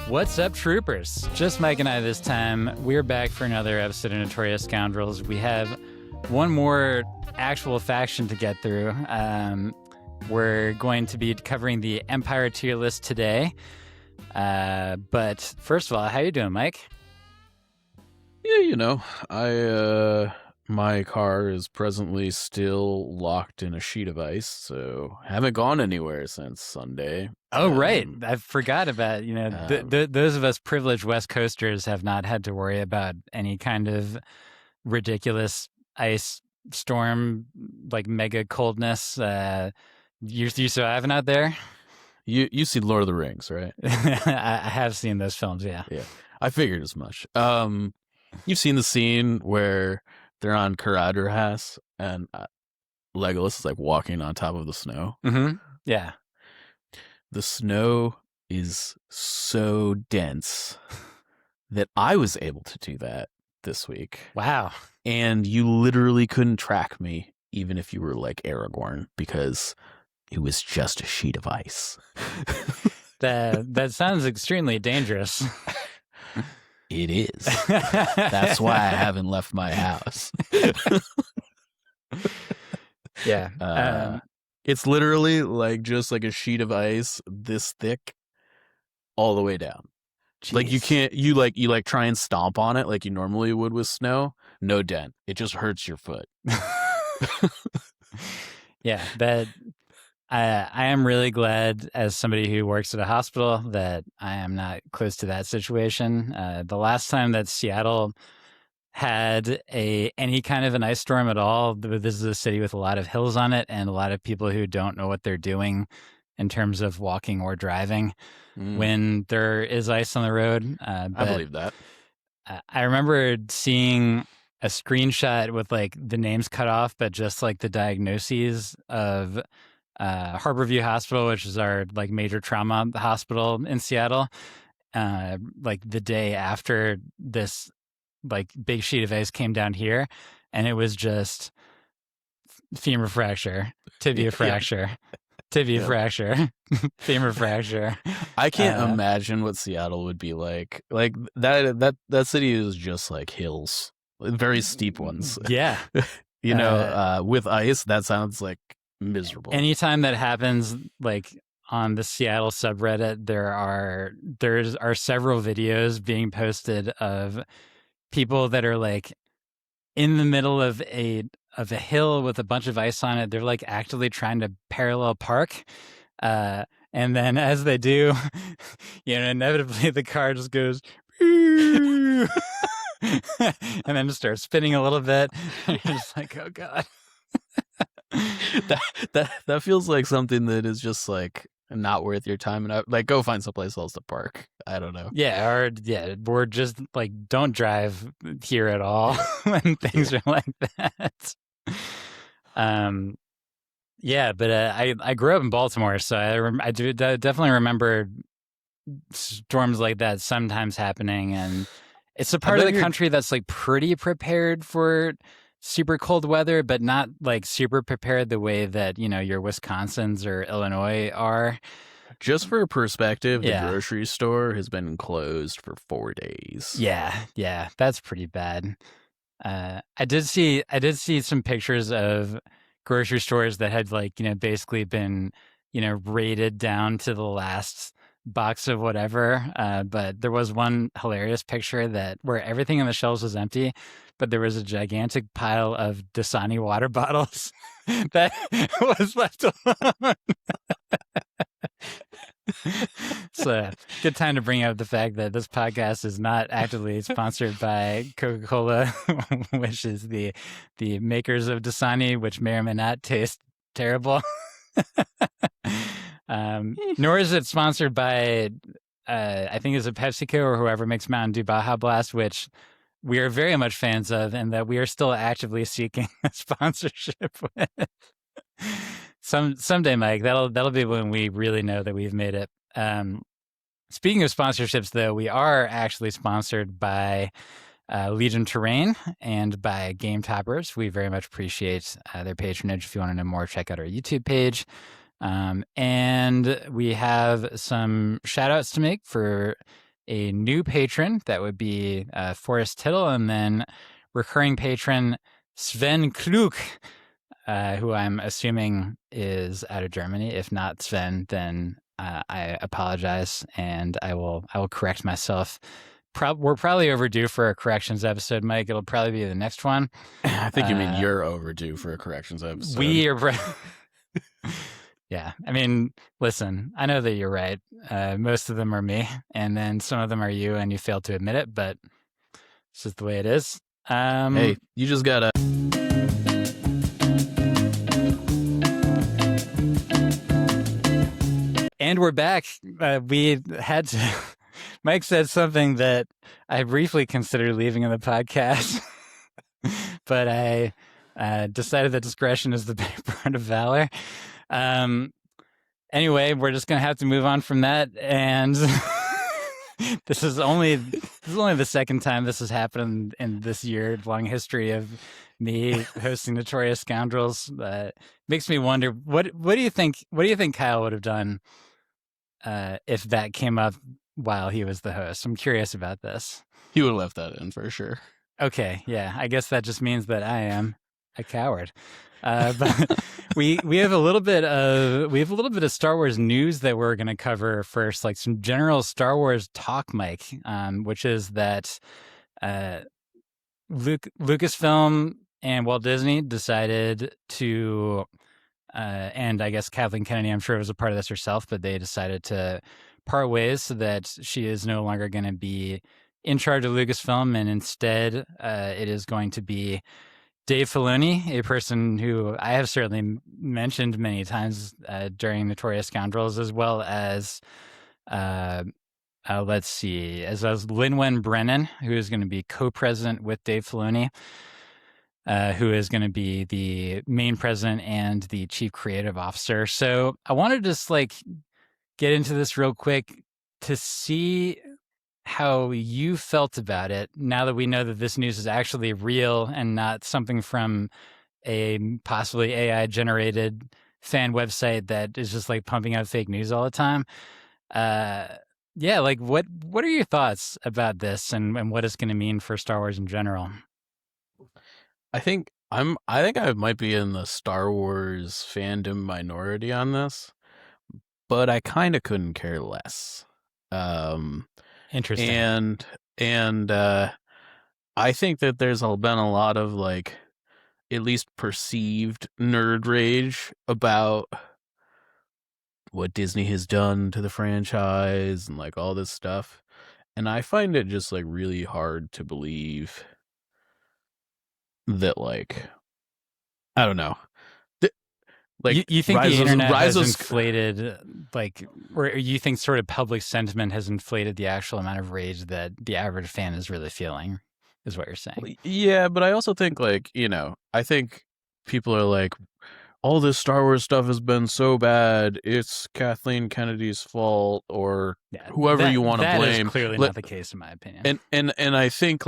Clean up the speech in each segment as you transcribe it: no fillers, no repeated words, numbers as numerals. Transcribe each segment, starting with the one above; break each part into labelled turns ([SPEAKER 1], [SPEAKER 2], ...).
[SPEAKER 1] What's up, troopers? Just Mike and I this time. We're back for another episode of Notorious Scoundrels. We have one more actual faction to get through. We're going to be covering the Empire tier list today. But first of all, how you doing, Mike?
[SPEAKER 2] Yeah, you know, my car is presently still locked in a sheet of ice, so haven't gone anywhere since Sunday.
[SPEAKER 1] Oh, right. I forgot about, those of us privileged West Coasters have not had to worry about any kind of ridiculous ice storm, like mega coldness. You still having out there?
[SPEAKER 2] You see Lord of the Rings, right?
[SPEAKER 1] I have seen those films, yeah.
[SPEAKER 2] Yeah, I figured as much. You've seen the scene where they're on Caradhras and Legolas is like walking on top of the snow.
[SPEAKER 1] Mm-hmm. Yeah.
[SPEAKER 2] The snow is so dense that I was able to do that this week.
[SPEAKER 1] Wow.
[SPEAKER 2] And you literally couldn't track me, even if you were like Aragorn, because it was just a sheet of ice.
[SPEAKER 1] That sounds extremely dangerous.
[SPEAKER 2] It is. That's why I haven't left my house.
[SPEAKER 1] Yeah.
[SPEAKER 2] It's literally like just like a sheet of ice this thick all the way down. Jeez. Like you try and stomp on it like you normally would with snow. No dent. It just hurts your foot.
[SPEAKER 1] Yeah, that I am really glad, as somebody who works at a hospital, that I am not close to that situation. The last time that Seattle had any kind of an ice storm at all, this is a city with a lot of hills on it and a lot of people who don't know what they're doing in terms of walking or driving when there is ice on the road.
[SPEAKER 2] I believe that.
[SPEAKER 1] I remember seeing a screenshot with like the names cut off, but just like the diagnoses of Harborview Hospital, which is our like major trauma hospital in Seattle, like the day after this like big sheet of ice came down here, and it was just femur fracture, tibia fracture, tibia fracture, femur fracture.
[SPEAKER 2] I can't imagine what Seattle would be like. Like that city is just like hills, very steep ones.
[SPEAKER 1] Yeah.
[SPEAKER 2] With ice, that sounds like miserable.
[SPEAKER 1] Anytime that happens, like on the Seattle subreddit, there are several videos being posted of people that are like in the middle of a hill with a bunch of ice on it. They're like actively trying to parallel park, and then as they do, inevitably the car just goes and then just starts spinning a little bit. And you're just like, oh god.
[SPEAKER 2] that feels like something that is just like not worth your time, and like go find someplace else to park. I don't know.
[SPEAKER 1] Or just like don't drive here at all when things are like that. But I grew up in Baltimore, so I definitely remember storms like that sometimes happening, and it's a part of the country that's like pretty prepared for super cold weather, but not like super prepared the way that, your Wisconsins or Illinois are.
[SPEAKER 2] Just for perspective, the grocery store has been closed for 4 days.
[SPEAKER 1] Yeah, that's pretty bad. I did see some pictures of grocery stores that had like, basically been, raided down to the last box of whatever. But there was one hilarious picture where everything on the shelves was empty, but there was a gigantic pile of Dasani water bottles that was left alone. So, good time to bring up the fact that this podcast is not actively sponsored by Coca-Cola, which is the makers of Dasani, which may or may not taste terrible. Nor is it sponsored by, I think it's a PepsiCo or whoever makes Mountain Dew Baja Blast, which we are very much fans of, and that we are still actively seeking a sponsorship with. Someday, Mike, that'll be when we really know that we've made it. Speaking of sponsorships, though, we are actually sponsored by Legion Terrain and by Game Toppers. We very much appreciate their patronage. If you want to know more, check out our YouTube page. And we have some shout outs to make for a new patron. That would be Forrest Tittle, and then recurring patron Sven Klug, who I'm assuming is out of Germany. If not Sven, then I apologize, and I will correct myself. We're probably overdue for a corrections episode, Mike. It'll probably be the next one.
[SPEAKER 2] I think you mean you're overdue for a corrections episode.
[SPEAKER 1] We are. Yeah, I mean, listen, I know that you're right. Most of them are me, and then some of them are you, and you failed to admit it, but it's just the way it is.
[SPEAKER 2] Hey, you just gotta.
[SPEAKER 1] And we're back. We had to. Mike said something that I briefly considered leaving in the podcast, but I decided that discretion is the better part of valor. Anyway, we're just gonna have to move on from that, and this is only the second time this has happened in this year-long history of me hosting Notorious Scoundrels. Makes me wonder what do you think Kyle would have done if that came up while he was the host? I'm curious about this.
[SPEAKER 2] He would have left that in for sure.
[SPEAKER 1] Okay, yeah, I guess that just means that I am a coward. But we have a little bit of Star Wars news that we're going to cover first, like some general Star Wars talk, Mike, which is that Lucasfilm and Walt Disney decided to, and I guess Kathleen Kennedy, I'm sure was a part of this herself, but they decided to part ways so that she is no longer going to be in charge of Lucasfilm, and instead it is going to be Dave Filoni, a person who I have certainly mentioned many times during Notorious Scoundrels, as well as, let's see, as well as Lin-Wen Brennan, who is going to be co-president with Dave Filoni, who is going to be the main president and the chief creative officer. So I wanted to just get into this real quick to see how you felt about it now that we know that this news is actually real and not something from a possibly AI generated fan website that is just pumping out fake news all the time. Yeah, what are your thoughts about this and what it's going to mean for Star Wars in general?
[SPEAKER 2] I think I might be in the Star Wars fandom minority on this, but I kind of couldn't care less.
[SPEAKER 1] Interesting.
[SPEAKER 2] And I think that there's been a lot of at least perceived nerd rage about what Disney has done to the franchise and all this stuff. And I find it just really hard to believe that I don't know.
[SPEAKER 1] You think the internet has inflated, or you think sort of public sentiment has inflated the actual amount of rage that the average fan is really feeling, is what you're saying?
[SPEAKER 2] Yeah, but I also think, I think people are all this Star Wars stuff has been so bad, it's Kathleen Kennedy's fault, or whoever you want to blame.
[SPEAKER 1] That is clearly not the case, in my opinion.
[SPEAKER 2] And I think,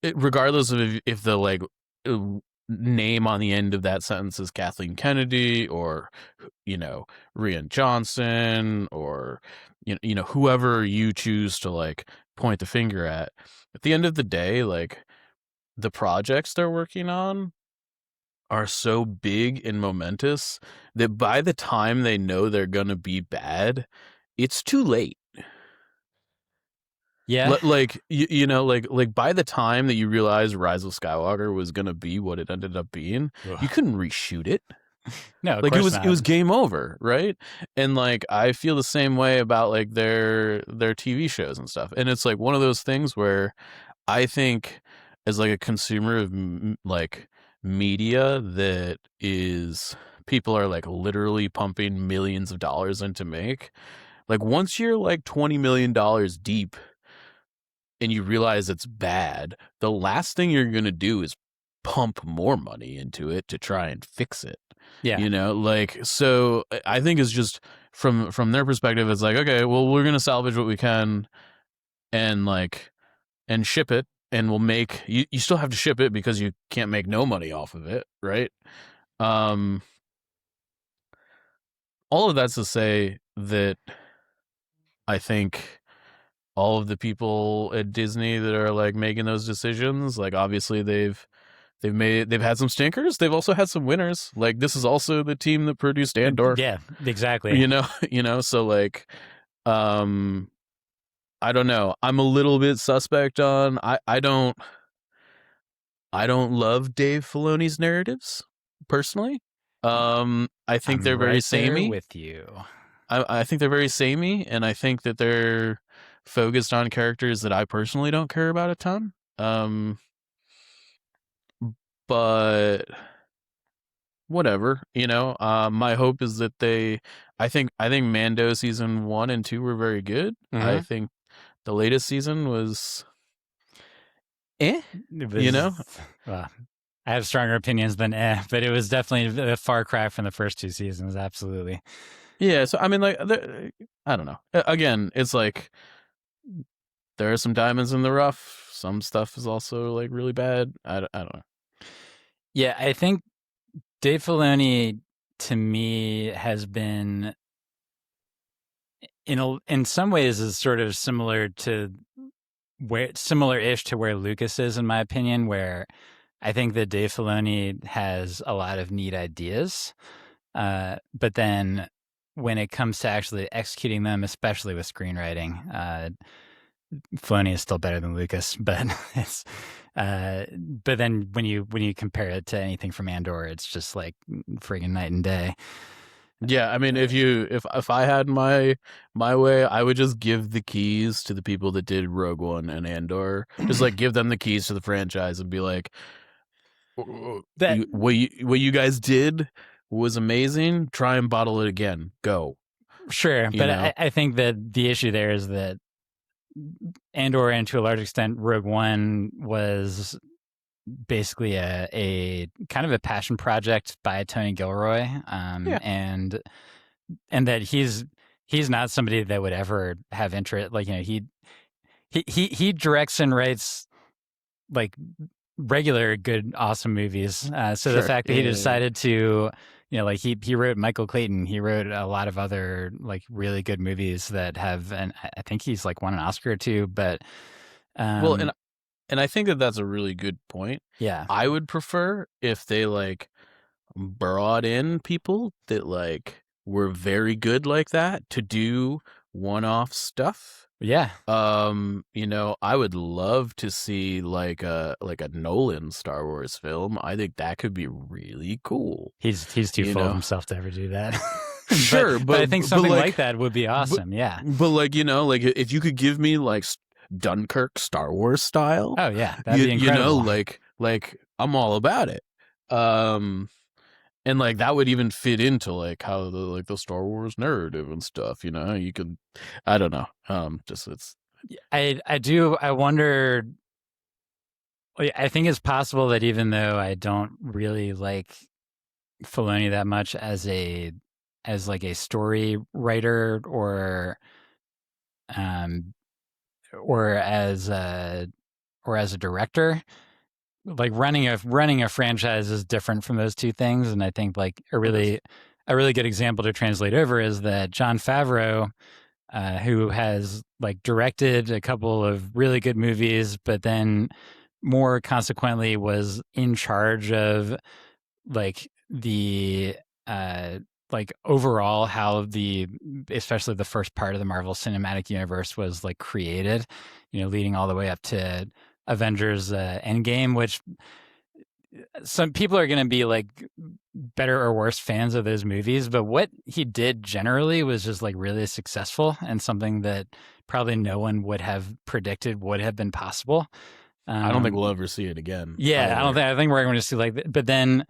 [SPEAKER 2] regardless of if the, name on the end of that sentence is Kathleen Kennedy or Rian Johnson or whoever you choose to point the finger at the end of the day, the projects they're working on are so big and momentous that by the time they know they're gonna be bad, it's too late.
[SPEAKER 1] Yeah.
[SPEAKER 2] By the time that you realize Rise of Skywalker was going to be what it ended up being, you couldn't reshoot it.
[SPEAKER 1] No, of course
[SPEAKER 2] it was game over, right? And I feel the same way about their TV shows and stuff. And it's one of those things where I think as a consumer of media that is people are literally pumping millions of dollars into make, once you're $20 million deep and you realize it's bad, the last thing you're going to do is pump more money into it to try and fix it.
[SPEAKER 1] Yeah.
[SPEAKER 2] So I think it's just from their perspective, it's like, okay, well, we're gonna salvage what we can and ship it, and we'll make you still have to ship it because you can't make no money off of it, right? All of that's to say that I think all of the people at Disney that are like making those decisions, like obviously they've had some stinkers. They've also had some winners. Like this is also the team that produced Andor.
[SPEAKER 1] Yeah, exactly.
[SPEAKER 2] So like, I don't know. I'm a little bit suspect on. I don't love Dave Filoni's narratives personally. I think they're very samey.
[SPEAKER 1] With you.
[SPEAKER 2] I think they're very samey, and I think that they're focused on characters that I personally don't care about a ton. But whatever, my hope is that I think Mando season 1 and 2 were very good.
[SPEAKER 1] Mm-hmm.
[SPEAKER 2] I think the latest season was
[SPEAKER 1] well, I have stronger opinions than but it was definitely a far cry from the first 2 seasons. Absolutely.
[SPEAKER 2] Yeah, so I mean, like, I don't know. Again, it's like there are some diamonds in the rough. Some stuff is also like really bad. I don't know.
[SPEAKER 1] Yeah, I think Dave Filoni to me has been in some ways is sort of similar-ish to where Lucas is, in my opinion, where I think that Dave Filoni has a lot of neat ideas, but then when it comes to actually executing them, especially with screenwriting, Filoni is still better than Lucas, but but then when you compare it to anything from Andor, it's just like friggin' night and day.
[SPEAKER 2] Yeah, I mean, if I had my way, I would just give the keys to the people that did Rogue One and Andor. Just like give them the keys to the franchise and be like, what you guys did was amazing. Try and bottle it again. Go.
[SPEAKER 1] Sure, but I think that the issue there is that Andor, and to a large extent Rogue One, was basically a kind of a passion project by Tony Gilroy, and that he's not somebody that would ever have interest. Like, he directs and writes like regular good awesome movies. So sure. The fact that he decided to, like he wrote Michael Clayton, he wrote a lot of other like really good movies that have, and I think he's like won an Oscar or two. But
[SPEAKER 2] and I think that that's a really good point.
[SPEAKER 1] Yeah,
[SPEAKER 2] I would prefer if they like brought in people that like were very good like that to do one-off stuff.
[SPEAKER 1] Yeah.
[SPEAKER 2] I would love to see like a Nolan Star Wars film. I think that could be really cool.
[SPEAKER 1] He's too full of himself to ever do that.
[SPEAKER 2] Sure,
[SPEAKER 1] but I think something like that would be awesome. Yeah.
[SPEAKER 2] But like, like if you could give me like Dunkirk Star Wars style.
[SPEAKER 1] Oh yeah, that'd be incredible.
[SPEAKER 2] Like I'm all about it. And like that would even fit into like how the Star Wars narrative and stuff, you could, I don't know. Just it's.
[SPEAKER 1] I wonder. I think it's possible that even though I don't really like Filoni that much as like a story writer or as a director, like running a franchise is different from those two things. And I think like a really good example to translate over is that Jon Favreau, who has like directed a couple of really good movies, but then more consequently was in charge of like the like overall how especially the first part of the Marvel Cinematic Universe was like created, leading all the way up to Avengers Endgame, which some people are going to be like better or worse fans of those movies, but what he did generally was just like really successful and something that probably no one would have predicted would have been possible.
[SPEAKER 2] I don't think we'll ever see it again.
[SPEAKER 1] Yeah, I think we're going to see like, but then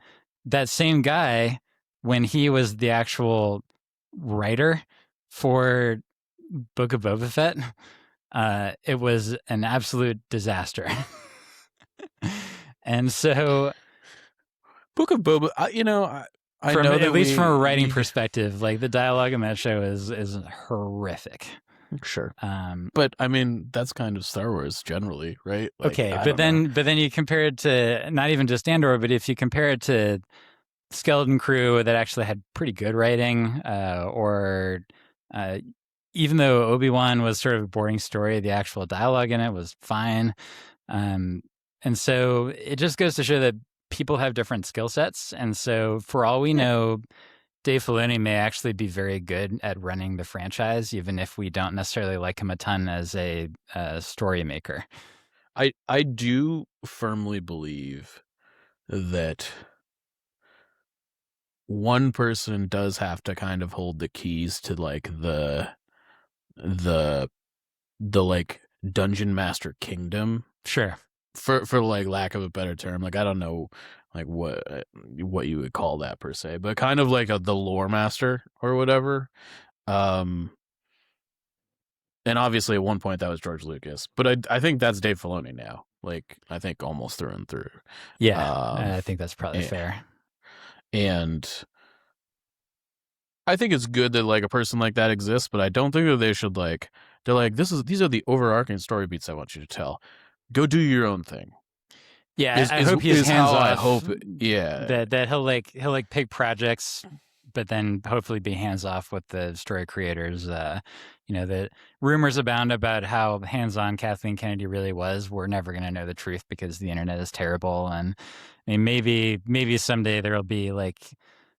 [SPEAKER 1] that same guy, when he was the actual writer for Book of Boba Fett, it was an absolute disaster. And so
[SPEAKER 2] Book of Boba,
[SPEAKER 1] At least from a writing perspective, like the dialogue in that show is horrific.
[SPEAKER 2] Sure. But I mean, that's kind of Star Wars generally, right? Like,
[SPEAKER 1] okay, but then you compare it to not even just Andor, but if you compare it to Skeleton Crew that actually had pretty good writing, or even though Obi-Wan was sort of a boring story, the actual dialogue in it was fine. And so it just goes to show that people have different skill sets. And so for all we know, Dave Filoni may actually be very good at running the franchise, even if we don't necessarily like him a ton as a story maker.
[SPEAKER 2] I do firmly believe that one person does have to kind of hold the keys to like the like dungeon master kingdom.
[SPEAKER 1] Sure.
[SPEAKER 2] For like lack of a better term, like I don't know like what you would call that per se, but kind of like the lore master or whatever. And obviously at one point that was George Lucas, but I think that's Dave Filoni now. Like I think almost through and through.
[SPEAKER 1] Yeah, I think that's probably fair.
[SPEAKER 2] And I think it's good that like a person like that exists, but I don't think that they should like they're like these are the overarching story beats I want you to tell. Go do your own thing.
[SPEAKER 1] Yeah, I hope he's hands off.
[SPEAKER 2] I hope, yeah,
[SPEAKER 1] that he'll like pick projects, but then hopefully be hands off with the story creators. The rumors abound about how hands on Kathleen Kennedy really was. We're never going to know the truth because the internet is terrible. And I mean, maybe someday there'll be like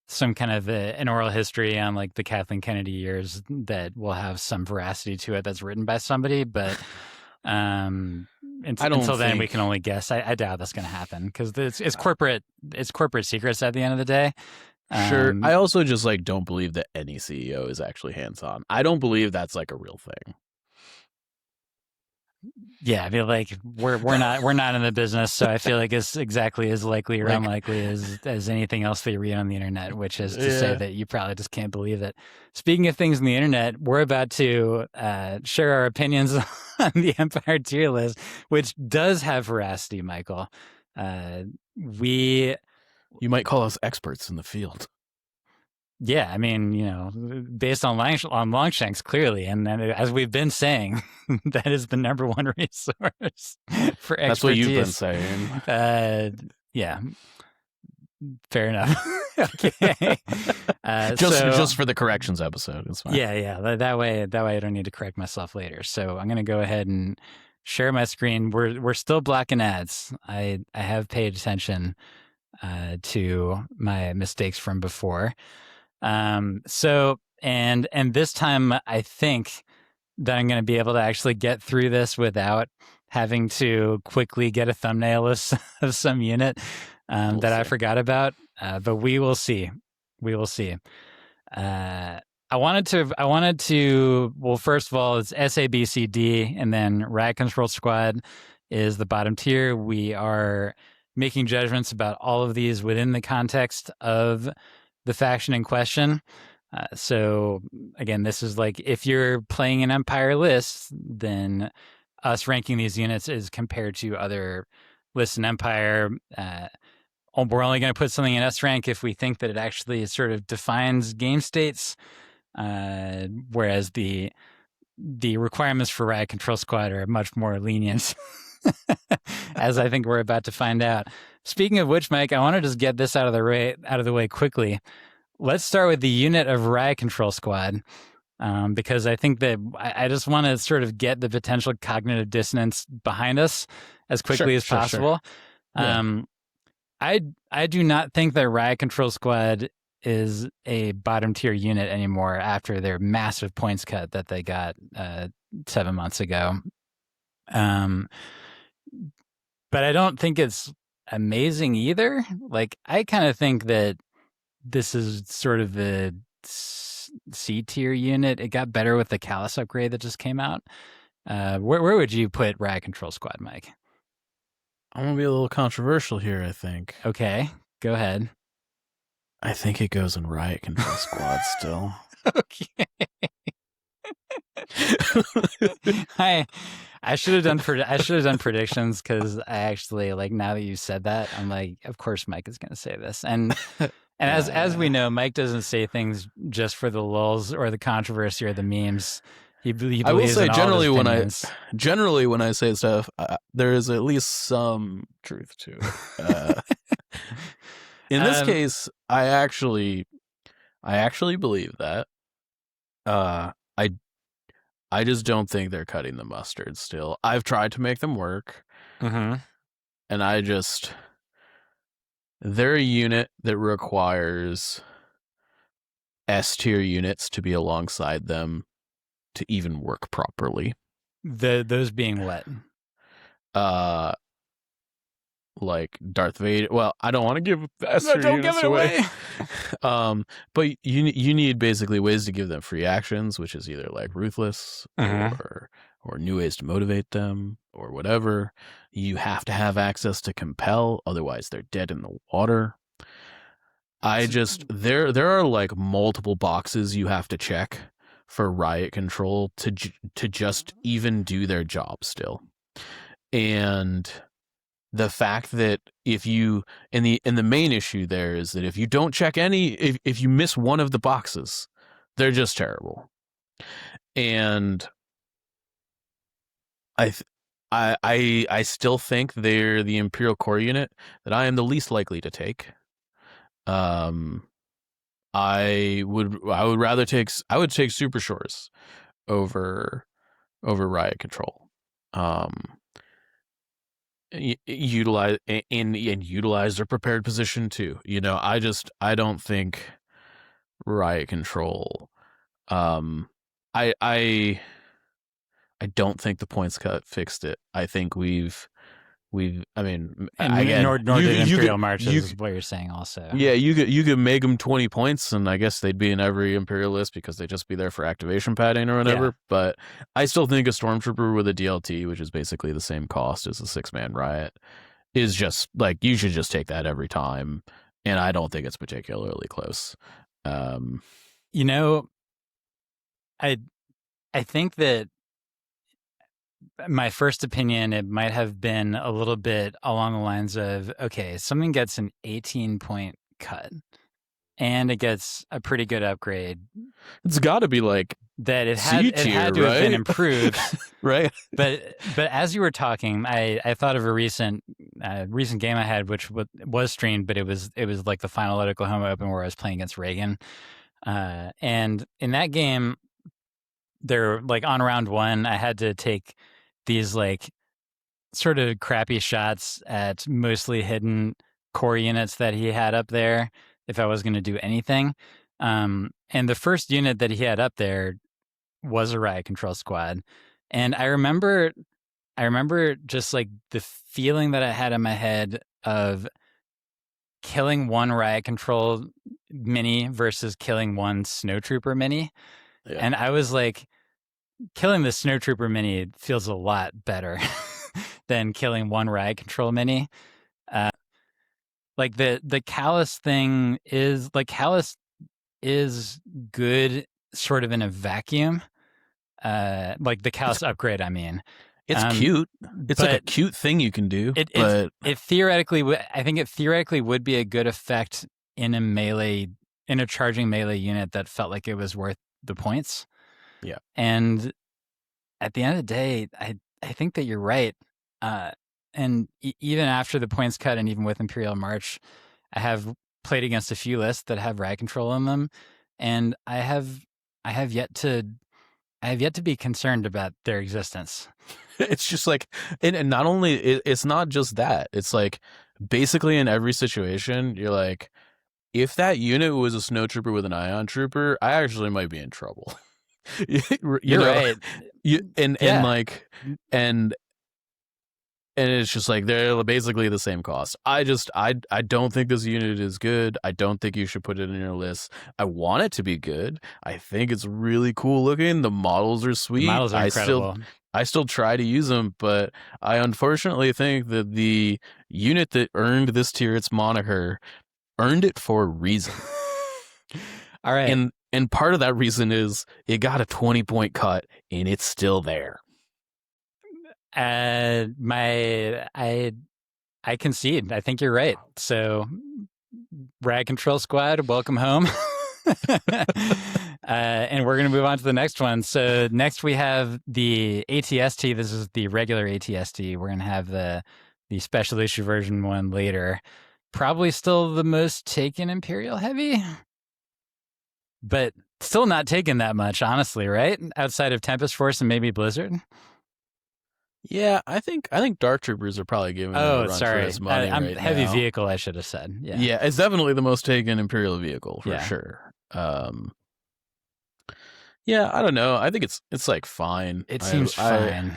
[SPEAKER 1] some kind of an oral history on like the Kathleen Kennedy years that will have some veracity to it that's written by somebody, but. Until then, we can only guess. I doubt that's going to happen because it's corporate secrets at the end of the day.
[SPEAKER 2] Sure. I also just like don't believe that any CEO is actually hands on. I don't believe that's like a real thing.
[SPEAKER 1] Yeah, I feel like we're not in the business, so I feel like it's exactly as likely or unlikely as anything else that you read on the internet, which is to say that you probably just can't believe it. Speaking of things on the internet, we're about to share our opinions on the Empire tier list, which does have veracity, Michael. You
[SPEAKER 2] might call us experts in the field.
[SPEAKER 1] Yeah, I mean, based on Longshanks, clearly, and then as we've been saying, that is the number one resource for expertise.
[SPEAKER 2] That's what you've been saying.
[SPEAKER 1] Yeah, fair enough. Okay,
[SPEAKER 2] just for the corrections episode, it's fine.
[SPEAKER 1] Yeah. That way, I don't need to correct myself later. So I'm going to go ahead and share my screen. We're still blocking ads. I have paid attention to my mistakes from before. So this time I think that I'm going to be able to actually get through this without having to quickly get a thumbnail list of some unit that I forgot about. But we will see. I wanted to, well, first of all, it's SABCD, and then Riot Control Squad is the bottom tier. We are making judgments about all of these within the context of the faction in question. So again, this is like if you're playing an Empire list, then us ranking these units is compared to other lists in Empire. We're only going to put something in S rank if we think that it actually sort of defines game states, whereas the requirements for Riot Control Squad are much more lenient, as I think we're about to find out. Speaking of which, Mike, I want to just get this out of the way quickly. Let's start with the unit of Riot Control Squad, because I think that I just want to sort of get the potential cognitive dissonance behind us as quickly as possible. Sure. Yeah. I do not think that Riot Control Squad is a bottom tier unit anymore after their massive points cut that they got 7 months ago. But I don't think it's amazing either. Like, I kind of think that this is sort of the C tier unit. It got better with the Kallus upgrade that just came out. Where would you put Riot Control Squad, Mike?
[SPEAKER 2] I'm going to be a little controversial here, I think.
[SPEAKER 1] Okay, go ahead.
[SPEAKER 2] I think it goes in Riot Control Squad still.
[SPEAKER 1] Okay. I should have done predictions, because I actually, like, now that you said that, I'm like, of course Mike is going to say this. And And as we know, Mike doesn't say things just for the lulz or the controversy or the memes. He
[SPEAKER 2] I will
[SPEAKER 1] believes
[SPEAKER 2] say
[SPEAKER 1] in all of his opinions.
[SPEAKER 2] generally when I say stuff, there is at least some truth to it. In this case, I actually believe that. I just don't think they're cutting the mustard still. I've tried to make them work.
[SPEAKER 1] Mm-hmm.
[SPEAKER 2] And they're a unit that requires S tier units to be alongside them to even work properly.
[SPEAKER 1] Those being what?
[SPEAKER 2] Like Darth Vader. Well, I don't want to give the S tier
[SPEAKER 1] Don't
[SPEAKER 2] units
[SPEAKER 1] give it away.
[SPEAKER 2] But you need basically ways to give them free actions, which is either like ruthless or new ways to motivate them or whatever. You have to have access to compel, otherwise they're dead in the water. There are like multiple boxes you have to check for riot control to just even do their job still. And the fact that if you and the main issue there is that if you don't check if you miss one of the boxes, they're just terrible. And I still think they're the Imperial core unit that I am the least likely to take. I would take Super Shores over riot control. Utilize their prepared position too. I don't think riot control. I don't think the points cut fixed it. I think I mean, again,
[SPEAKER 1] nor did Imperial March, is what you're saying also.
[SPEAKER 2] Yeah, you could make them 20 points, and I guess they'd be in every Imperial list because they'd just be there for activation padding or whatever. Yeah. But I still think a Stormtrooper with a DLT, which is basically the same cost as a 6-man riot, is just like, you should just take that every time. And I don't think it's particularly close.
[SPEAKER 1] I think that my first opinion, it might have been a little bit along the lines of, okay, something gets an 18-point cut and it gets a pretty good upgrade.
[SPEAKER 2] It's got to be like
[SPEAKER 1] that it had to have been improved.
[SPEAKER 2] Right.
[SPEAKER 1] But as you were talking, I thought of a recent game I had, which was streamed, but it was like the final Oklahoma Open where I was playing against Reagan. And in that game, they're like on round 1, I had to take these like sort of crappy shots at mostly hidden core units that he had up there if I was going to do anything. And the first unit that he had up there was a riot control squad. And I remember just like the feeling that I had in my head of killing one riot control mini versus killing one snowtrooper mini. Yeah. And I was like, killing the snowtrooper mini feels a lot better than killing one riot control mini. Like the Kallus thing is like, Kallus is good sort of in a vacuum. Like the Kallus upgrade, I mean.
[SPEAKER 2] It's cute. It's like a cute thing you can do.
[SPEAKER 1] It theoretically, I think it theoretically would be a good effect in a charging melee unit that felt like it was worth the points.
[SPEAKER 2] Yeah.
[SPEAKER 1] And at the end of the day, I think that you're right. And even after the points cut and even with Imperial March, I have played against a few lists that have riot control in them, and I have yet to be concerned about their existence.
[SPEAKER 2] It's just like, and not only, it's not just that. It's like basically in every situation, you're like, if that unit was a snowtrooper with an ion trooper, I actually might be in trouble.
[SPEAKER 1] You're right.
[SPEAKER 2] And it's just like they're basically the same cost. I don't think this unit is good. I don't think you should put it in your list. I want it to be good. I think it's really cool looking. The models are sweet.
[SPEAKER 1] The models are incredible.
[SPEAKER 2] I still try to use them, but I unfortunately think that the unit that earned this tier its moniker earned it for a reason.
[SPEAKER 1] All right.
[SPEAKER 2] And part of that reason is it got a 20-point cut and it's still there.
[SPEAKER 1] I concede. I think you're right. So Rag Control Squad, welcome home. And we're going to move on to the next one. So next we have the ATST. This is the regular ATST. We're going to have the special issue version one later. Probably still the most taken Imperial Heavy, but still not taken that much, honestly, right? Outside of Tempest Force and maybe Blizzard.
[SPEAKER 2] Yeah, I think Dark Troopers are probably giving him a run for his money
[SPEAKER 1] I'm
[SPEAKER 2] right
[SPEAKER 1] heavy
[SPEAKER 2] now.
[SPEAKER 1] vehicle, I should have said. Yeah.
[SPEAKER 2] Yeah, it's definitely the most taken Imperial vehicle for sure. Yeah, I don't know. I think it's like fine.
[SPEAKER 1] It seems fine.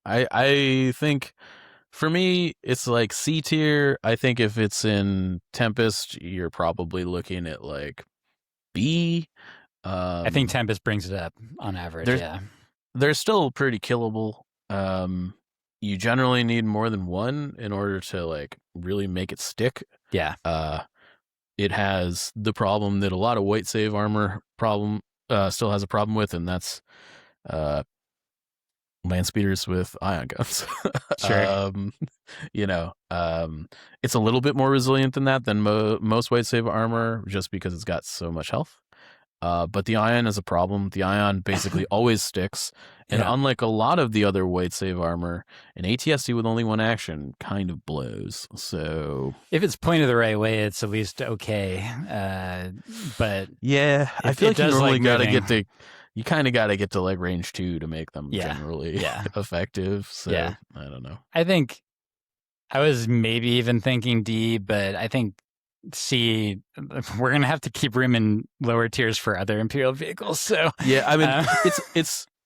[SPEAKER 2] I think for me it's like C tier. I think if it's in Tempest, you're probably looking at like B.
[SPEAKER 1] I think Tempest brings it up on average.
[SPEAKER 2] They're still pretty killable. You generally need more than one in order to like really make it stick.
[SPEAKER 1] Yeah.
[SPEAKER 2] It has the problem that a lot of weight save armor still has a problem with, and that's land speeders with ion guns.
[SPEAKER 1] Sure.
[SPEAKER 2] It's a little bit more resilient than that than most weight save armor, just because it's got so much health. But the ion is a problem. The ion basically always sticks. And unlike a lot of the other weight save armor, an ATST with only one action kind of blows. So
[SPEAKER 1] if it's pointed the right way, it's at least okay. But
[SPEAKER 2] yeah, I feel like you normally you kind of got to get to like range 2 to make them generally effective. So I don't know.
[SPEAKER 1] I think I was maybe even thinking D, but I think C, we're gonna have to keep room in lower tiers for other Imperial vehicles. So
[SPEAKER 2] yeah, I mean,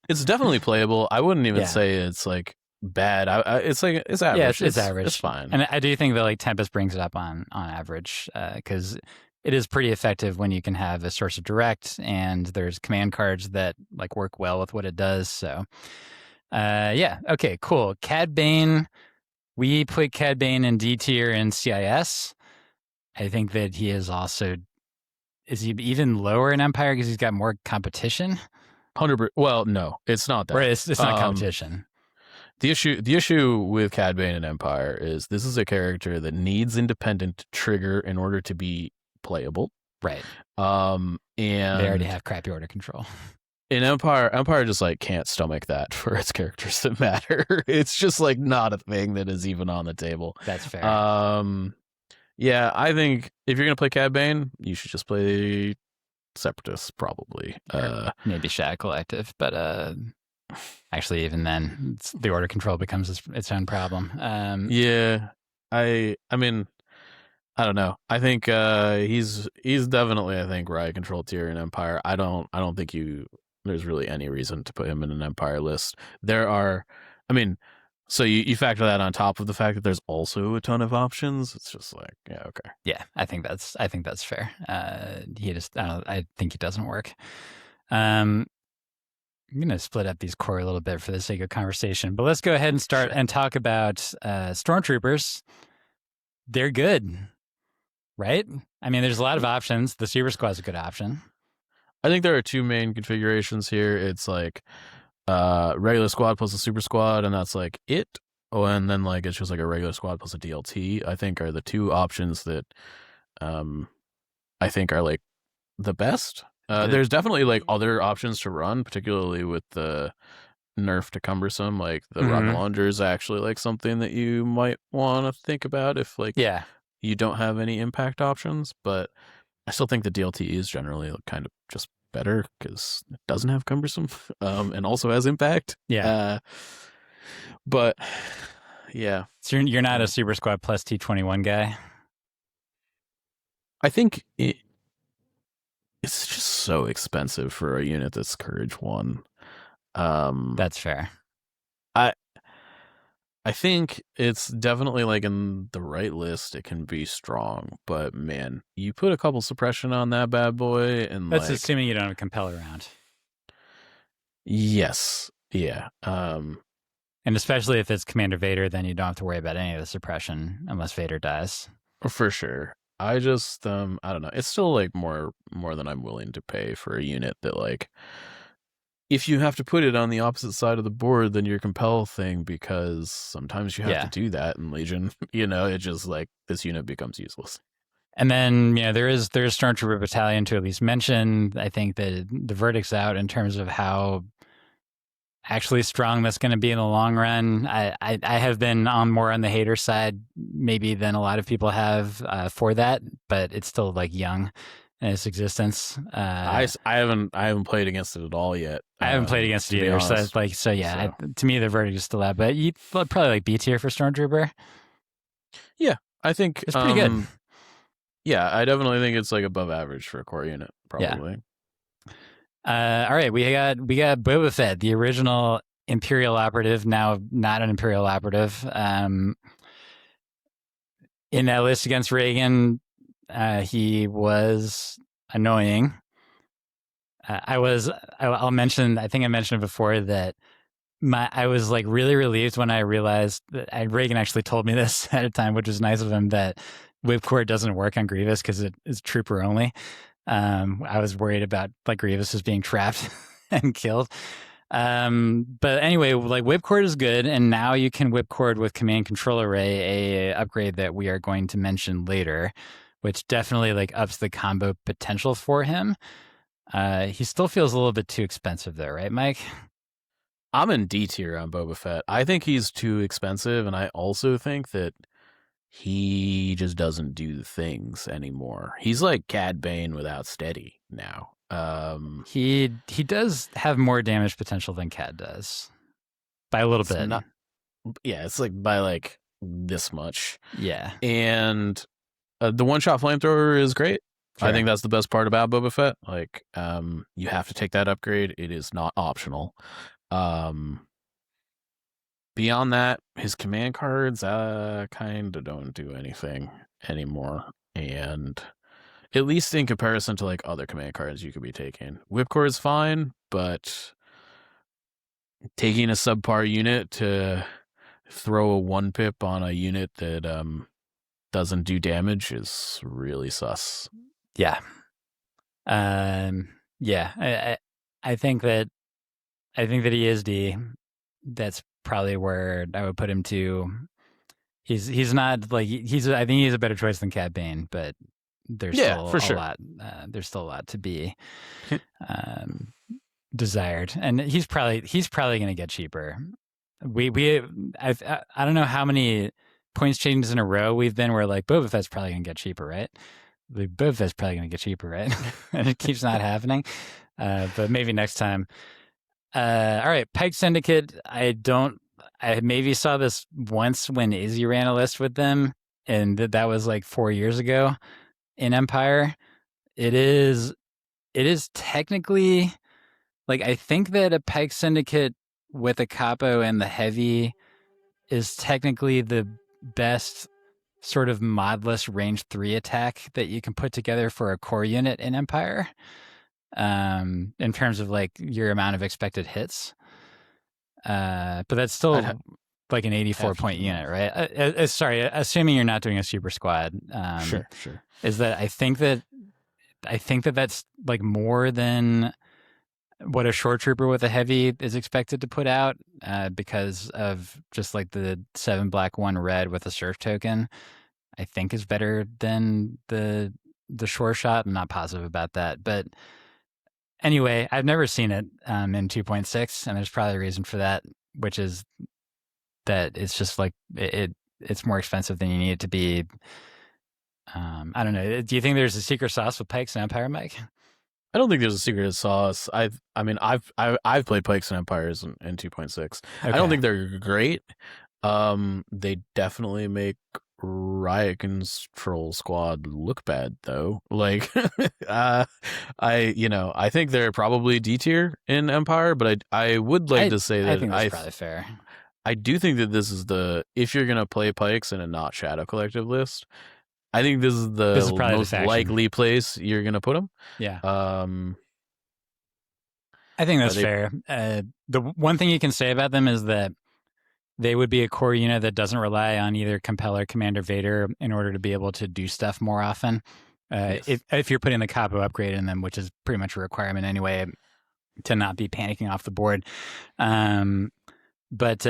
[SPEAKER 2] it's definitely playable. I wouldn't even say it's like bad. It's like it's average.
[SPEAKER 1] Yeah, it's average.
[SPEAKER 2] It's fine.
[SPEAKER 1] And I do think that like Tempest brings it up on average because it is pretty effective when you can have a source of direct and there's command cards that like work well with what it does. So okay, cool. Cad Bane, we put Cad Bane in D tier in CIS. I think that he is also, is he even lower in Empire because he's got more competition?
[SPEAKER 2] 100%. Well, no, it's not that.
[SPEAKER 1] Right, it's not competition.
[SPEAKER 2] The issue with Cad Bane in Empire is this is a character that needs independent trigger in order to be playable.
[SPEAKER 1] Right.
[SPEAKER 2] And
[SPEAKER 1] they already have crappy order control.
[SPEAKER 2] In Empire just like can't stomach that for its characters to matter. It's just like not a thing that is even on the table.
[SPEAKER 1] That's fair.
[SPEAKER 2] Yeah, I think if you're gonna play Cad Bane, you should just play Separatists, probably.
[SPEAKER 1] Maybe Shadow Collective, but actually, even then, the order control becomes its own problem.
[SPEAKER 2] Yeah, I mean, I don't know. I think he's definitely riot control tier in Empire. I don't think there's really any reason to put him in an Empire list. There are, I mean. So you factor that on top of the fact that there's also a ton of options. It's just like, yeah, okay.
[SPEAKER 1] Yeah, I think that's fair. I think he doesn't work. I'm going to split up these core a little bit for the sake of conversation, but let's go ahead and start and talk about Stormtroopers. They're good, right? I mean, there's a lot of options. The Super Squad's a good option.
[SPEAKER 2] I think there are two main configurations here. It's like regular squad plus a super squad, and that's like it. Oh, and then like it's just like a regular squad plus a DLT, I think, are the two options that I think are like the best. There's definitely like other options to run, particularly with the nerf to cumbersome. Like the rocket launcher is actually like something that you might want to think about if like you don't have any impact options. But I still think the DLT is generally kind of just better because it doesn't have cumbersome and also has impact. But yeah.
[SPEAKER 1] So you're not a Super Squad plus T21 guy?
[SPEAKER 2] I think it's just so expensive for a unit that's Courage 1.
[SPEAKER 1] That's fair.
[SPEAKER 2] I think it's definitely like in the right list, it can be strong, but man, you put a couple suppression on that bad boy, and
[SPEAKER 1] that's
[SPEAKER 2] like,
[SPEAKER 1] assuming you don't have a compel around.
[SPEAKER 2] Yes, yeah,
[SPEAKER 1] and especially if it's Commander Vader, then you don't have to worry about any of the suppression unless Vader dies.
[SPEAKER 2] For sure. I just I don't know. It's still like more than I'm willing to pay for a unit that like. If you have to put it on the opposite side of the board than your compel thing, because sometimes you have to do that in Legion, it just like this unit becomes useless.
[SPEAKER 1] And then, there's Stormtrooper Battalion to at least mention. I think that the verdict's out in terms of how actually strong that's going to be in the long run. I have been more on the hater side maybe than a lot of people have for that, but it's still like young in its existence.
[SPEAKER 2] I haven't played against it at all yet.
[SPEAKER 1] I haven't played against it either. To me, the verdict is still out. But you probably like B tier for Stormtrooper.
[SPEAKER 2] Yeah, I think
[SPEAKER 1] it's pretty good.
[SPEAKER 2] Yeah, I definitely think it's like above average for a core unit, probably.
[SPEAKER 1] Yeah. All right, we got Boba Fett, the original Imperial operative, now not an Imperial operative. In that list against Reagan, he was annoying. I'll mention, I think I mentioned before that I was like really relieved when I realized that Reagan actually told me this at a time, which was nice of him, that whipcord doesn't work on Grievous because it is trooper only. I was worried about like Grievous is being trapped and killed. But anyway, like whipcord is good, and now you can whipcord with command control array, a upgrade that we are going to mention later, which definitely like ups the combo potential for him. He still feels a little bit too expensive though, right, Mike?
[SPEAKER 2] I'm in D tier on Boba Fett. I think he's too expensive, and I also think that he just doesn't do the things anymore. He's like Cad Bane without steady now.
[SPEAKER 1] He does have more damage potential than Cad does by a little bit.
[SPEAKER 2] It's like by like this much.
[SPEAKER 1] Yeah,
[SPEAKER 2] and the one-shot flamethrower is great. Sure. I think that's the best part about Boba Fett. Like, you have to take that upgrade. It is not optional. Beyond that, his command cards kind of don't do anything anymore. And at least in comparison to like other command cards you could be taking, whipcord is fine, but taking a subpar unit to throw a 1-pip on a unit that doesn't do damage is really sus.
[SPEAKER 1] Yeah. Yeah. I think that he is D. That's probably where I would put him too. He's not like I think he's a better choice than Cad Bane, but there's still a lot. There's still a lot to be desired, and he's probably going to get cheaper. I don't know how many points changes in a row we've been where like Boba Fett's probably going to get cheaper, right? Boba Fett's probably going to get cheaper, right? And it keeps not happening. But maybe next time. All right, Pike Syndicate. I maybe saw this once when Izzy ran a list with them, and that was like 4 years ago in Empire. It is technically like, I think that a Pike Syndicate with a capo and the heavy is technically the best sort of modless range 3 attack that you can put together for a core unit in Empire. In terms of like your amount of expected hits. But that's still like an 84 point unit, right? Sorry, assuming you're not doing a super squad.
[SPEAKER 2] Sure.
[SPEAKER 1] Is that I think that that's like more than what a short trooper with a heavy is expected to put out, because of just like the 7 black 1 red with a surf token. I think is better than the short shot. I'm not positive about that, but anyway, I've never seen it in 2.6, and there's probably a reason for that, which is that it's just like it's more expensive than you need it to be. I don't know. Do you think there's a secret sauce with Pikes and Empire, Mike?
[SPEAKER 2] I don't think there's a secret sauce. I've played Pikes and Empires in 2.6. Okay. I don't think they're great. They definitely make Riot Control Squad look bad though. Like, I think they're probably D tier in Empire, but I would like to say that
[SPEAKER 1] I think that's probably fair.
[SPEAKER 2] I do think that this is if you're gonna play Pikes in a not Shadow Collective list, I think this is the most likely place you're gonna put them.
[SPEAKER 1] Yeah. I think that's fair. The one thing you can say about them is that they would be a core unit that doesn't rely on either Compel or Commander Vader in order to be able to do stuff more often. Yes. If you're putting the capo upgrade in them, which is pretty much a requirement anyway, to not be panicking off the board. But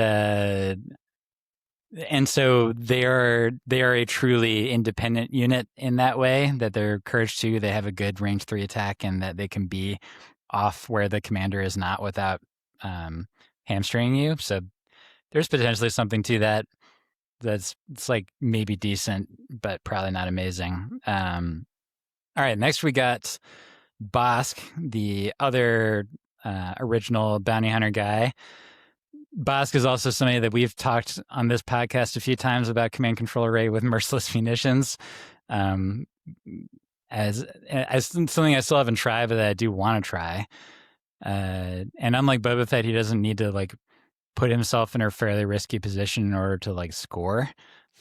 [SPEAKER 1] And so they are a truly independent unit in that way, that they're Courage 2, they have a good range 3 attack, and that they can be off where the commander is not without hamstringing you. So there's potentially something to that. It's like maybe decent, but probably not amazing. All right, next we got Bosk, the other original bounty hunter guy. Bosk is also somebody that we've talked on this podcast a few times about command control array with merciless munitions, as something I still haven't tried, but that I do want to try. And unlike Boba Fett, he doesn't need to like put himself in a fairly risky position in order to like score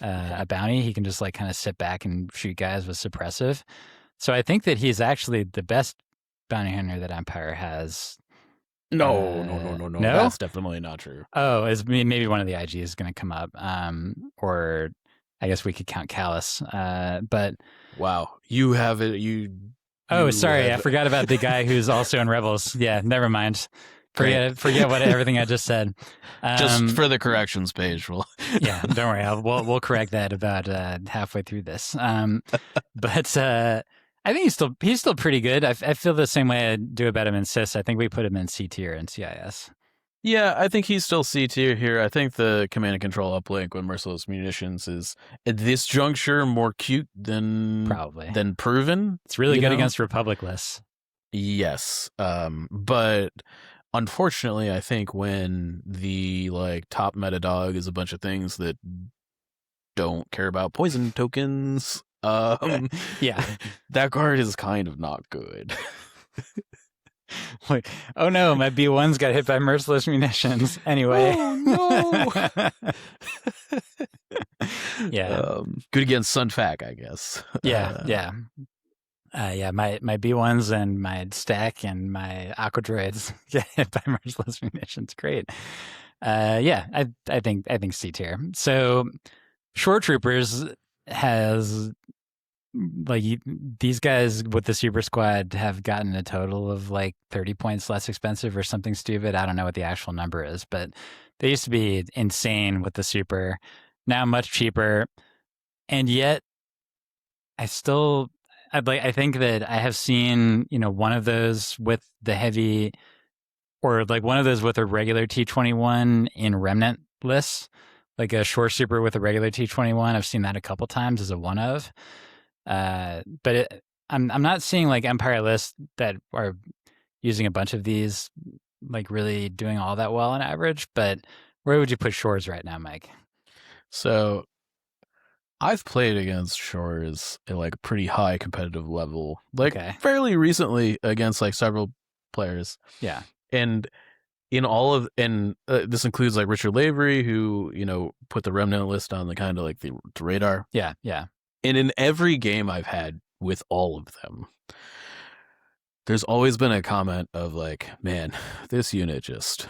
[SPEAKER 1] a bounty. He can just like kind of sit back and shoot guys with suppressive. So I think that he's actually the best bounty hunter that Empire has.
[SPEAKER 2] No. That's definitely not true.
[SPEAKER 1] Oh, maybe one of the IGs is going to come up, or I guess we could count Kallus. But
[SPEAKER 2] wow, you have it.
[SPEAKER 1] Oh, sorry, I forgot about the guy who's also in Rebels. Yeah, never mind. Forget what everything I just said.
[SPEAKER 2] Just for the corrections page,
[SPEAKER 1] yeah, don't worry. We'll correct that about halfway through this. But I think he's still pretty good. I feel the same way I do about him in CIS. I think we put him in C tier in CIS.
[SPEAKER 2] Yeah, I think he's still C tier here. I think the command and control uplink with merciless munitions is at this juncture more cute than proven.
[SPEAKER 1] It's really good against Republic lists.
[SPEAKER 2] Yes, but unfortunately, I think when the like top meta dog is a bunch of things that don't care about poison tokens.
[SPEAKER 1] Yeah,
[SPEAKER 2] that card is kind of not good.
[SPEAKER 1] Like, oh no, my B1's got hit by merciless munitions. Anyway,
[SPEAKER 2] oh
[SPEAKER 1] no. Yeah,
[SPEAKER 2] good against Sunfac, I guess.
[SPEAKER 1] Yeah. My B1s and my stack and my aqua droids get hit by merciless munitions. Great. I think C tier. So Shore Troopers has like these guys with the Super Squad have gotten a total of like 30 points less expensive or something stupid. I don't know what the actual number is, but they used to be insane with the Super. Now much cheaper, and yet I think that I have seen one of those with the heavy, or like one of those with a regular T21 in Remnant lists, like a Shore Super with a regular T21. I've seen that a couple times as a one of. But I'm not seeing like Empire lists that are using a bunch of these like really doing all that well on average. But where would you put Shores right now, Mike?
[SPEAKER 2] So I've played against Shores at like a pretty high competitive level, like fairly recently against like several players.
[SPEAKER 1] Yeah,
[SPEAKER 2] and in all of this includes like Richard Lavery, who put the Remnant list on the kind of like the radar.
[SPEAKER 1] Yeah.
[SPEAKER 2] And in every game I've had with all of them, there's always been a comment of like, man, this unit just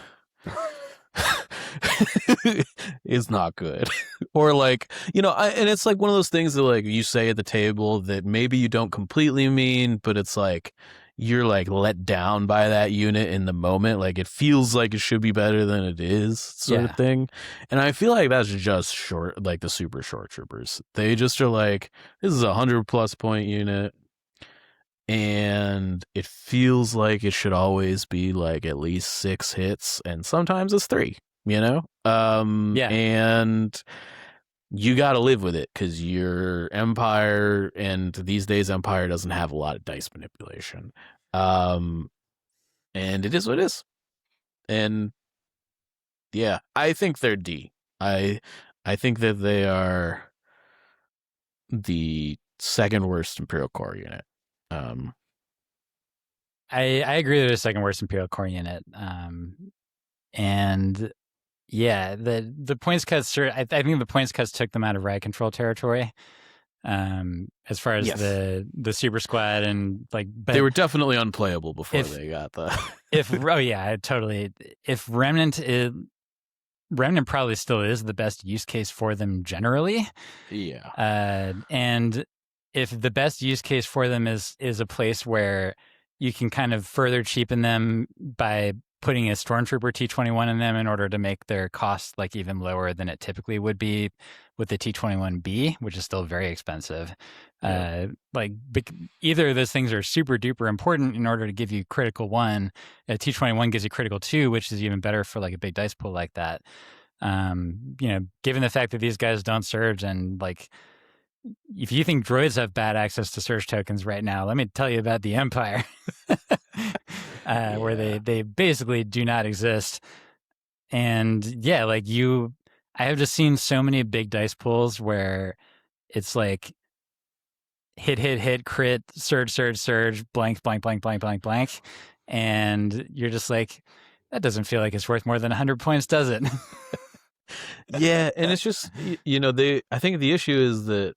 [SPEAKER 2] is not good. Or like, and it's like one of those things that like you say at the table that maybe you don't completely mean, but it's like you're like let down by that unit in the moment. Like it feels like it should be better than it is, sort of thing. And I feel like that's just like the Super Short Troopers. They just are like, this is 100+ point unit, and it feels like it should always be like at least 6 hits, and sometimes it's 3. And you got to live with it because your Empire, and these days Empire doesn't have a lot of dice manipulation. And it is what it is. And yeah, I think they're D. I think that they are the second worst Imperial Core unit.
[SPEAKER 1] I agree they're the second worst Imperial Core unit. And yeah, the points cuts. I think the points cuts took them out of riot control territory. As far as the Super Squad, and like, but
[SPEAKER 2] they were definitely unplayable before they got the.
[SPEAKER 1] Totally. If Remnant probably still is the best use case for them generally.
[SPEAKER 2] Yeah.
[SPEAKER 1] And if the best use case for them is a place where you can kind of further cheapen them by putting a Stormtrooper T-21 in them in order to make their cost like even lower than it typically would be with the T-21B, which is still very expensive.
[SPEAKER 2] Yeah.
[SPEAKER 1] Either of those things are super duper important in order to give you critical 1. A T-21 gives you critical 2, which is even better for like a big dice pool like that. Given the fact that these guys don't surge, and like, if you think droids have bad access to surge tokens right now, let me tell you about the Empire, where they basically do not exist. And yeah, like I have just seen so many big dice pools where it's like hit, crit, surge, blank, blank, blank, blank, blank, blank. And you're just like, that doesn't feel like it's worth more than 100 points, does it?
[SPEAKER 2] Yeah, and it's just, I think the issue is that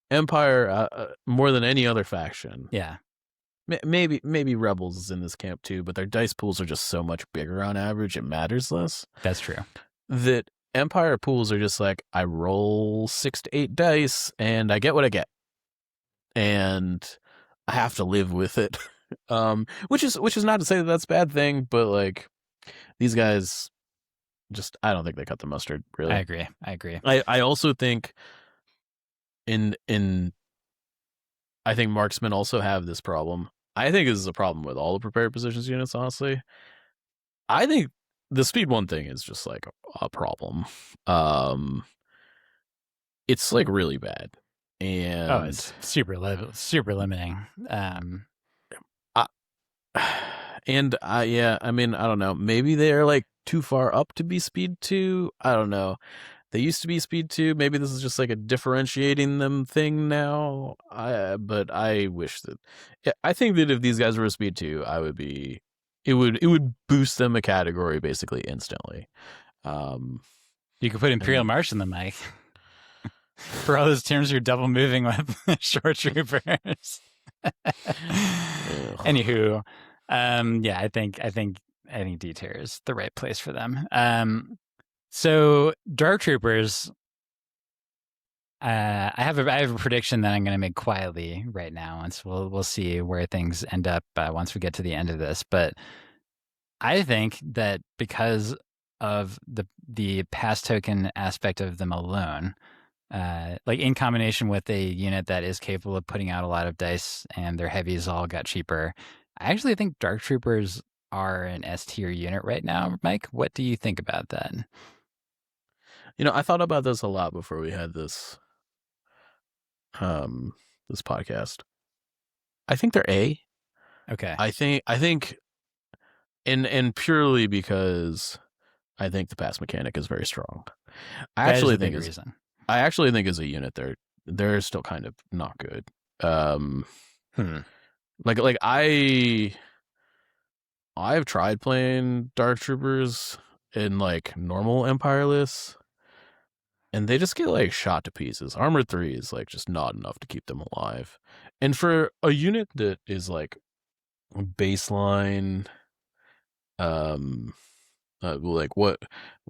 [SPEAKER 2] Empire, more than any other faction,
[SPEAKER 1] yeah,
[SPEAKER 2] maybe Rebels is in this camp too, but their dice pools are just so much bigger on average, it matters less.
[SPEAKER 1] that's true.
[SPEAKER 2] That Empire pools are just like, I roll 6 to 8 dice and I get what I get, and I have to live with it. Which is not to say that that's a bad thing, but like, these guys just, I don't think they cut the mustard, really.
[SPEAKER 1] I agree.
[SPEAKER 2] I also think I think marksmen also have this problem. I think this is a problem with all the prepared positions units, honestly. I think the speed 1 thing is just like a problem. It's like really bad. And
[SPEAKER 1] it's super limiting.
[SPEAKER 2] I mean, I don't know. Maybe they're like too far up to be speed 2. I don't know. They used to be speed 2. Maybe this is just like a differentiating them thing now. But I wish that. I think that if these guys were speed 2, it would boost them a category basically instantly.
[SPEAKER 1] You could put Imperial March in the mic for all those terms you're double moving with short troopers. Anywho, I think D-tier is the right place for them. So Dark Troopers, I have a prediction that I'm going to make quietly right now. Once we'll see where things end up once we get to the end of this. But I think that because of the pass token aspect of them alone, like in combination with a unit that is capable of putting out a lot of dice and their heavies all got cheaper, I actually think Dark Troopers are an S tier unit right now. Mike, what do you think about that?
[SPEAKER 2] I thought about this a lot before we had this this podcast. I think they're A.
[SPEAKER 1] Okay.
[SPEAKER 2] I think and purely because I think the pass mechanic is very strong. I actually think as a unit they're still kind of not good. Like I've tried playing Dark Troopers in like normal Empire lists, and they just get like shot to pieces. Armor 3 is like just not enough to keep them alive. And for a unit that is like baseline, like what,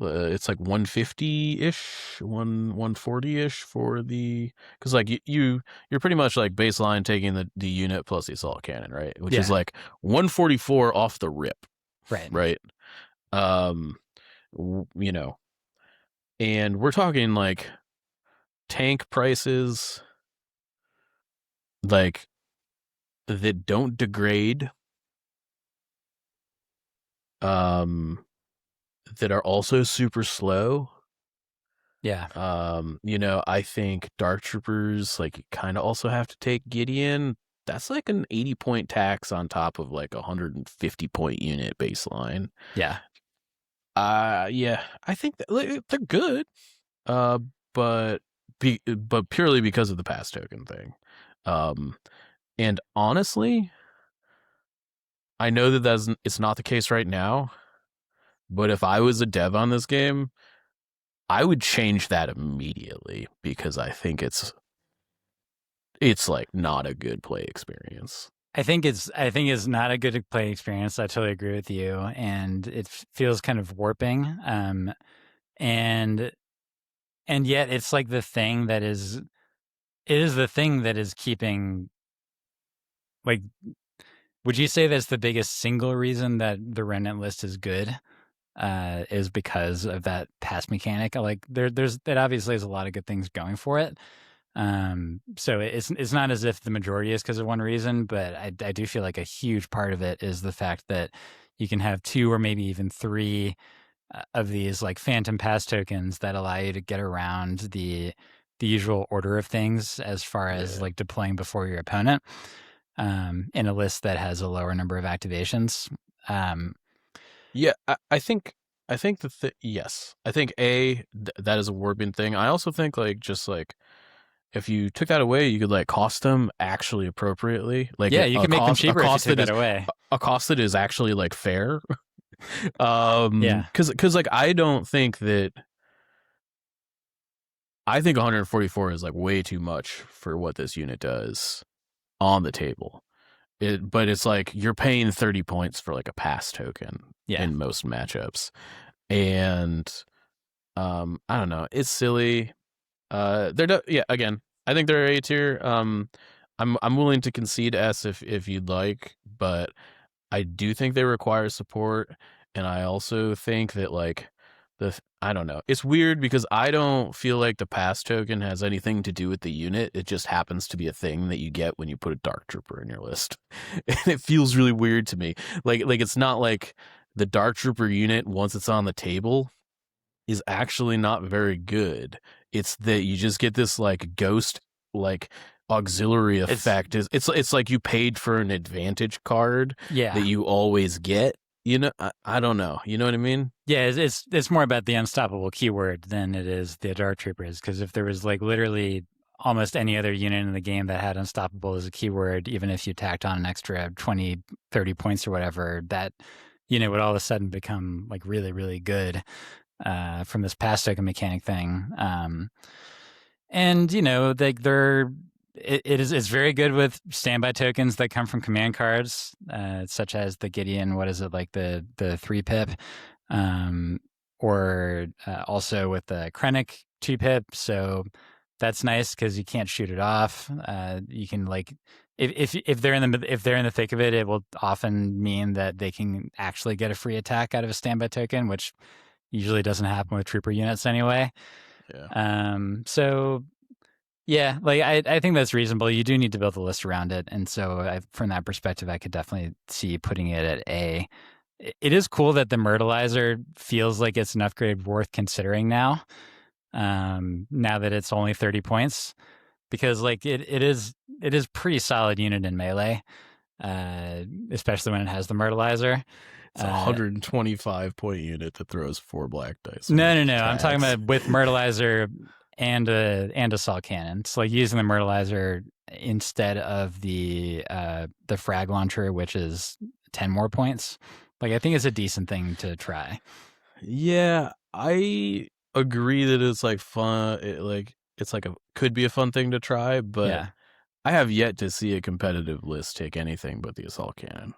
[SPEAKER 2] it's like 150-ish, 140-ish for the, because like you're pretty much like baseline taking the unit plus the assault cannon, right? Which is like 144 off the rip, right? And we're talking like tank prices like that don't degrade, that are also super slow.
[SPEAKER 1] Yeah.
[SPEAKER 2] I think Dark Troopers like kind of also have to take Gideon. That's like an 80-point tax on top of like a 150-point unit baseline.
[SPEAKER 1] Yeah.
[SPEAKER 2] I think that, like, they're good. But purely because of the pass token thing. And honestly, I know that it's not the case right now, but if I was a dev on this game, I would change that immediately, because I think it's like not a good play experience.
[SPEAKER 1] I think it's not a good play experience. I totally agree with you, and it feels kind of warping. And yet it's like the thing that is keeping, like, Would you say that's the biggest single reason that the Remnant list is good? Is because of that pass mechanic. Like there's that obviously has a lot of good things going for it. So it's not as if the majority is because of one reason, but I do feel like a huge part of it is the fact that you can have 2 or maybe even 3 of these like phantom pass tokens that allow you to get around the usual order of things as far as like deploying before your opponent, in a list that has a lower number of activations.
[SPEAKER 2] Yeah, I think yes, I think that is a warping thing. I also think like just like if you took that away, you could like cost them actually appropriately. Like
[SPEAKER 1] Yeah, you can make them cheaper if you take that
[SPEAKER 2] is
[SPEAKER 1] away.
[SPEAKER 2] a cost that is actually like fair.
[SPEAKER 1] Yeah.
[SPEAKER 2] Because like I think 144 is like way too much for what this unit does on the table. But it's like you're paying 30 points for like a pass token in most matchups. And I don't know, it's silly. Again, I think they're A tier. I'm willing to concede S if you'd like, but I do think they require support, and I also think that like I don't know. It's weird because I don't feel like the pass token has anything to do with the unit. It just happens to be a thing that you get when you put a Dark Trooper in your list. And it feels really weird to me. Like it's not like the Dark Trooper unit once it's on the table is actually not very good. It's that you just get this like ghost like auxiliary effect. It's like you paid for an advantage card that you always get. You know, I don't know. You know what I mean?
[SPEAKER 1] Yeah, it's more about the unstoppable keyword than it is the Dark Troopers. Because if there was like literally almost any other unit in the game that had unstoppable as a keyword, even if you tacked on an extra 20, 30 points or whatever, that unit would all of a sudden become like really, really good from this pass token mechanic thing. And you know, it's very good with standby tokens that come from command cards, such as the Gideon. What is it, like the 3-pip, or also with the Krennic 2-pip. So that's nice because you can't shoot it off. You can like if they're in the thick of it, it will often mean that they can actually get a free attack out of a standby token, which usually doesn't happen with trooper units anyway.
[SPEAKER 2] Yeah.
[SPEAKER 1] So yeah, like I think that's reasonable. You do need to build a list around it, and so from that perspective, I could definitely see putting it at A. It is cool that the Myrtleizer feels like it's an upgrade worth considering now. Now that it's only 30 points, because like it is pretty solid unit in melee, especially when it has the Myrtleizer.
[SPEAKER 2] It's a 125 point unit that throws 4 black dice.
[SPEAKER 1] No. I'm talking about with Myrtleizer and a Saw Cannon. It's like using the Myrtleizer instead of the frag launcher, which is 10 more points. Like I think it's a decent thing to try.
[SPEAKER 2] Yeah, I agree that it's like fun. Could be a fun thing to try, but I have yet to see a competitive list take anything but the assault cannon.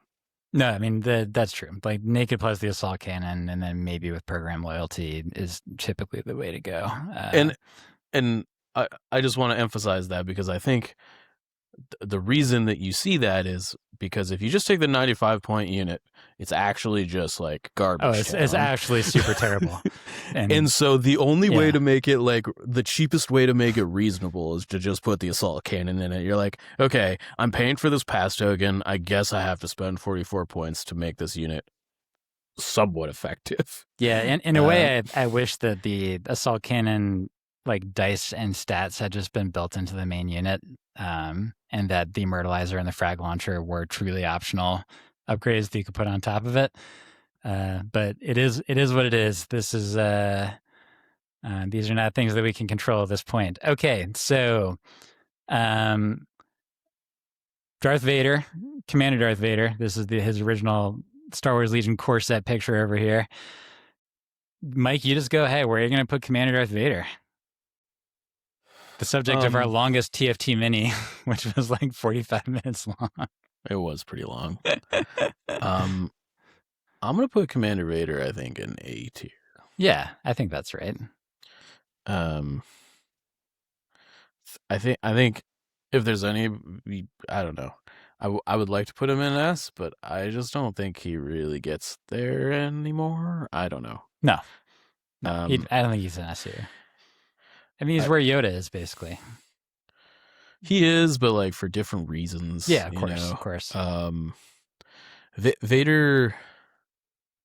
[SPEAKER 1] No, I mean that's true. Like naked plus the assault cannon, and then maybe with program loyalty is typically the way to go.
[SPEAKER 2] And I just want to emphasize that because I think the reason that you see that is because if you just take the 95 point unit, it's actually just like garbage.
[SPEAKER 1] It's actually super terrible.
[SPEAKER 2] And so the only way to make it like the cheapest way to make it reasonable is to just put the assault cannon in it. You're like, okay, I'm paying for this pass token. I guess I have to spend 44 points to make this unit somewhat effective.
[SPEAKER 1] Yeah, and in a way, I wish that the assault cannon like dice and stats had just been built into the main unit, and that the Myrtleizer and the frag launcher were truly optional upgrades that you could put on top of it. But it is what it is. This is these are not things that we can control at this point. Okay, so Darth Vader, Commander Darth Vader. This is his original Star Wars Legion core set picture over here. Mike, you just go, hey, where are you going to put Commander Darth Vader? The subject of our longest TFT mini, which was like 45 minutes long.
[SPEAKER 2] It was pretty long. I'm going to put Commander Vader, I think, in A tier.
[SPEAKER 1] Yeah, I think that's right.
[SPEAKER 2] I think if there's any, I don't know. I would like to put him in S, but I just don't think he really gets there anymore. I don't know.
[SPEAKER 1] No, I don't think he's an S here. I mean, he's where Yoda is, basically.
[SPEAKER 2] He is, but like for different reasons.
[SPEAKER 1] Yeah, of course.
[SPEAKER 2] Vader.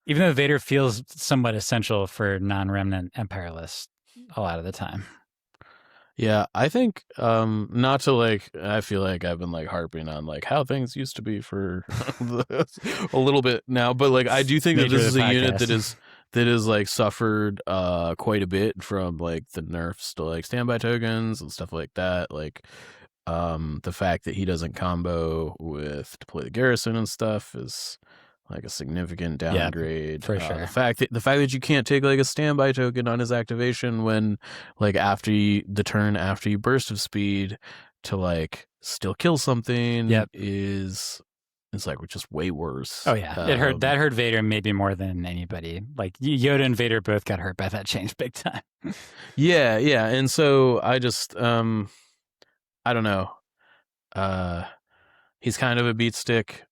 [SPEAKER 1] Even though Vader feels somewhat essential for non-remnant Empire lists a lot of the time.
[SPEAKER 2] Yeah, I think not to like. I feel like I've been like harping on like how things used to be for a little bit now, but like I do think that this is a unit that is like suffered quite a bit from like the nerfs to like standby tokens and stuff like that. Like the fact that he doesn't combo with deploy the garrison and stuff is like a significant downgrade.
[SPEAKER 1] For sure.
[SPEAKER 2] The fact that you can't take like a standby token on his activation when like the turn after you burst of speed to like still kill something is like just way worse.
[SPEAKER 1] Oh yeah, that hurt Vader maybe more than anybody. Like Yoda and Vader both got hurt by that change big time.
[SPEAKER 2] yeah, and so I just I don't know. He's kind of a beat stick.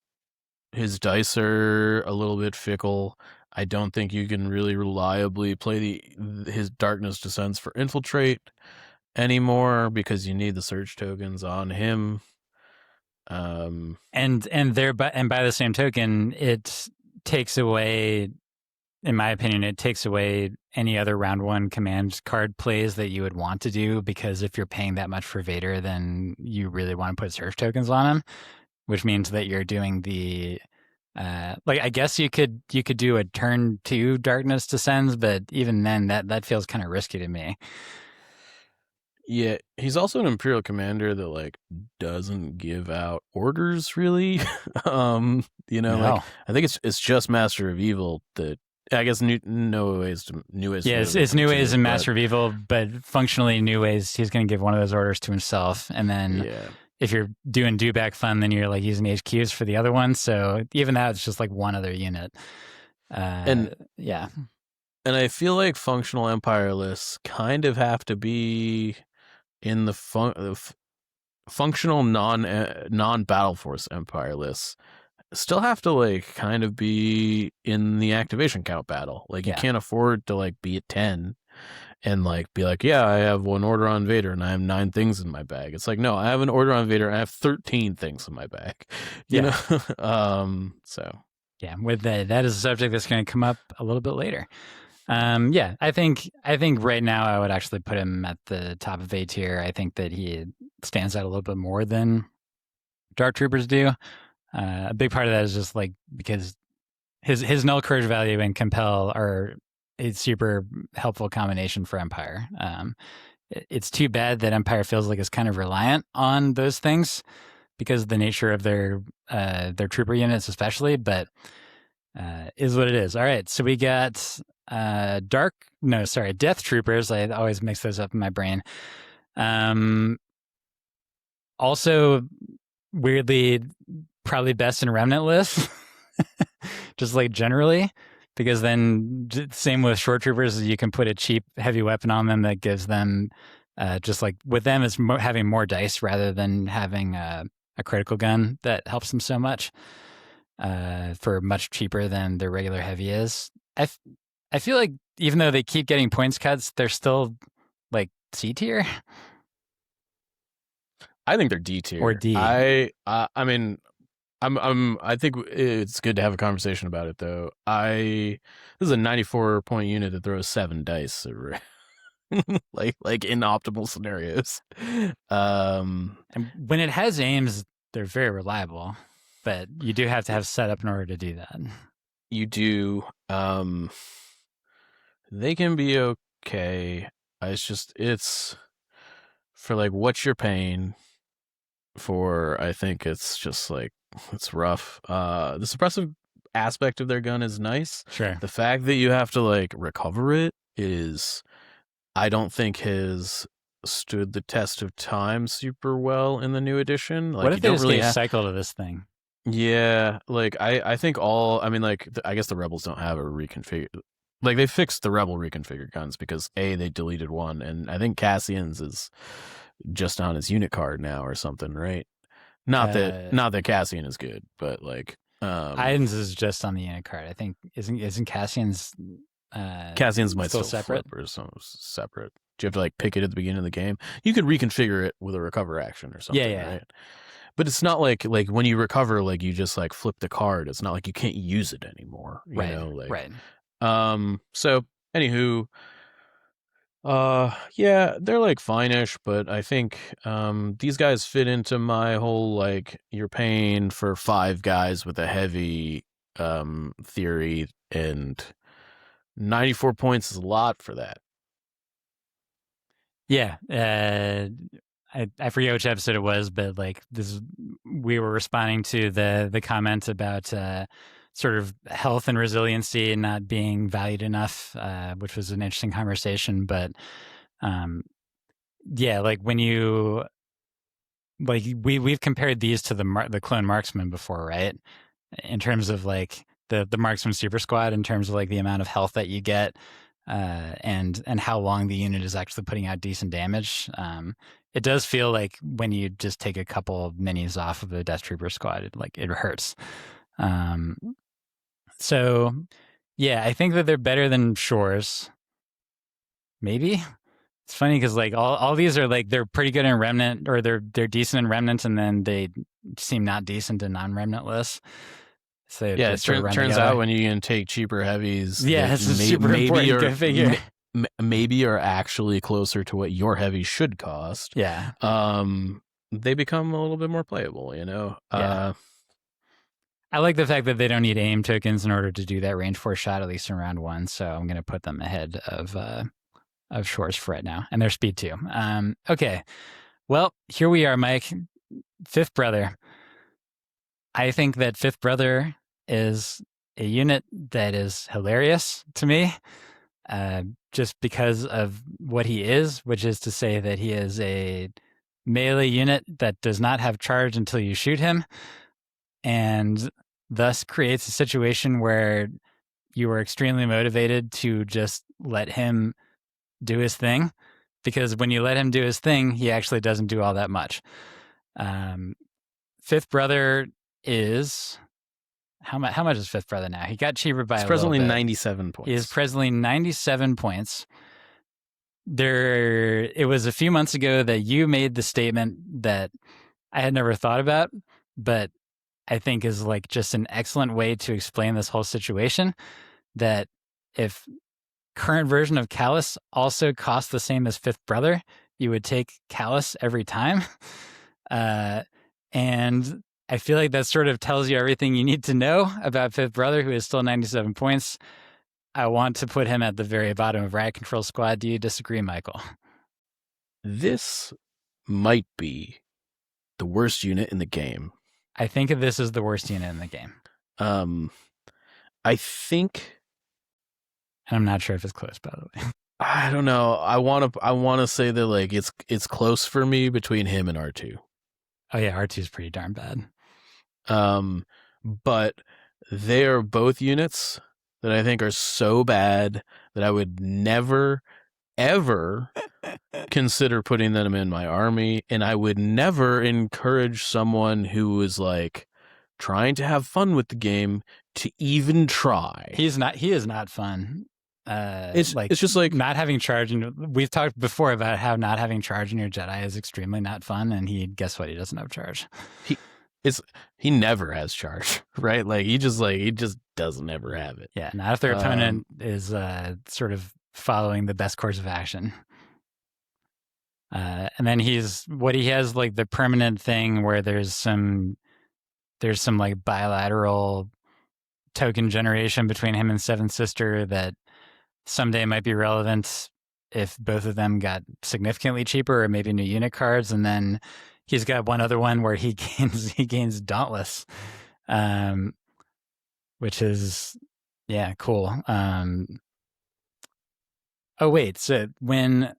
[SPEAKER 2] His dice are a little bit fickle. I don't think you can really reliably play his Darkness Descents for Infiltrate anymore because you need the surge tokens on him.
[SPEAKER 1] And by the same token, it takes away, in my opinion, it takes away any other round one command card plays that you would want to do, because if you're paying that much for Vader, then you really want to put surge tokens on him, which means that you're doing the like I guess you could do a turn 2 Darkness Descends, but even then that feels kind of risky to me.
[SPEAKER 2] Yeah, he's also an Imperial commander that like doesn't give out orders really. Like I think it's just Master of Evil that I guess New Ways.
[SPEAKER 1] Yeah, it's New Ways and Master of Evil, but functionally New Ways he's going to give one of those orders to himself, and then if you're doing dewback fun, then you're like using HQs for the other one. So even that, it's just like one other unit. And I feel like functional Empire lists kind of have to be in the functional non Battle Force Empire lists. Still have to like kind of be in the activation count battle. Like you can't afford to like be at 10 and like be like, yeah, I have one order on Vader and I have 9 things in my bag. It's like, no, I have an order on Vader. I have 13 things in my bag. You know? So yeah, with that is a subject that's going to come up a little bit later. I think right now I would actually put him at the top of A tier. I think that he stands out a little bit more than Dark Troopers do. A big part of that is just like because his null courage value and compel are a super helpful combination for Empire. It's too bad that Empire feels like it's kind of reliant on those things because of the nature of their trooper units, especially. But is what it is. All right, so we got Death Troopers. I always mix those up in my brain. Also, weirdly, probably best in Remnant lists, just like generally. Because then, same with short troopers, you can put a cheap heavy weapon on them that gives them, just like with them, it's having more dice rather than having a critical gun that helps them so much for much cheaper than their regular heavy is. I feel like even though they keep getting points cuts, they're still like C tier.
[SPEAKER 2] I think they're D tier
[SPEAKER 1] or D.
[SPEAKER 2] I mean. I think it's good to have a conversation about it though. This is a 94 point unit that throws 7 dice, like in optimal scenarios.
[SPEAKER 1] And when it has aims, they're very reliable, but you do have to have setup in order to do that.
[SPEAKER 2] You do. They can be okay. It's for like what you're paying for. I think it's just like. It's rough. The suppressive aspect of their gun is nice.
[SPEAKER 1] Sure.
[SPEAKER 2] The fact that you have to like recover it is, I don't think has stood the test of time super well in the new edition. Like,
[SPEAKER 1] what if they just gave cycle to this thing?
[SPEAKER 2] Yeah, like I think I guess the Rebels don't have a reconfigure. Like they fixed the Rebel reconfigured guns because they deleted one, and I think Cassian's is just on his unit card now or something, right? Not that Cassian is good, but like
[SPEAKER 1] Iden's is just on the unit card. I think isn't Cassian's
[SPEAKER 2] Cassian's might still
[SPEAKER 1] separate
[SPEAKER 2] flip or something separate. Do you have to like pick it at the beginning of the game? You could reconfigure it with a recover action or something, right? But it's not like when you recover, like you just like flip the card. It's not like you can't use it anymore. You know, like,
[SPEAKER 1] right.
[SPEAKER 2] So anywho, yeah, they're like fine-ish, but I think these guys fit into my whole like you're paying for 5 guys with a heavy theory, and 94 points is a lot for that.
[SPEAKER 1] Yeah. I forget which episode it was, but like we were responding to the comment about sort of health and resiliency not being valued enough, which was an interesting conversation. But yeah, like when you like we've compared these to the clone marksman before, right? In terms of like the marksman super squad, in terms of like the amount of health that you get, and how long the unit is actually putting out decent damage. It does feel like when you just take a couple of minis off of a Death Trooper squad, it hurts. So yeah, I think that they're better than Shores. Maybe. It's funny because like all these are like they're pretty good in Remnant, or they're decent in Remnant, and then they seem not decent in non-Remnant lists. So
[SPEAKER 2] yeah, it turns out when you can take cheaper heavies,
[SPEAKER 1] yeah, this is super important. Go figure.
[SPEAKER 2] Maybe are actually closer to what your heavy should cost.
[SPEAKER 1] Yeah.
[SPEAKER 2] They become a little bit more playable, you know.
[SPEAKER 1] Yeah. I like the fact that they don't need aim tokens in order to do that range 4 shot, at least in round 1. So I'm going to put them ahead of Shores for right now, and their speed too. Okay. Well, here we are, Mike. Fifth Brother. I think that Fifth Brother is a unit that is hilarious to me. Just because of what he is, which is to say that he is a melee unit that does not have charge until you shoot him, and thus creates a situation where you are extremely motivated to just let him do his thing, because when you let him do his thing, he actually doesn't do all that much. Fifth Brother is... How much is Fifth Brother now? He got cheaper by a little bit.
[SPEAKER 2] He's presently 97 points.
[SPEAKER 1] He is presently 97 points. It was a few months ago that you made the statement that I had never thought about, but I think is like just an excellent way to explain this whole situation, that if current version of Kallus also cost the same as Fifth Brother, you would take Kallus every time. And I feel like that sort of tells you everything you need to know about Fifth Brother, who is still 97 points. I want to put him at the very bottom of Riot Control Squad. Do you disagree, Michael?
[SPEAKER 2] This might be the worst unit in the game.
[SPEAKER 1] I think this is the worst unit in the game.
[SPEAKER 2] I think...
[SPEAKER 1] And I'm not sure if it's close, by the way.
[SPEAKER 2] I don't know. I want to say that like it's close for me between him and R2.
[SPEAKER 1] Oh yeah, R2 is pretty darn bad.
[SPEAKER 2] But they are both units that I think are so bad that I would never, ever consider putting them in my army, and I would never encourage someone who is like trying to have fun with the game to even try.
[SPEAKER 1] He is not fun.
[SPEAKER 2] It's just like
[SPEAKER 1] not having charge. And we've talked before about how not having charge in your Jedi is extremely not fun. And guess what? He doesn't have charge.
[SPEAKER 2] He never has charge, right? Like he just doesn't ever have it.
[SPEAKER 1] Yeah, not if their opponent is sort of following the best course of action. And then he has like the permanent thing where there's some like bilateral token generation between him and Seventh Sister that someday might be relevant if both of them got significantly cheaper, or maybe new unit cards. And then he's got one other one where he gains Dauntless, which is cool. Oh wait, so I'm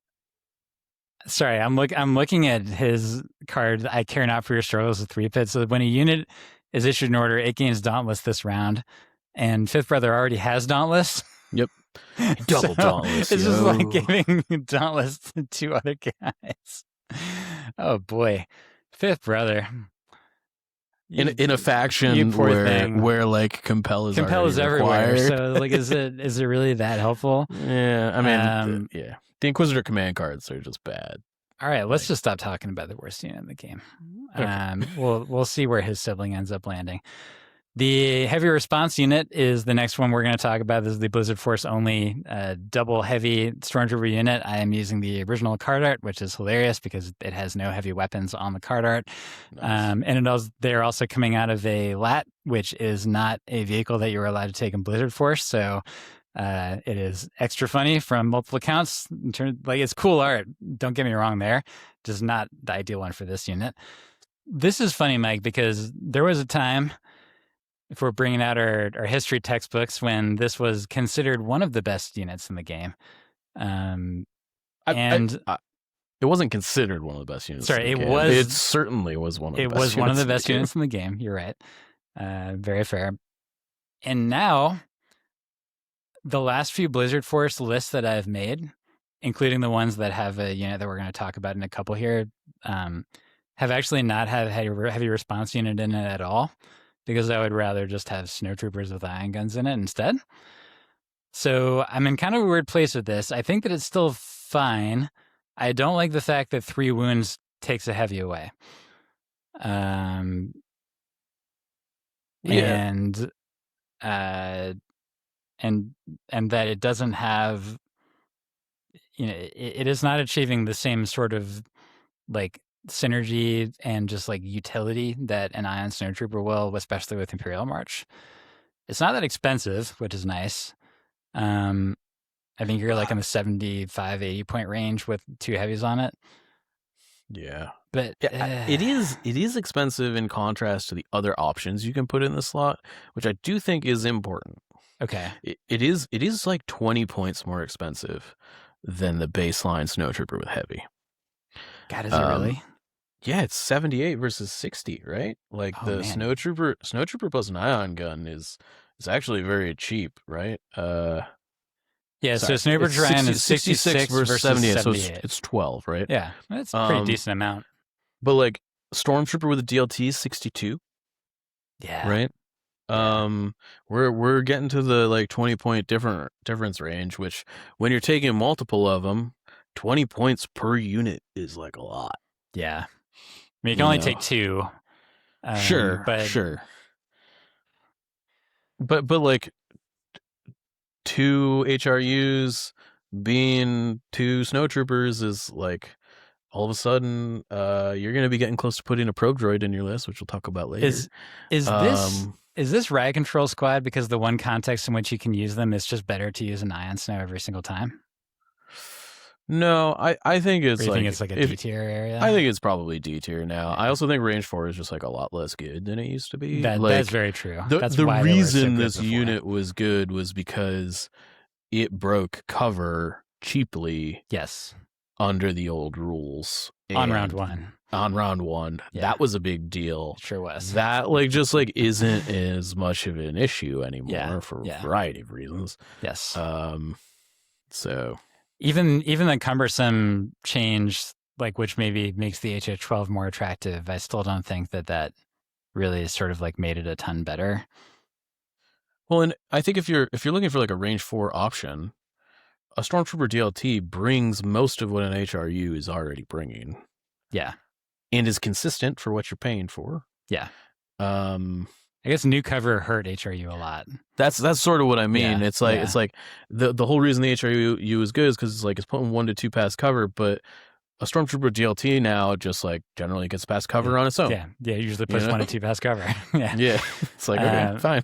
[SPEAKER 1] looking at his card. I care not for your struggles with 3-pit. So when a unit is issued an order, it gains Dauntless this round, and Fifth Brother already has Dauntless.
[SPEAKER 2] Yep. Double Dauntless.
[SPEAKER 1] This is like giving Dauntless to 2 other guys. Oh boy. Fifth Brother.
[SPEAKER 2] in a faction
[SPEAKER 1] you poor thing.
[SPEAKER 2] where like compel is
[SPEAKER 1] everywhere.
[SPEAKER 2] required.
[SPEAKER 1] So like, is it really that helpful?
[SPEAKER 2] Yeah, I mean, yeah, the Inquisitor command cards are just bad.
[SPEAKER 1] All right, let's just stop talking about the worst unit in the game. Okay. We'll see where his sibling ends up landing. The heavy response unit is the next one we're going to talk about. This is the Blizzard Force only double heavy Stormtrooper unit. I am using the original card art, which is hilarious because it has no heavy weapons on the card art. Nice. And they're also coming out of a LAT, which is not a vehicle that you're allowed to take in Blizzard Force. So it is extra funny from multiple accounts. It's cool art. Don't get me wrong there. Just not the ideal one for this unit. This is funny, Mike, because there was a time, if we're bringing out our history textbooks, when this was considered one of the best units in the game.
[SPEAKER 2] It wasn't considered one of the best units.
[SPEAKER 1] Sorry,
[SPEAKER 2] in the game. It certainly was one of the best units.
[SPEAKER 1] It was one of the best units in the game. You're right. Very fair. And now, the last few Blizzard Force lists that I've made, including the ones that have a unit that we're going to talk about in a couple here, have actually not had a heavy response unit in it at all, because I would rather just have snowtroopers with ion guns in it instead. So I'm in kind of a weird place with this. I think that it's still fine. I don't like the fact that 3 wounds takes a heavy away. And that it doesn't have, it is not achieving the same sort of like synergy and just like utility that an ion snowtrooper will, especially with Imperial March. It's not that expensive, which is nice. I think you're like in the 75, 80 point range with 2 heavies on it.
[SPEAKER 2] Yeah.
[SPEAKER 1] But
[SPEAKER 2] it is expensive in contrast to the other options you can put in the slot, which I do think is important.
[SPEAKER 1] Okay.
[SPEAKER 2] It is like 20 points more expensive than the baseline snowtrooper with heavy.
[SPEAKER 1] God, is it really?
[SPEAKER 2] Yeah, it's 78 versus 60, right? Like snowtrooper plus an ion gun is actually very cheap, right?
[SPEAKER 1] Yeah, so Snowtrooper Giant is 66 versus 78.
[SPEAKER 2] So it's 12, right?
[SPEAKER 1] Yeah, that's a pretty decent amount.
[SPEAKER 2] But like Stormtrooper with a DLT is 62.
[SPEAKER 1] Yeah.
[SPEAKER 2] Right? We're getting to the like 20 point difference range, which when you're taking multiple of them, 20 points per unit is like a lot.
[SPEAKER 1] Yeah. I mean, you can only take 2.
[SPEAKER 2] Sure. But like 2 HRUs being 2 snowtroopers is like all of a sudden you're going to be getting close to putting a probe droid in your list, which we'll talk about later.
[SPEAKER 1] Is this riot control squad because the one context in which you can use them is just better to use an ion snow every single time?
[SPEAKER 2] No, I think it's
[SPEAKER 1] like it's like a D tier area.
[SPEAKER 2] I think it's probably D tier now. I also think range 4 is just like a lot less good than it used to be.
[SPEAKER 1] That's very true.
[SPEAKER 2] The reason this unit was good was because it broke cover cheaply.
[SPEAKER 1] Yes.
[SPEAKER 2] Under the old rules.
[SPEAKER 1] On round 1.
[SPEAKER 2] On round 1. Yeah. That was a big deal.
[SPEAKER 1] Sure was.
[SPEAKER 2] That isn't as much of an issue anymore for a variety of reasons.
[SPEAKER 1] Yes.
[SPEAKER 2] So
[SPEAKER 1] even the cumbersome change, like which maybe makes the HH12 more attractive, I still don't think that really sort of like made it a ton better.
[SPEAKER 2] Well, and I think if you're looking for like a range 4 option, a Stormtrooper DLT brings most of what an HRU is already bringing.
[SPEAKER 1] Yeah.
[SPEAKER 2] And is consistent for what you're paying for.
[SPEAKER 1] Yeah. I guess new cover hurt HRU a lot.
[SPEAKER 2] That's sort of what I mean. Yeah, it's like the whole reason the HRU is good is because it's putting 1 to 2 past cover, but a Stormtrooper DLT now just like generally gets past cover on its own.
[SPEAKER 1] Yeah. Yeah, usually puts 1 to 2 past cover. Yeah.
[SPEAKER 2] Yeah. It's like, okay, fine.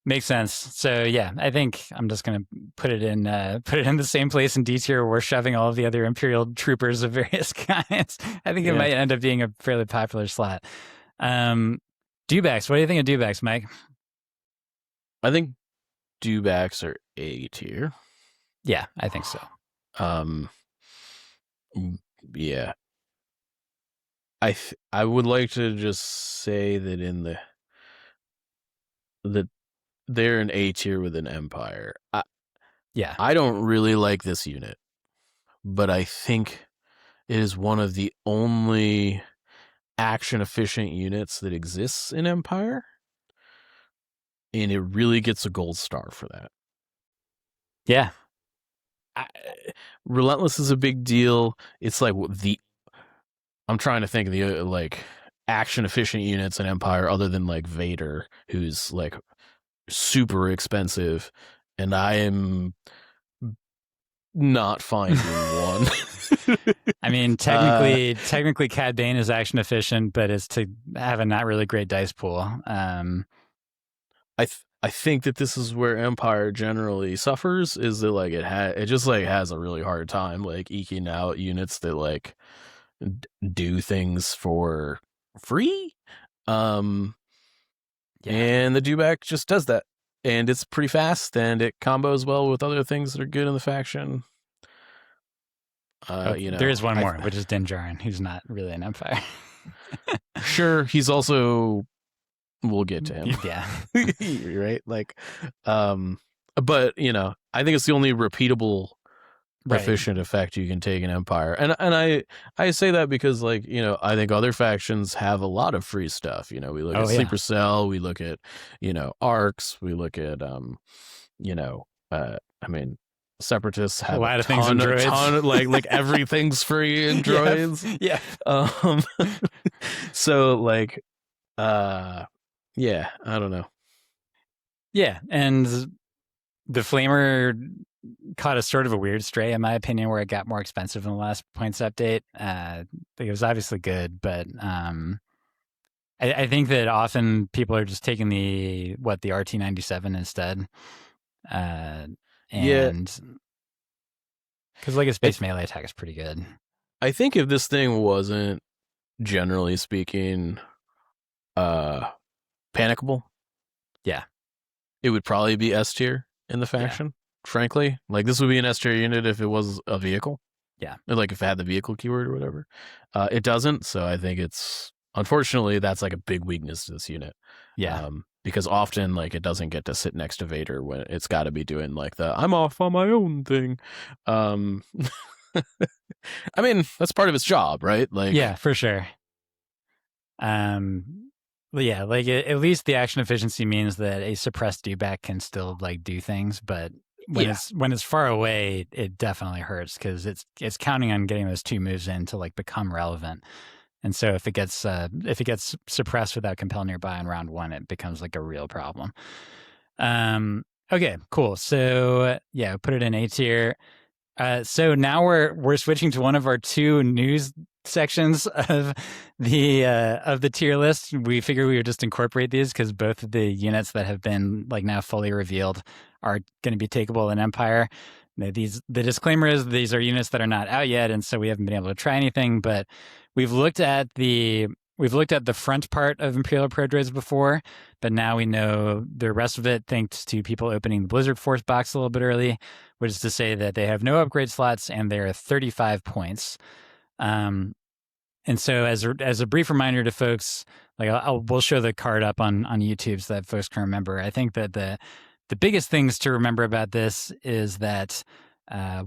[SPEAKER 1] Makes sense. So yeah, I think I'm just gonna put it in the same place in D tier where we're shoving all of the other Imperial troopers of various kinds. I think it might end up being a fairly popular slot. Dewbacks. What do you think of Dewbacks, Mike?
[SPEAKER 2] I think Dewbacks are A tier.
[SPEAKER 1] Yeah, I think so.
[SPEAKER 2] Yeah. I would like to just say that they're an A tier with an Empire. I don't really like this unit, but I think it is one of the only action efficient units that exists in Empire, and it really gets a gold star for that.
[SPEAKER 1] Yeah.
[SPEAKER 2] Relentless is a big deal. It's like I'm trying to think of the like action efficient units in Empire other than like Vader, who's like super expensive, and I am not finding one.
[SPEAKER 1] I mean, technically Cad Bane is action efficient, but it's to have a not really great dice pool.
[SPEAKER 2] I think that this is where Empire generally suffers, is that like it just like has a really hard time like eking out units that like do things for free. And the dewback just does that, and it's pretty fast, and it combos well with other things that are good in the faction.
[SPEAKER 1] There is one more, which is Din Djarin, who's not really an Empire.
[SPEAKER 2] Sure, he's also. We'll get to him.
[SPEAKER 1] Yeah.
[SPEAKER 2] Right? Like, but I think it's the only repeatable efficient effect you can take in Empire. And I say that because like, I think other factions have a lot of free stuff. We look at Sleeper Cell, we look at, arcs, we look at I mean, Separatists have
[SPEAKER 1] a lot of things in droids.
[SPEAKER 2] Like everything's free in droids.
[SPEAKER 1] Yeah.
[SPEAKER 2] So like yeah, I don't know.
[SPEAKER 1] Yeah, and the Flamer caught a sort of a weird stray, in my opinion, where it got more expensive in the last points update. It was obviously good, but I think that often people are just taking the RT-97 instead. And because like a space melee attack is pretty good.
[SPEAKER 2] I think if this thing wasn't, generally speaking, panicable, it would probably be S tier in the faction. Frankly, like this would be an S tier unit if it was a vehicle. Or like if it had the vehicle keyword or whatever. It doesn't, so I think unfortunately that's like a big weakness to this unit. Because often like it doesn't get to sit next to Vader when it's got to be doing like the I'm off on my own thing. I mean, that's part of its job, right? Like,
[SPEAKER 1] yeah, for sure. Yeah, like at least the action efficiency means that a suppressed dewback can still like do things, but when it's far away, it definitely hurts because it's counting on getting those two moves in to like become relevant. And so if it gets suppressed without compel nearby in round one, it becomes like a real problem. Okay, cool. So yeah, put it in A tier. So now we're switching to one of our two news sections of the tier list. We figured we would just incorporate these because both of the units that have been like now fully revealed are going to be takeable in Empire. The disclaimer is these are units that are not out yet, and so we haven't been able to try anything. But we've looked at the front part of Imperial Prodroids before, but now we know the rest of it thanks to people opening the Blizzard Force box a little bit early, which is to say that they have no upgrade slots and they're 35 points. And so as a brief reminder to folks, like we'll show the card up on YouTube so that folks can remember. I think that the biggest things to remember about this is that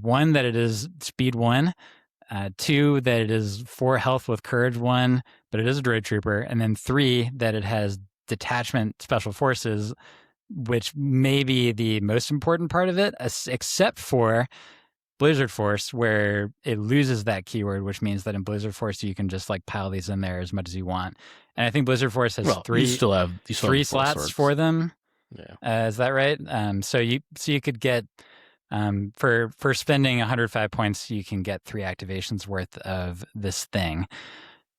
[SPEAKER 1] one, that it is speed 1. 2, that it is 4 health with courage 1, but it is a droid trooper. And then 3, that it has detachment special forces, which may be the most important part of it, except for Blizzard Force, where it loses that keyword, which means that in Blizzard Force you can just like pile these in there as much as you want. And I think Blizzard Force has three slots for them.
[SPEAKER 2] Yeah,
[SPEAKER 1] is that right? So you could get for spending 105 points, you can get 3 activations worth of this thing.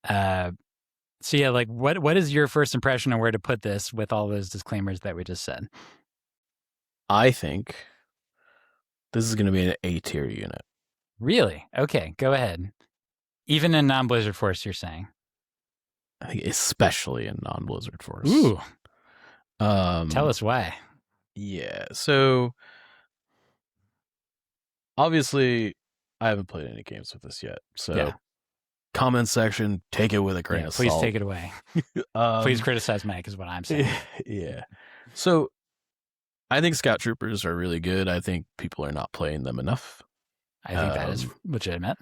[SPEAKER 1] So yeah, like what is your first impression on where to put this with all those disclaimers that we just said?
[SPEAKER 2] I think this is going to be an A tier unit.
[SPEAKER 1] Really? Okay, go ahead. Even in non-Blizzard Force, you're saying?
[SPEAKER 2] I think especially in non-Blizzard Force.
[SPEAKER 1] Ooh. Tell us why.
[SPEAKER 2] Yeah, so obviously I haven't played any games with this yet. So comment section, take it with a grain of salt.
[SPEAKER 1] Please take it away. Please criticize Mike is what I'm saying.
[SPEAKER 2] Yeah. So I think Scout Troopers are really good. I think people are not playing them enough.
[SPEAKER 1] I think that is legitimate.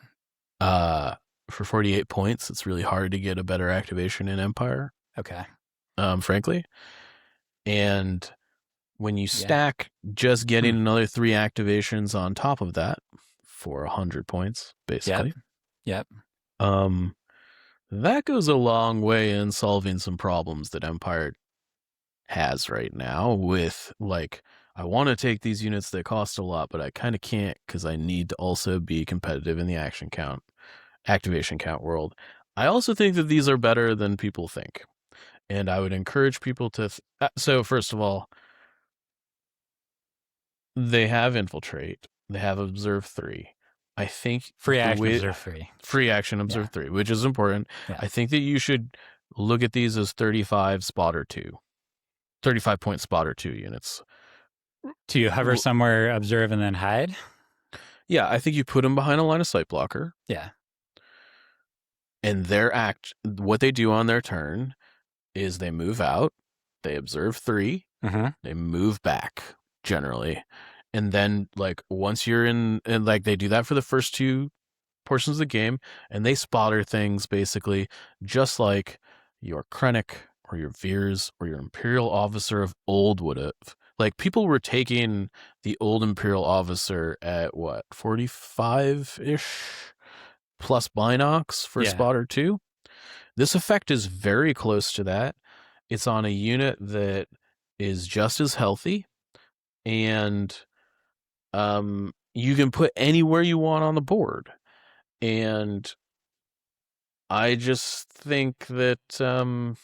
[SPEAKER 2] for 48 points. It's really hard to get a better activation in Empire.
[SPEAKER 1] Okay.
[SPEAKER 2] Frankly. And when you stack just getting another 3 activations on top of that for 100 points, basically.
[SPEAKER 1] Yep.
[SPEAKER 2] That goes a long way in solving some problems that Empire has right now with, like, I want to take these units that cost a lot, but I kind of can't because I need to also be competitive in the activation count world. I also think that these are better than people think. And I would encourage people to... So, first of all, they have Infiltrate. They have Observe 3. I think...
[SPEAKER 1] Free action Observe 3.
[SPEAKER 2] Free action Observe 3, which is important. Yeah. I think that you should look at these as 35 Spotter 2. 35-point Spotter 2 units.
[SPEAKER 1] Do you hover somewhere, observe, and then hide?
[SPEAKER 2] Yeah, I think you put them behind a line of sight blocker.
[SPEAKER 1] Yeah.
[SPEAKER 2] And what they do on their turn is they move out, they observe 3, they move back, generally. And then, like, once you're in, and like, they do that for the first 2 portions of the game, and they spotter things, basically, just like your Krennic, or your Veers, or your Imperial Officer of old would have. Like, people were taking the old Imperial Officer at, 45-ish plus Binocs for Spotter 2? This effect is very close to that. It's on a unit that is just as healthy, and you can put anywhere you want on the board. And I just think that...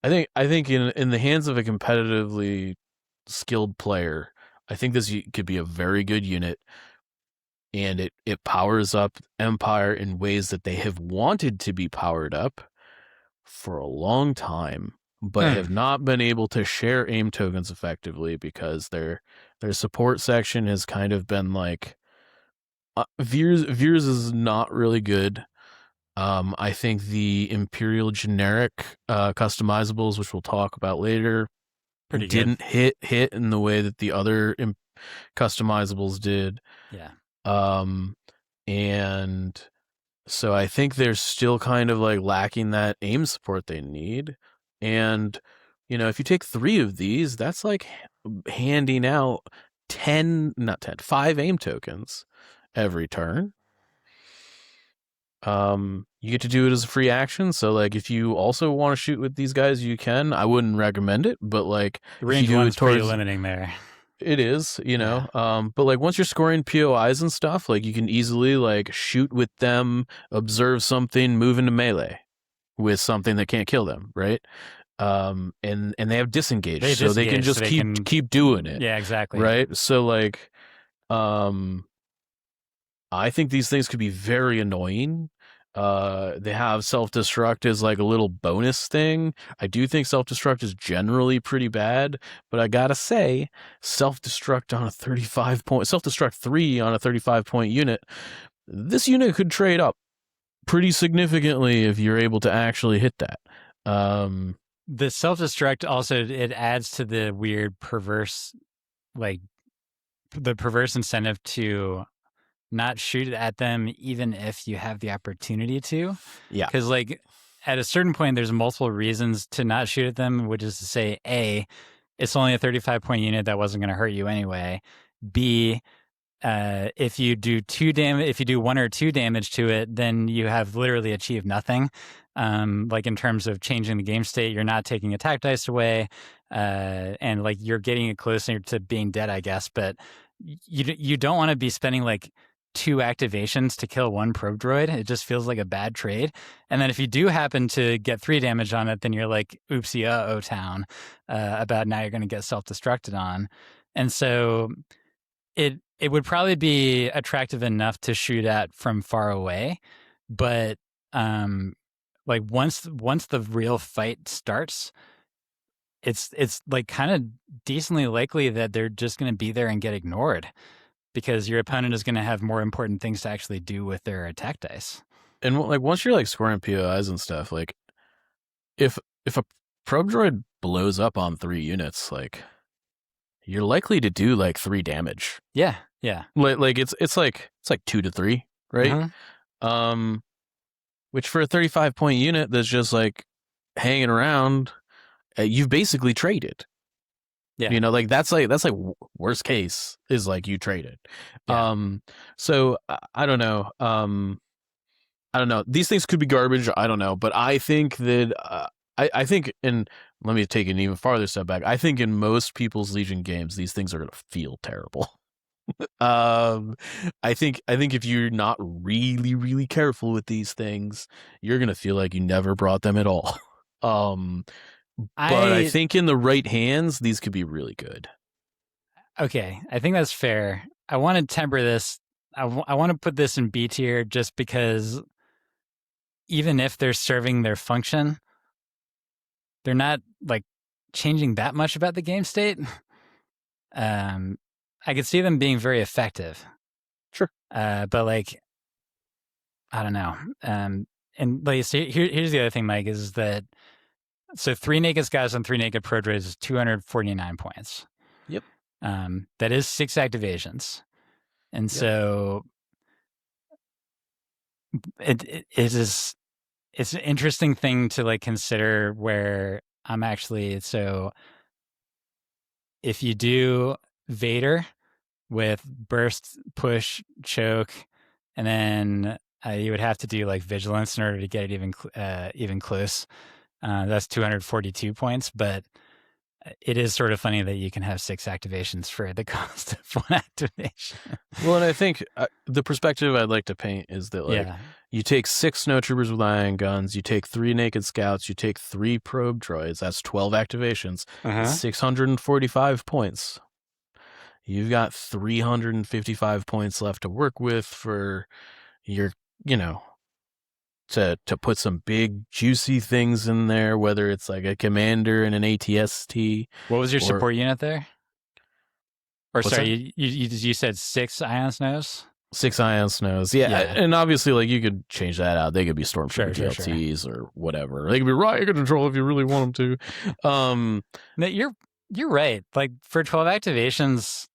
[SPEAKER 2] I think in the hands of a competitively skilled player, I think this could be a very good unit, and it powers up Empire in ways that they have wanted to be powered up for a long time, but have not been able to share aim tokens effectively because their support section has kind of been like... Veers is not really good. I think the Imperial generic customizables, which we'll talk about later, didn't hit in the way that the other customizables did.
[SPEAKER 1] Yeah.
[SPEAKER 2] And so I think they're still kind of like lacking that aim support they need. And, you know, if you take 3 of these, that's like handing out 5 aim tokens every turn. You get to do it as a free action, so like if you also want to shoot with these guys, you can. I wouldn't recommend it, but like
[SPEAKER 1] the range one's pretty limiting there.
[SPEAKER 2] It is, you know. But like once you're scoring POIs and stuff, like you can easily like shoot with them, observe something, move into melee with something that can't kill them, right? And they have disengage, so they can just keep doing it.
[SPEAKER 1] Yeah, exactly.
[SPEAKER 2] Right? So like I think these things could be very annoying. They have self-destruct as like a little bonus thing. I do think self-destruct is generally pretty bad, but I gotta say, self-destruct 3 on a 35-point unit, this unit could trade up pretty significantly if you're able to actually hit that.
[SPEAKER 1] The self-destruct also, it adds to the weird perverse, like the perverse incentive to not shoot at them even if you have the opportunity to.
[SPEAKER 2] Yeah.
[SPEAKER 1] Because like at a certain point, there's multiple reasons to not shoot at them, which is to say, A, it's only a 35-point unit that wasn't going to hurt you anyway. B, if you do 1 or 2 damage to it, then you have literally achieved nothing. Like in terms of changing the game state, you're not taking attack dice away, and like you're getting it closer to being dead, I guess. But you don't want to be spending like 2 activations to kill 1 probe droid. It just feels like a bad trade. And then if you do happen to get 3 damage on it, then you're like, oopsie, town, about now you're going to get self-destructed on. And so it would probably be attractive enough to shoot at from far away. But like once the real fight starts, it's like kind of decently likely that they're just going to be there and get ignored, because your opponent is going to have more important things to actually do with their attack dice.
[SPEAKER 2] And like once you're like scoring POIs and stuff, like if a probe droid blows up on 3 units, like you're likely to do like 3 damage.
[SPEAKER 1] Yeah.
[SPEAKER 2] Like it's like 2 to 3, right? Which for a 35-point unit that's just like hanging around, you've basically traded.
[SPEAKER 1] Yeah.
[SPEAKER 2] Like that's like worst case is like you traded.
[SPEAKER 1] Yeah.
[SPEAKER 2] So I don't know. I don't know. These things could be garbage. I don't know, but I think that I think in let me take an even farther step back. I think in most people's Legion games, these things are gonna feel terrible. I think if you're not really careful with these things, you're gonna feel like you never brought them at all. Um, but I
[SPEAKER 1] I
[SPEAKER 2] think in the right hands, these could be really good.
[SPEAKER 1] Okay, I think that's fair. I want to temper this. I want to put this in B tier just because even if they're serving their function, they're not like changing that much about the game state. I could see them being very effective.
[SPEAKER 2] Sure.
[SPEAKER 1] But like, I don't know. And like, so here's the other thing, Mike, is that so 3 naked scouts and 3 naked pro droids is 249 points.
[SPEAKER 2] Yep.
[SPEAKER 1] That is 6 activations. And
[SPEAKER 2] Yep.
[SPEAKER 1] so it's an interesting thing to like consider where I'm actually so if you do Vader with burst, push, choke, and then you would have to do like vigilance in order to get it even close. That's 242 points, but it is sort of funny that you can have 6 activations for the cost of 1 activation.
[SPEAKER 2] Well, and I think the perspective I'd like to paint is that like you take 6 snowtroopers with ion guns, you take 3 naked scouts, you take 3 probe droids. That's 12 activations. 645 points. You've got 355 points left to work with for your, to put some big juicy things in there, whether it's like a commander and an ATST.
[SPEAKER 1] What was your support unit there? Or
[SPEAKER 2] What's
[SPEAKER 1] sorry, you said 6 ion snows?
[SPEAKER 2] 6 ion snows. Yeah. And obviously like you could change that out. They could be Stormtrooper TLTs or whatever. They could be riot control if you really want them to.
[SPEAKER 1] No, you're right. Like for 12 activations,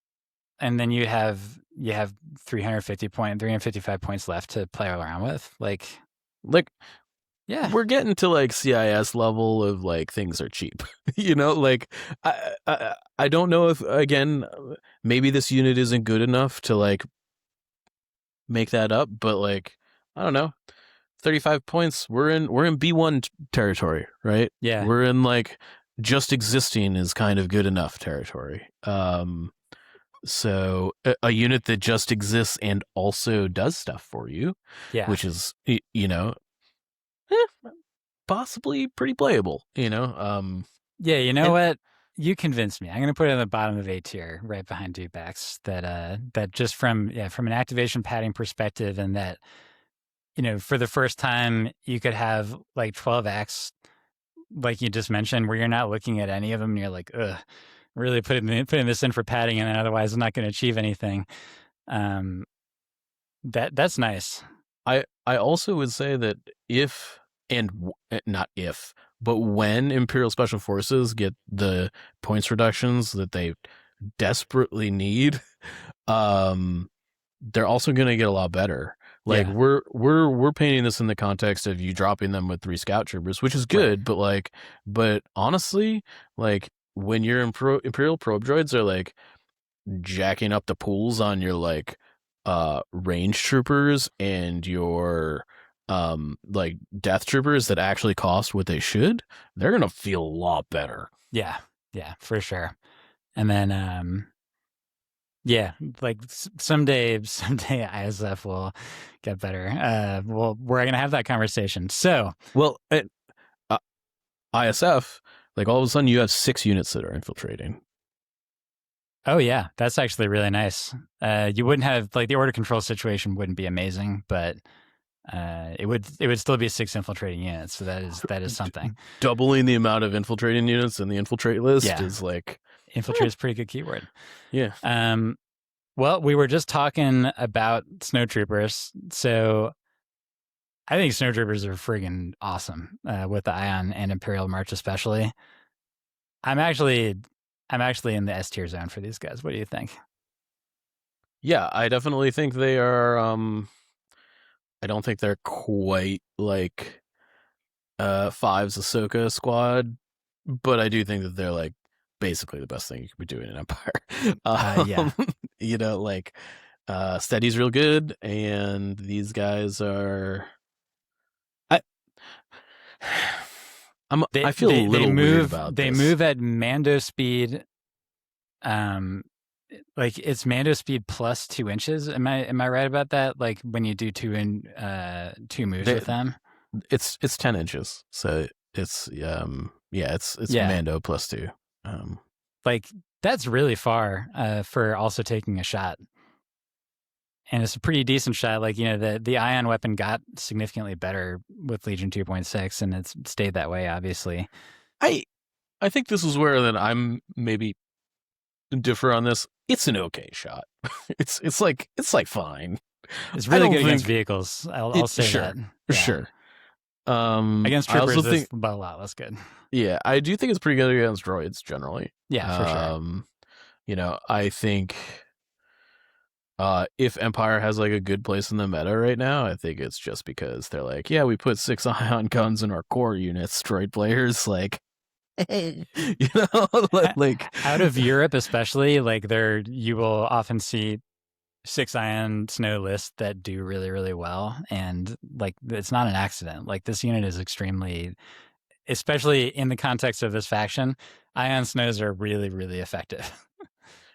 [SPEAKER 1] and then you have 355 points left to play around with. Like yeah,
[SPEAKER 2] we're getting to like CIS level of like things are cheap. Like I don't know if again maybe this unit isn't good enough to like make that up, but like I don't know. 35 points, we're in B1 territory, right?
[SPEAKER 1] Yeah.
[SPEAKER 2] We're in like just existing is kind of good enough territory. So a unit that just exists and also does stuff for you, which is possibly pretty playable,
[SPEAKER 1] Yeah, what? You convinced me. I'm going to put it in the bottom of A tier, right behind Dewbacks. That just from an activation padding perspective, and that for the first time you could have like 12x, like you just mentioned, where you're not looking at any of them and you're like, ugh, really putting this in for padding, and then otherwise I'm not going to achieve anything. That's nice.
[SPEAKER 2] I also would say that not if, but when Imperial Special Forces get the points reductions that they desperately need, they're also going to get a lot better. Like we're painting this in the context of you dropping them with 3 scout troopers, which is good, right. but honestly, like when your Imperial probe droids are like jacking up the pools on your like range troopers and your like death troopers that actually cost what they should, they're gonna feel a lot better.
[SPEAKER 1] Yeah, for sure. And then like someday ISF will get better. Well, we're gonna have that conversation. So
[SPEAKER 2] ISF, like all of a sudden you have 6 units that are infiltrating.
[SPEAKER 1] Oh yeah, that's actually really nice. You wouldn't have like the order control situation wouldn't be amazing, but it would still be 6 infiltrating units. So that is something.
[SPEAKER 2] Doubling the amount of infiltrating units in the infiltrate list is like
[SPEAKER 1] infiltrate is a pretty good keyword.
[SPEAKER 2] Yeah.
[SPEAKER 1] Well, we were just talking about snowtroopers, so I think snowtroopers are friggin' awesome with the Ion and Imperial March especially. I'm actually in the S tier zone for these guys. What do you think?
[SPEAKER 2] Yeah, I definitely think they are I don't think they're quite like Five's Ahsoka squad, but I do think that they're like basically the best thing you could be doing in Empire.
[SPEAKER 1] Yeah.
[SPEAKER 2] You know, like Steady's real good, and these guys are. I I feel a little weird about
[SPEAKER 1] they
[SPEAKER 2] this.
[SPEAKER 1] move at Mando speed. Like it's Mando speed plus 2 inches. Am I right about that? Like when you do two moves with them,
[SPEAKER 2] it's 10 inches, so it's it's
[SPEAKER 1] yeah,
[SPEAKER 2] Mando plus 2.
[SPEAKER 1] like that's really far for also taking a shot, and it's a pretty decent shot. Like the ion weapon got significantly better with Legion 2.6, and it's stayed that way, obviously.
[SPEAKER 2] I think this is where then I'm maybe differ on this. It's an okay shot. It's like fine.
[SPEAKER 1] It's really good against vehicles. I'll say
[SPEAKER 2] sure,
[SPEAKER 1] that. Yeah.
[SPEAKER 2] Sure.
[SPEAKER 1] Against troopers, it's a lot less good.
[SPEAKER 2] Yeah, I do think it's pretty good against droids generally.
[SPEAKER 1] Yeah, for sure.
[SPEAKER 2] You know, I think if Empire has like a good place in the meta right now, I think it's just because they're like, yeah, we put 6 ion guns in our core units, droid players, like, you know, like
[SPEAKER 1] out of Europe especially, like you will often see 6 ion snow lists that do really, really well, and like it's not an accident. Like this unit is extremely, especially in the context of this faction, ion snows are really, really effective.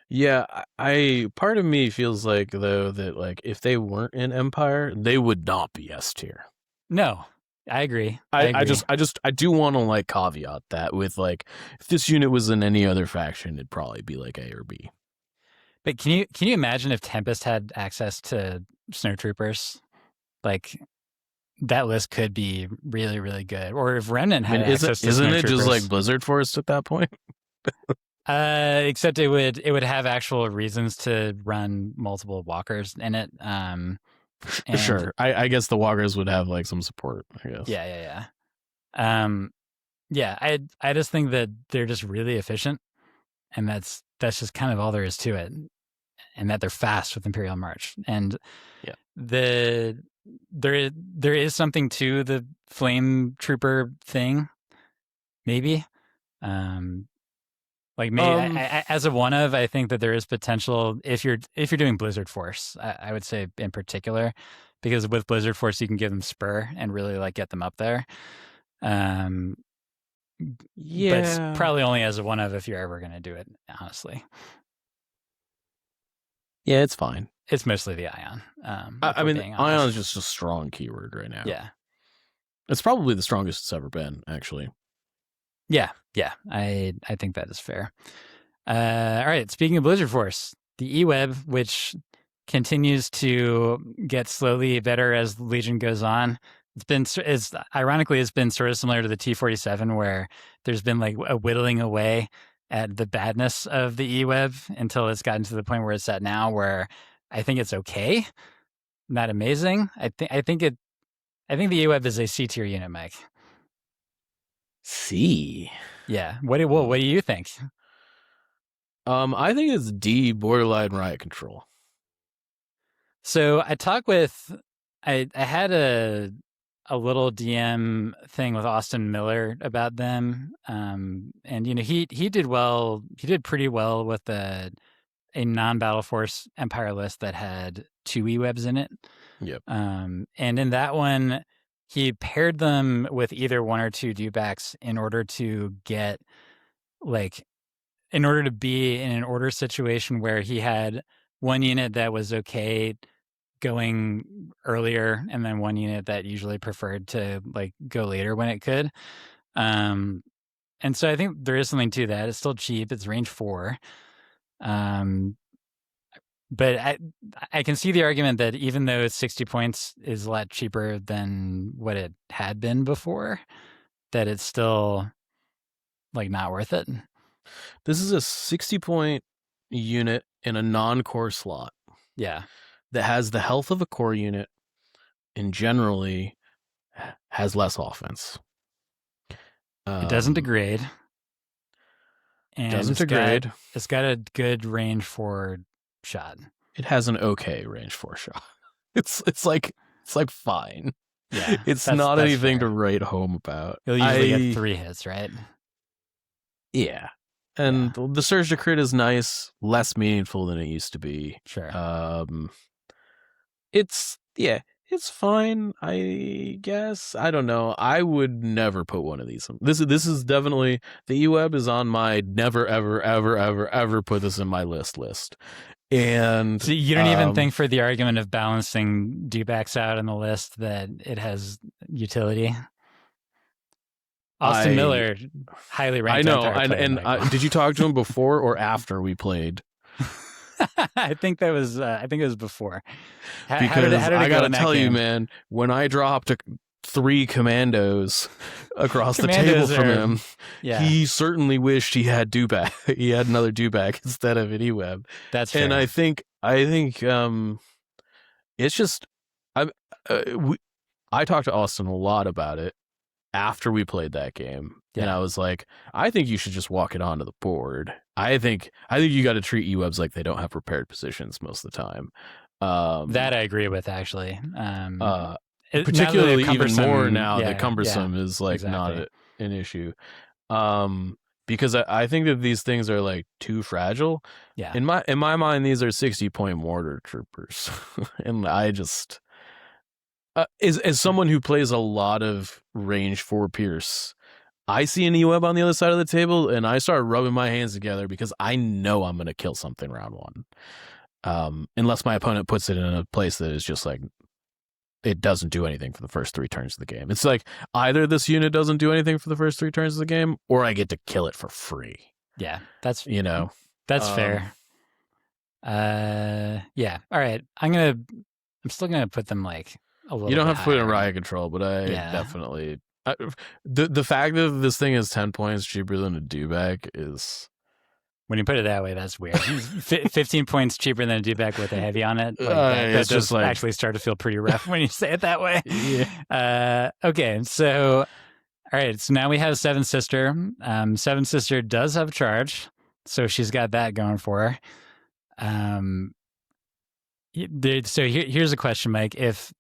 [SPEAKER 2] Yeah, I part of me feels like though that like if they weren't in Empire, they would not be S tier.
[SPEAKER 1] No, I agree.
[SPEAKER 2] I do want to like caveat that with like if this unit was in any other faction, it'd probably be like A or B.
[SPEAKER 1] But can you imagine if Tempest had access to snowtroopers? Like that list could be really, really good. Or if Remnant had access to
[SPEAKER 2] isn't it
[SPEAKER 1] snowtroopers.
[SPEAKER 2] just like Blizzard Force at that point?
[SPEAKER 1] Except it would have actual reasons to run multiple walkers in it.
[SPEAKER 2] Sure. I guess the walkers would have like some support, I guess.
[SPEAKER 1] Yeah. Yeah, I just think that they're just really efficient, and that's just kind of all there is to it. And that they're fast with Imperial March. And
[SPEAKER 2] yeah,
[SPEAKER 1] there is something to the Flame Trooper thing, maybe. Like maybe as a one of, I think that there is potential if you're doing Blizzard Force. I would say in particular, because with Blizzard Force you can give them spur and really like get them up there. Yeah, but it's probably only as a one of if you're ever going to do it. Honestly,
[SPEAKER 2] yeah, it's fine.
[SPEAKER 1] It's mostly the ion.
[SPEAKER 2] I mean, ion is just a strong keyword right now.
[SPEAKER 1] Yeah,
[SPEAKER 2] it's probably the strongest it's ever been, actually.
[SPEAKER 1] Yeah, I think that is fair. All right, speaking of Blizzard Force, the E-Web, which continues to get slowly better as Legion goes on. Ironically, it's been sort of similar to the T-47, where there's been like a whittling away at the badness of the E-Web until it's gotten to the point where it's at now, where I think it's okay, not amazing. I think the E-Web is a C tier unit, Mike.
[SPEAKER 2] C.
[SPEAKER 1] Yeah. What do you think?
[SPEAKER 2] I think it's D, borderline riot control.
[SPEAKER 1] So I talked with, I had a little DM thing with Austin Miller about them, and he did well. He did pretty well with a non-Battle Force Empire list that had 2 E-Webs in it.
[SPEAKER 2] Yep.
[SPEAKER 1] And in that one, he paired them with either 1 or 2 dewbacks in order to get, like, in order to be in an order situation where he had 1 unit that was okay going earlier and then 1 unit that usually preferred to like go later when it could. And so I think there is something to that. It's still cheap. It's range 4. But I can see the argument that even though 60 points is a lot cheaper than what it had been before, that it's still like not worth it.
[SPEAKER 2] This is a 60-point unit in a non-core slot.
[SPEAKER 1] Yeah.
[SPEAKER 2] That has the health of a core unit and generally has less offense.
[SPEAKER 1] It doesn't degrade. And it's got a good range 4 shot.
[SPEAKER 2] It has an okay range 4 shot. It's like It's like fine.
[SPEAKER 1] Yeah,
[SPEAKER 2] It's not
[SPEAKER 1] that's
[SPEAKER 2] anything
[SPEAKER 1] fair.
[SPEAKER 2] to write home about.
[SPEAKER 1] You'll usually get 3 hits, right?
[SPEAKER 2] Yeah. And the surge to crit is nice, less meaningful than it used to be.
[SPEAKER 1] Sure.
[SPEAKER 2] It's fine, I guess. I don't know. I would never put one of these. This is definitely, the E-Web is on my never ever ever ever ever put this in my list. And
[SPEAKER 1] so you don't even think, for the argument of balancing dewbacks out in the list, that it has utility? Austin Miller, highly ranked.
[SPEAKER 2] I know. And did you talk to him before or after we played?
[SPEAKER 1] I think it was before.
[SPEAKER 2] Because I gotta tell you, man, when I dropped 3 commandos across the table from him, he certainly wished he had dewback. He had another dewback instead of an E-Web.
[SPEAKER 1] That's fair.
[SPEAKER 2] And I think it's just I talked to Austin a lot about it after we played that game. And I was like, I think you should just walk it onto the board. I think you got to treat E-Webs like they don't have prepared positions most of the time.
[SPEAKER 1] That I agree with, actually.
[SPEAKER 2] Particularly even more now that cumbersome is like not an issue. Because I think that these things are like too fragile.
[SPEAKER 1] Yeah.
[SPEAKER 2] In my mind, these are 60-point mortar troopers. And I just as someone who plays a lot of range 4 Pierce, I see an E-Web on the other side of the table and I start rubbing my hands together because I know I'm going to kill something round 1. Unless my opponent puts it in a place that is just like, it doesn't do anything for the first 3 turns of the game. It's like either this unit doesn't do anything for the first 3 turns of the game, or I get to kill it for free.
[SPEAKER 1] Yeah, that's
[SPEAKER 2] fair.
[SPEAKER 1] Yeah. All right. I'm still gonna put them like a little.
[SPEAKER 2] You don't
[SPEAKER 1] bit
[SPEAKER 2] have to put it in
[SPEAKER 1] higher.
[SPEAKER 2] riot control, but I definitely the fact that this thing is 10 points cheaper than a dewback is.
[SPEAKER 1] When you put it that way, that's weird. 15 points cheaper than a dewback with a heavy on it. That does actually start to feel pretty rough when you say it that way.
[SPEAKER 2] Yeah.
[SPEAKER 1] Okay, so all right, so now we have Seven Sister. Seven Sister does have charge, so she's got that going for her. So here's a question, Mike. If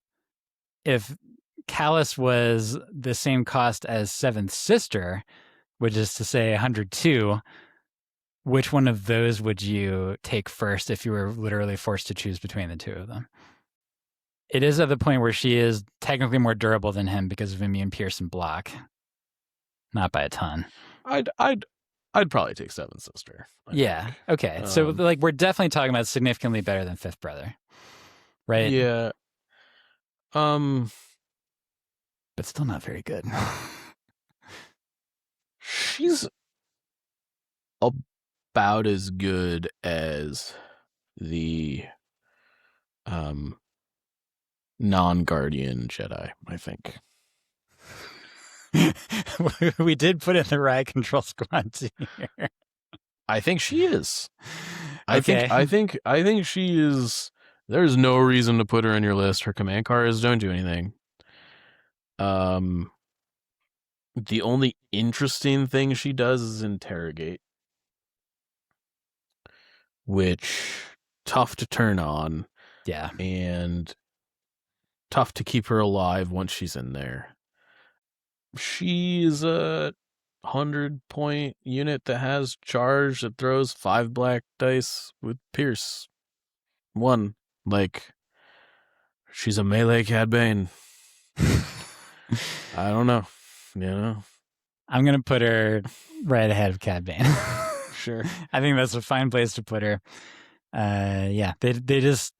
[SPEAKER 1] Kallus was the same cost as Seventh Sister, which is to say 102. Which one of those would you take first if you were literally forced to choose between the 2 of them? It is at the point where she is technically more durable than him because of immune pierce and block. Not by a ton.
[SPEAKER 2] I'd probably take Seventh Sister.
[SPEAKER 1] Yeah. Okay. So like we're definitely talking about significantly better than Fifth Brother. Right?
[SPEAKER 2] Yeah.
[SPEAKER 1] But still not very good.
[SPEAKER 2] She's about as good as the non-Guardian Jedi, I think.
[SPEAKER 1] We did put in the riot control squad here.
[SPEAKER 2] I think she is.
[SPEAKER 1] Okay.
[SPEAKER 2] I think she is. There's no reason to put her in your list. Her command cards don't do anything. The only interesting thing she does is interrogate, which tough to turn on.
[SPEAKER 1] Yeah.
[SPEAKER 2] And tough to keep her alive once she's in there. She's a 100-point unit that has charge that throws 5 black dice with Pierce. 1. Like, she's a melee Cad Bane. I don't know.
[SPEAKER 1] I'm going to put her right ahead of Cad Bane.
[SPEAKER 2] Sure.
[SPEAKER 1] I think that's a fine place to put her. They just,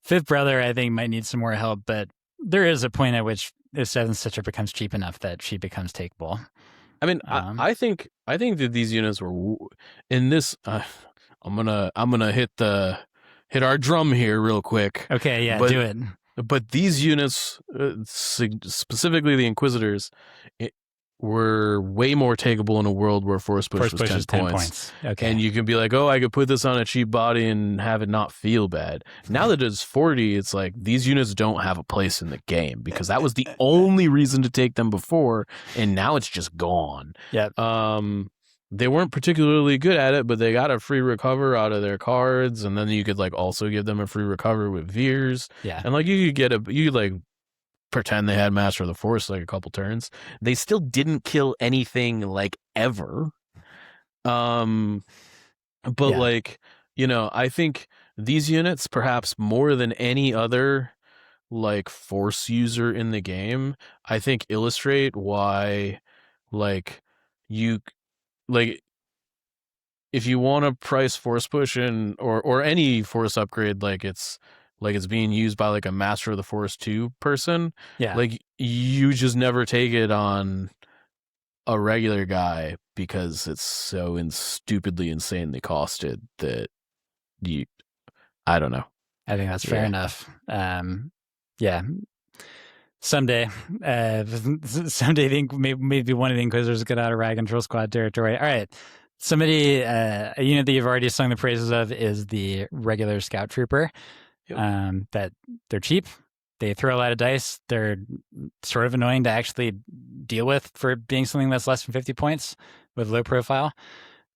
[SPEAKER 1] Fifth Brother, I think, might need some more help, but there is a point at which if Seventh Sister becomes cheap enough that she becomes takeable.
[SPEAKER 2] I mean, I think that these units were in this. I'm gonna hit our drum here real quick.
[SPEAKER 1] Okay, yeah, do it.
[SPEAKER 2] But these units, specifically the Inquisitors, were way more takeable in a world where Force Push was 10 points.
[SPEAKER 1] Okay.
[SPEAKER 2] And you can be like, oh, I could put this on a cheap body and have it not feel bad. Now that it's 40, it's like these units don't have a place in the game because that was the only reason to take them before, and now it's just gone.
[SPEAKER 1] Yep.
[SPEAKER 2] they weren't particularly good at it, but they got a free recover out of their cards, and then you could like also give them a free recover with Veers.
[SPEAKER 1] Yeah.
[SPEAKER 2] And like you could like pretend they had Master of the Force like a couple turns. They still didn't kill anything like ever. But like, I think these units, perhaps more than any other like Force user in the game, I think illustrate why like you like if you want to price Force push in or any Force upgrade like it's being used by like a Master of the Force 2 person, like you just never take it on a regular guy because it's so stupidly insanely costed that I don't know.
[SPEAKER 1] I think that's fair enough. Yeah. Someday, I think maybe one of the Inquisitors get out of Rag Control Squad territory. All right. Somebody, a unit that you've already sung the praises of is the regular Scout Trooper. Yep. That they're cheap. They throw a lot of dice. They're sort of annoying to actually deal with for being something that's less than 50 points with low profile.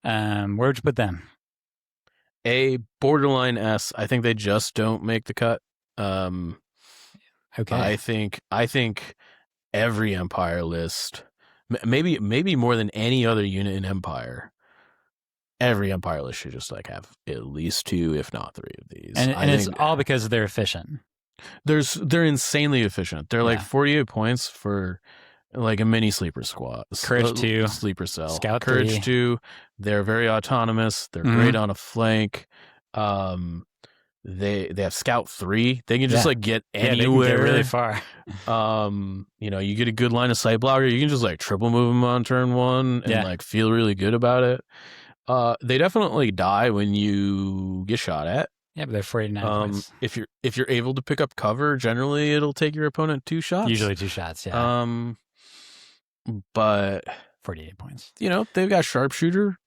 [SPEAKER 1] Where would you put them?
[SPEAKER 2] A borderline S. I think they just don't make the cut.
[SPEAKER 1] Okay.
[SPEAKER 2] I think every Empire list, maybe more than any other unit in Empire, every Empire list should just like have at least 2, if not 3 of these.
[SPEAKER 1] And it's all because they're efficient.
[SPEAKER 2] They're insanely efficient. They're like 48 points for like a mini sleeper squad.
[SPEAKER 1] Courage 2.
[SPEAKER 2] Sleeper cell.
[SPEAKER 1] Scout
[SPEAKER 2] Courage
[SPEAKER 1] 3.
[SPEAKER 2] 2. They're very autonomous. They're great on a flank. They have Scout 3. They can just like get anywhere.
[SPEAKER 1] They can get really far.
[SPEAKER 2] You get a good line of sight blocker. You can just like triple move them on turn 1 and like feel really good about it. They definitely die when you get shot at.
[SPEAKER 1] Yeah, but they're 49 points.
[SPEAKER 2] If you're able to pick up cover, generally it'll take your opponent 2 shots.
[SPEAKER 1] Usually 2 shots, yeah.
[SPEAKER 2] But
[SPEAKER 1] 48 points.
[SPEAKER 2] They've got sharpshooter.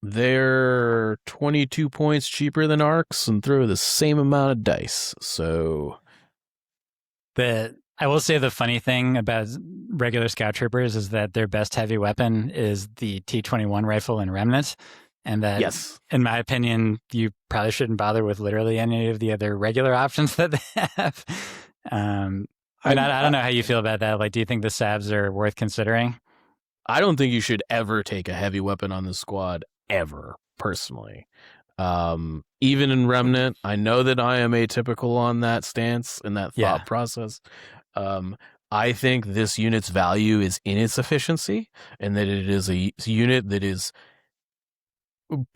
[SPEAKER 2] They're 22 points cheaper than Arcs and throw the same amount of dice. So
[SPEAKER 1] I will say the funny thing about regular Scout Troopers is that their best heavy weapon is the T-21 rifle and Remnant. And that, in my opinion, you probably shouldn't bother with literally any of the other regular options that they have. I don't know how you feel about that. Like, do you think the Sabs are worth considering?
[SPEAKER 2] I don't think you should ever take a heavy weapon on the squad, ever, personally. Even in Remnant, I know that I am atypical on that stance and that thought process. I think this unit's value is in its efficiency and that it is a unit that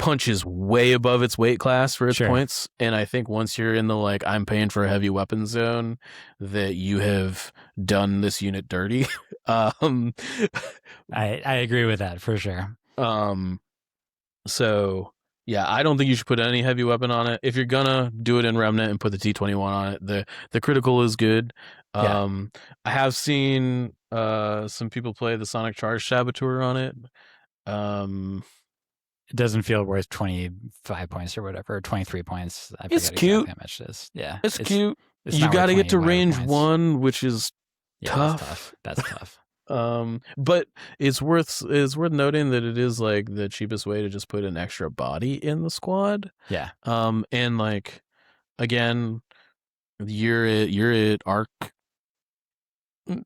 [SPEAKER 2] punches way above its weight class for its points. And I think once you're in the like I'm paying for a heavy weapon zone, that you have done this unit dirty.
[SPEAKER 1] I agree with that for sure.
[SPEAKER 2] So yeah, I don't think you should put any heavy weapon on it. If you're gonna do it in Remnant and put the T-21 on it, the critical is good. I have seen some people play the Sonic Charge Saboteur on it.
[SPEAKER 1] It doesn't feel worth 25 points or whatever, or 23 points.
[SPEAKER 2] It's cute.
[SPEAKER 1] How much it is. Yeah.
[SPEAKER 2] It's cute. You got to get to range points. 1, which is tough.
[SPEAKER 1] That's tough.
[SPEAKER 2] But it's worth noting that it is like the cheapest way to just put an extra body in the squad.
[SPEAKER 1] Yeah.
[SPEAKER 2] And like, again, you're at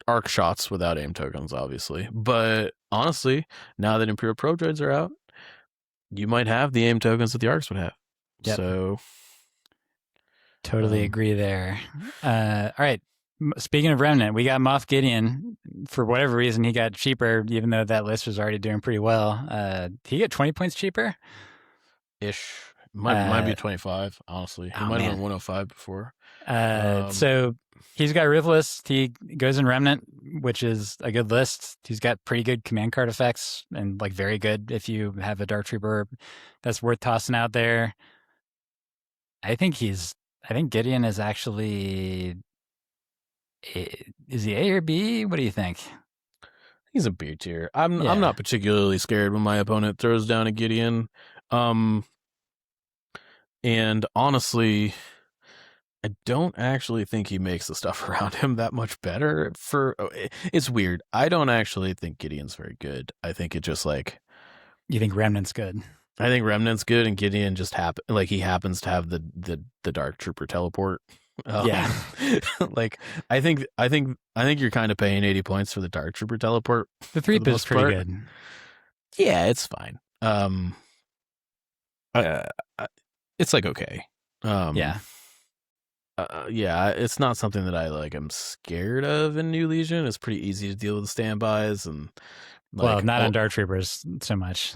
[SPEAKER 2] arc shots without aim tokens, obviously. But honestly, now that Imperial Probe Droids are out, you might have the aim tokens that the Arcs would have. Yep. So
[SPEAKER 1] totally agree there. All right. Speaking of Remnant, we got Moff Gideon. For whatever reason, he got cheaper, even though that list was already doing pretty well. He got 20 points cheaper?
[SPEAKER 2] Ish. Might be 25, honestly. He might have been 105 before.
[SPEAKER 1] So he's got Ruthless. He goes in Remnant, which is a good list. He's got pretty good command card effects and like very good if you have a Dark Trooper that's worth tossing out there. I think Gideon is actually... Is he A or B? What do you think?
[SPEAKER 2] He's a B tier. I'm not particularly scared when my opponent throws down a Gideon. And honestly, I don't actually think he makes the stuff around him that much better. It's weird. I don't actually think Gideon's very good. I think it just like
[SPEAKER 1] You think Remnant's good?
[SPEAKER 2] I think Remnant's good, and Gideon just he happens to have the Dark Trooper teleport.
[SPEAKER 1] Yeah.
[SPEAKER 2] Like I think you're kind of paying 80 points for the Dark Trooper teleport.
[SPEAKER 1] The 3-PIP is pretty good.
[SPEAKER 2] Yeah, it's fine. It's like okay.
[SPEAKER 1] Yeah.
[SPEAKER 2] Yeah, it's not something that I like. I'm scared of in New Legion. It's pretty easy to deal with the standbys and.
[SPEAKER 1] Well, not on Dark Troopers so much.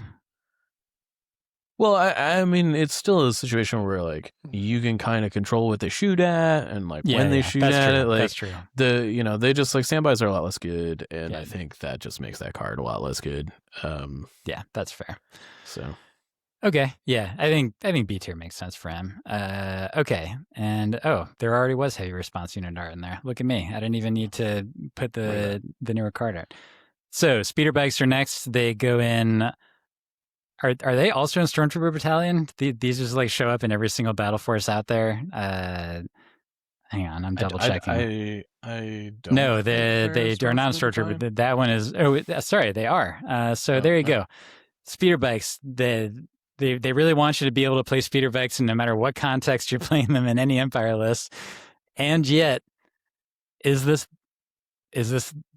[SPEAKER 2] Well, I mean, it's still a situation where like you can kind of control what they shoot at and like when they shoot at it. Like
[SPEAKER 1] that's true.
[SPEAKER 2] They just like standbys are a lot less good, and I think that just makes that card a lot less good.
[SPEAKER 1] Yeah, that's fair.
[SPEAKER 2] So.
[SPEAKER 1] Okay, yeah, I think B tier makes sense for him. Okay, and there already was heavy response unit art in there. Look at me, I didn't even need to put the newer card art. So speeder bikes are next. They go in. Are they also in Stormtrooper Battalion? These just like show up in every single battle force out there. Hang on, I'm double checking.
[SPEAKER 2] I don't.
[SPEAKER 1] No, they are not in Stormtrooper. That one is. Oh, sorry, they are. So there you go. Speeder bikes. They really want you to be able to play speeder bikes in no matter what context you're playing them in any Empire list. And yet, is this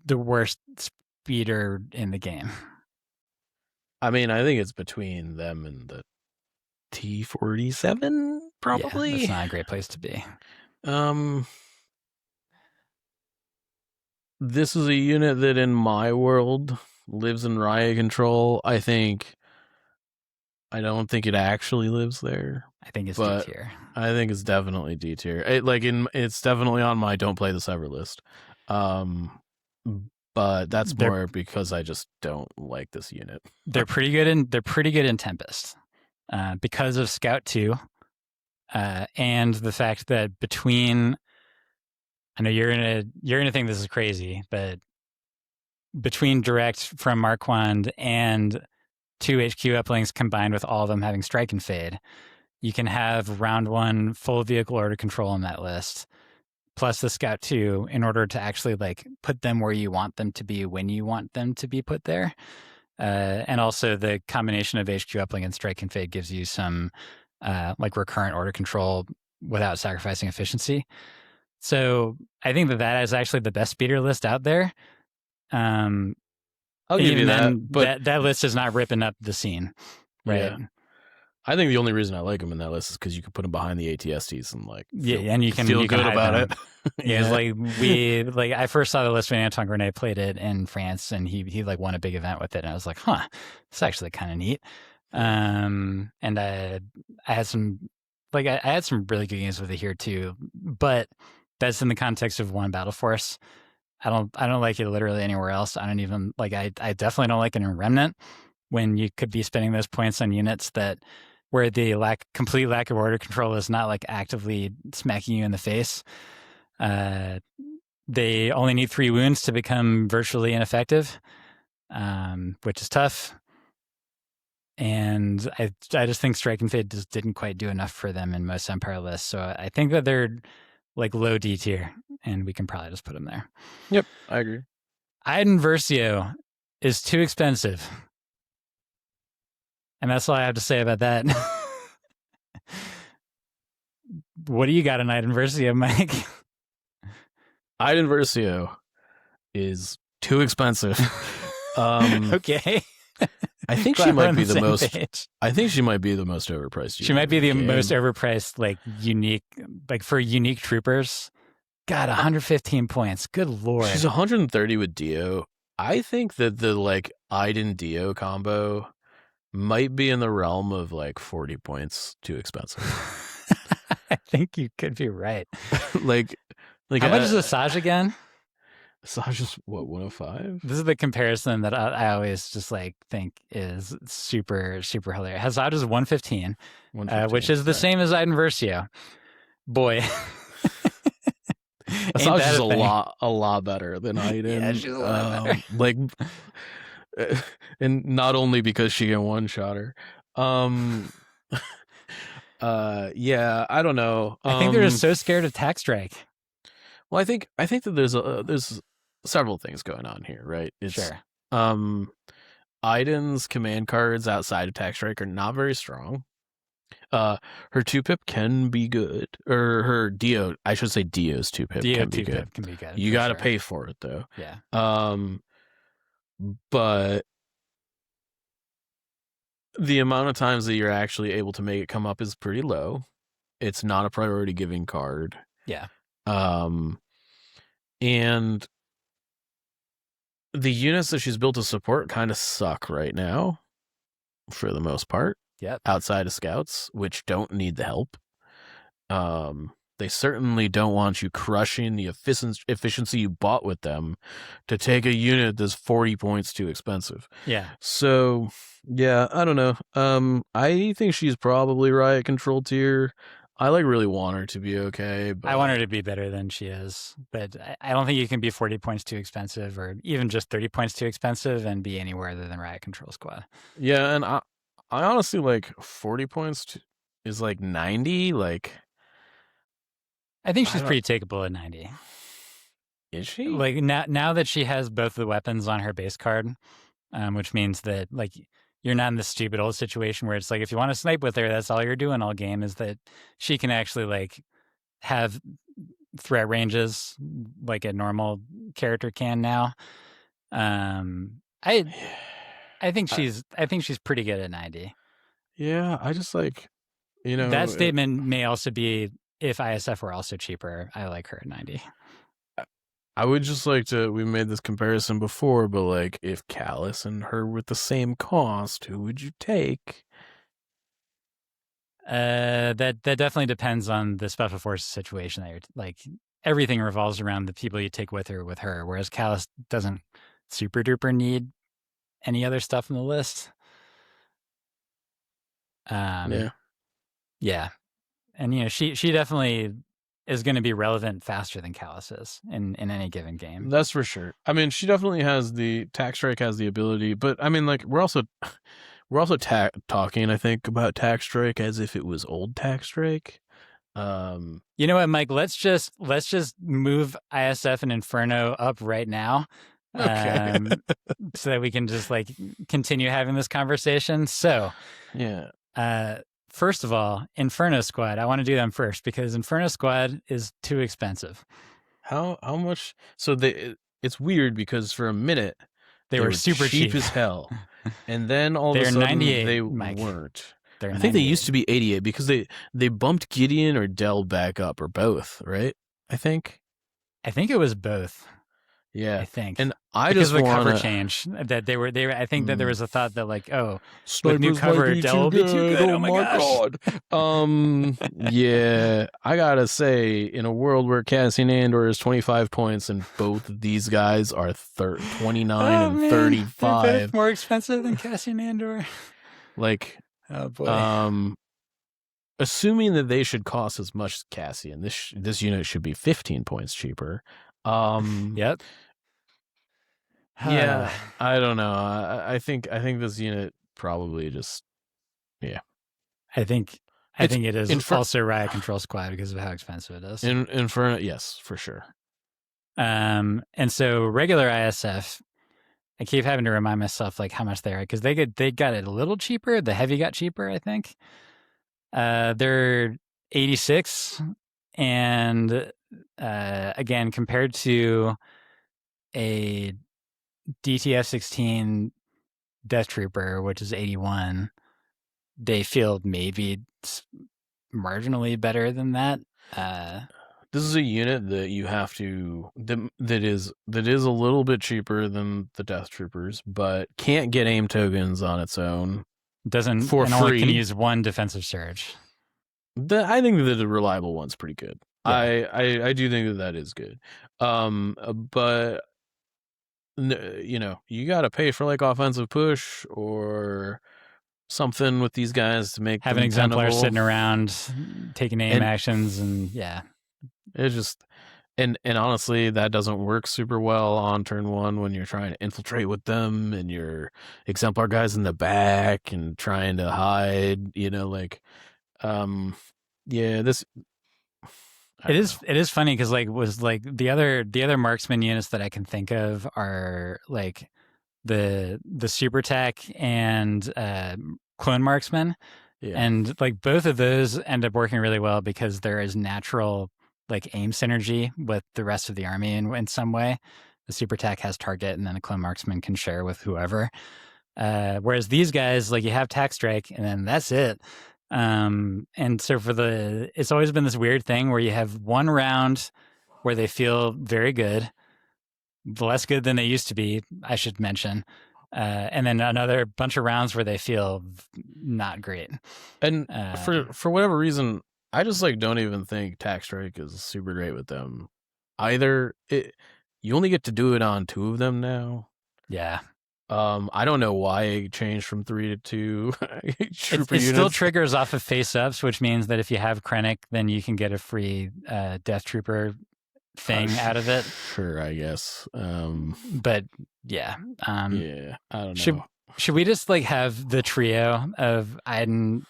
[SPEAKER 1] the worst speeder in the game?
[SPEAKER 2] I mean, I think it's between them and the T-47, probably.
[SPEAKER 1] Yeah, that's not a great place to be.
[SPEAKER 2] This is a unit that in my world lives in riot control. I don't think it actually lives there.
[SPEAKER 1] I think it's D tier.
[SPEAKER 2] I think it's definitely D tier. It's definitely on my don't play this ever list. But that's more because I just don't like this unit.
[SPEAKER 1] They're pretty good in Tempest, because of Scout 2, and the fact that between. I know you're gonna think this is crazy, but between direct from Marquand and 2 HQ uplinks combined with all of them having strike and fade, you can have round 1 full vehicle order control on that list, plus the Scout 2 in order to actually like put them where you want them to be when you want them to be put there. And also the combination of HQ uplink and strike and fade gives you some like recurrent order control without sacrificing efficiency. So I think that is actually the best speeder list out there.
[SPEAKER 2] I'll give you that, but
[SPEAKER 1] that list is not ripping up the scene, right?
[SPEAKER 2] Yeah. I think the only reason I like them in that list is because you can put them behind the ATSTs and like
[SPEAKER 1] and you can
[SPEAKER 2] feel good about it.
[SPEAKER 1] Yeah, like I first saw the list when Anton Grenet played it in France, and he like won a big event with it, and I was like, huh, it's actually kind of neat. And I had some I had some really good games with it here too, but that's in the context of one battle force. I don't like it literally anywhere else. I don't even I definitely don't like it in Remnant, when you could be spending those points on units where the complete lack of order control is not like actively smacking you in the face. They only need 3 wounds to become virtually ineffective, which is tough. And I just think Strike and Fade just didn't quite do enough for them in most Empire lists. So I think that they're like low D tier, and we can probably just put them there.
[SPEAKER 2] Yep, I agree.
[SPEAKER 1] Iden Versio is too expensive. And that's all I have to say about that. What do you got on Iden Versio, Mike?
[SPEAKER 2] Iden Versio is too expensive.
[SPEAKER 1] Okay.
[SPEAKER 2] I think she might be the most. I think she might be the most overpriced.
[SPEAKER 1] She might be the most overpriced, unique, for unique troopers. God, 115 points. Good lord.
[SPEAKER 2] She's 130 with Dio. I think that the Iden Dio combo might be in the realm of 40 points too expensive.
[SPEAKER 1] I think you could be right.
[SPEAKER 2] How much
[SPEAKER 1] is Asajj again?
[SPEAKER 2] Asajj is what, 105?
[SPEAKER 1] This is the comparison that I always just think is super, super hilarious. Asajj is 115, which is the same as Iden Versio. Boy.
[SPEAKER 2] Asajj is a lot better than Iden.
[SPEAKER 1] Yeah, she's a lot better.
[SPEAKER 2] And not only because she can one-shot her. Yeah, I don't know.
[SPEAKER 1] I think they're just so scared of Tax Strike.
[SPEAKER 2] Well, I think that there's several things going on here, right? It's
[SPEAKER 1] Sure.
[SPEAKER 2] Iden's command cards outside of Tax Strike are not very strong. Her 2-pip can be good, or her Dio, I should say Dio's 2-pip can be good.
[SPEAKER 1] Can be good.
[SPEAKER 2] You got to pay for it though.
[SPEAKER 1] Yeah.
[SPEAKER 2] But the amount of times that you're actually able to make it come up is pretty low. It's not a priority giving card.
[SPEAKER 1] Yeah.
[SPEAKER 2] And the units that she's built to support kind of suck right now, for the most part.
[SPEAKER 1] Yep.
[SPEAKER 2] Outside of scouts, which don't need the help. They certainly don't want you crushing the efficiency you bought with them to take a unit that's 40 points too expensive.
[SPEAKER 1] Yeah.
[SPEAKER 2] So, yeah, I don't know. I think she's probably Riot Control tier. I really want her to be okay. But
[SPEAKER 1] I want her to be better than she is, but I don't think you can be 40 points too expensive, or even just 30 points too expensive, and be anywhere other than Riot Control Squad.
[SPEAKER 2] Yeah, and I honestly 40 points is 90.
[SPEAKER 1] I think she's pretty takeable at 90.
[SPEAKER 2] Is she?
[SPEAKER 1] Now that she has both the weapons on her base card, which means that you're not in this stupid old situation where it's if you want to snipe with her, that's all you're doing all game, is that she can actually have threat ranges like a normal character can now. I think she's pretty good at 90.
[SPEAKER 2] Yeah, I just
[SPEAKER 1] that statement may also be if ISF were also cheaper. I like her at 90.
[SPEAKER 2] I would just we made this comparison before, but if Kallus and her were the same cost, who would you take?
[SPEAKER 1] That definitely depends on the special forces situation. That you're everything revolves around the people you take with her, whereas Kallus doesn't super duper need any other stuff in the list. Yeah. And she definitely is going to be relevant faster than Kallus is in any given game.
[SPEAKER 2] That's for sure. I mean, she definitely has Tax Strike has the ability, but I mean, we're also talking, I think, about Tax Strike as if it was old Tax Strike.
[SPEAKER 1] You know what, Mike? Let's just move ISF and Inferno up right now,
[SPEAKER 2] okay.
[SPEAKER 1] so that we can just continue having this conversation. So,
[SPEAKER 2] yeah.
[SPEAKER 1] First of all, Inferno Squad. I want to do them first because Inferno Squad is too expensive.
[SPEAKER 2] How much? So it's weird because for a minute
[SPEAKER 1] they were super cheap
[SPEAKER 2] as hell, and then all of a sudden
[SPEAKER 1] 98,
[SPEAKER 2] they
[SPEAKER 1] Mike.
[SPEAKER 2] weren't.
[SPEAKER 1] I
[SPEAKER 2] think they used to be 88 because they bumped Gideon or Dell back up, or both, right? I think
[SPEAKER 1] it was both.
[SPEAKER 2] Yeah,
[SPEAKER 1] I think.
[SPEAKER 2] And
[SPEAKER 1] because of the cover change that they were. I think that there was a thought that
[SPEAKER 2] with
[SPEAKER 1] new cover, Dell will be too good. Oh my
[SPEAKER 2] god. Yeah, I gotta say, in a world where Cassian Andor is 25 points and both of these guys are 29 and 35,
[SPEAKER 1] they're both more expensive than Cassian Andor.
[SPEAKER 2] Oh boy. Assuming that they should cost as much as Cassian, this unit should be 15 points cheaper.
[SPEAKER 1] Yep.
[SPEAKER 2] Yeah, I don't know. I think this unit probably just, yeah.
[SPEAKER 1] I think it is also Riot Control Squad because of how expensive it is.
[SPEAKER 2] Inferno, yes, for sure.
[SPEAKER 1] And so regular ISF, I keep having to remind myself how much they are, because they got it a little cheaper. The heavy got cheaper, I think. They're 86, and again, compared to a DTF-16 Death Trooper, which is 81, they feel maybe marginally better than that.
[SPEAKER 2] This is a unit that you have to that is a little bit cheaper than the Death Troopers, but can't get aim tokens on its own.
[SPEAKER 1] Doesn't
[SPEAKER 2] for
[SPEAKER 1] and
[SPEAKER 2] free.
[SPEAKER 1] Only can use one defensive surge.
[SPEAKER 2] I think that the reliable one's pretty good.
[SPEAKER 1] Yeah.
[SPEAKER 2] I do think that is good. But you got to pay for offensive push or something with these guys to make
[SPEAKER 1] have
[SPEAKER 2] them
[SPEAKER 1] an exemplar
[SPEAKER 2] tenable.
[SPEAKER 1] sitting around taking aim actions, and
[SPEAKER 2] it's just and honestly that doesn't work super well on turn one when you're trying to infiltrate with them and your exemplar guys in the back and trying to hide. Yeah, this.
[SPEAKER 1] It is funny because the other marksman units that I can think of are like the super tech and clone marksman,
[SPEAKER 2] Yeah.
[SPEAKER 1] and like both of those end up working really well because there is natural like aim synergy with the rest of the army in some way. The super tech has target, and then the clone marksman can share with whoever. Whereas these guys, like, you have tack strike, and then that's it. And so it's always been this weird thing where you have one round where they feel very good, less good than they used to be, I should mention. And then another bunch of rounds where they feel not great.
[SPEAKER 2] And for whatever reason, I just like don't even think tack strike is super great with them either. You only get to do it on 2 of them now.
[SPEAKER 1] Yeah.
[SPEAKER 2] I don't know why it changed from 3 to 2.
[SPEAKER 1] It still triggers off of face-ups, which means that if you have Krennic, then you can get a free Death Trooper thing out of it.
[SPEAKER 2] Sure, I guess.
[SPEAKER 1] But yeah.
[SPEAKER 2] Yeah, I don't know.
[SPEAKER 1] Should we just like have the trio of Iden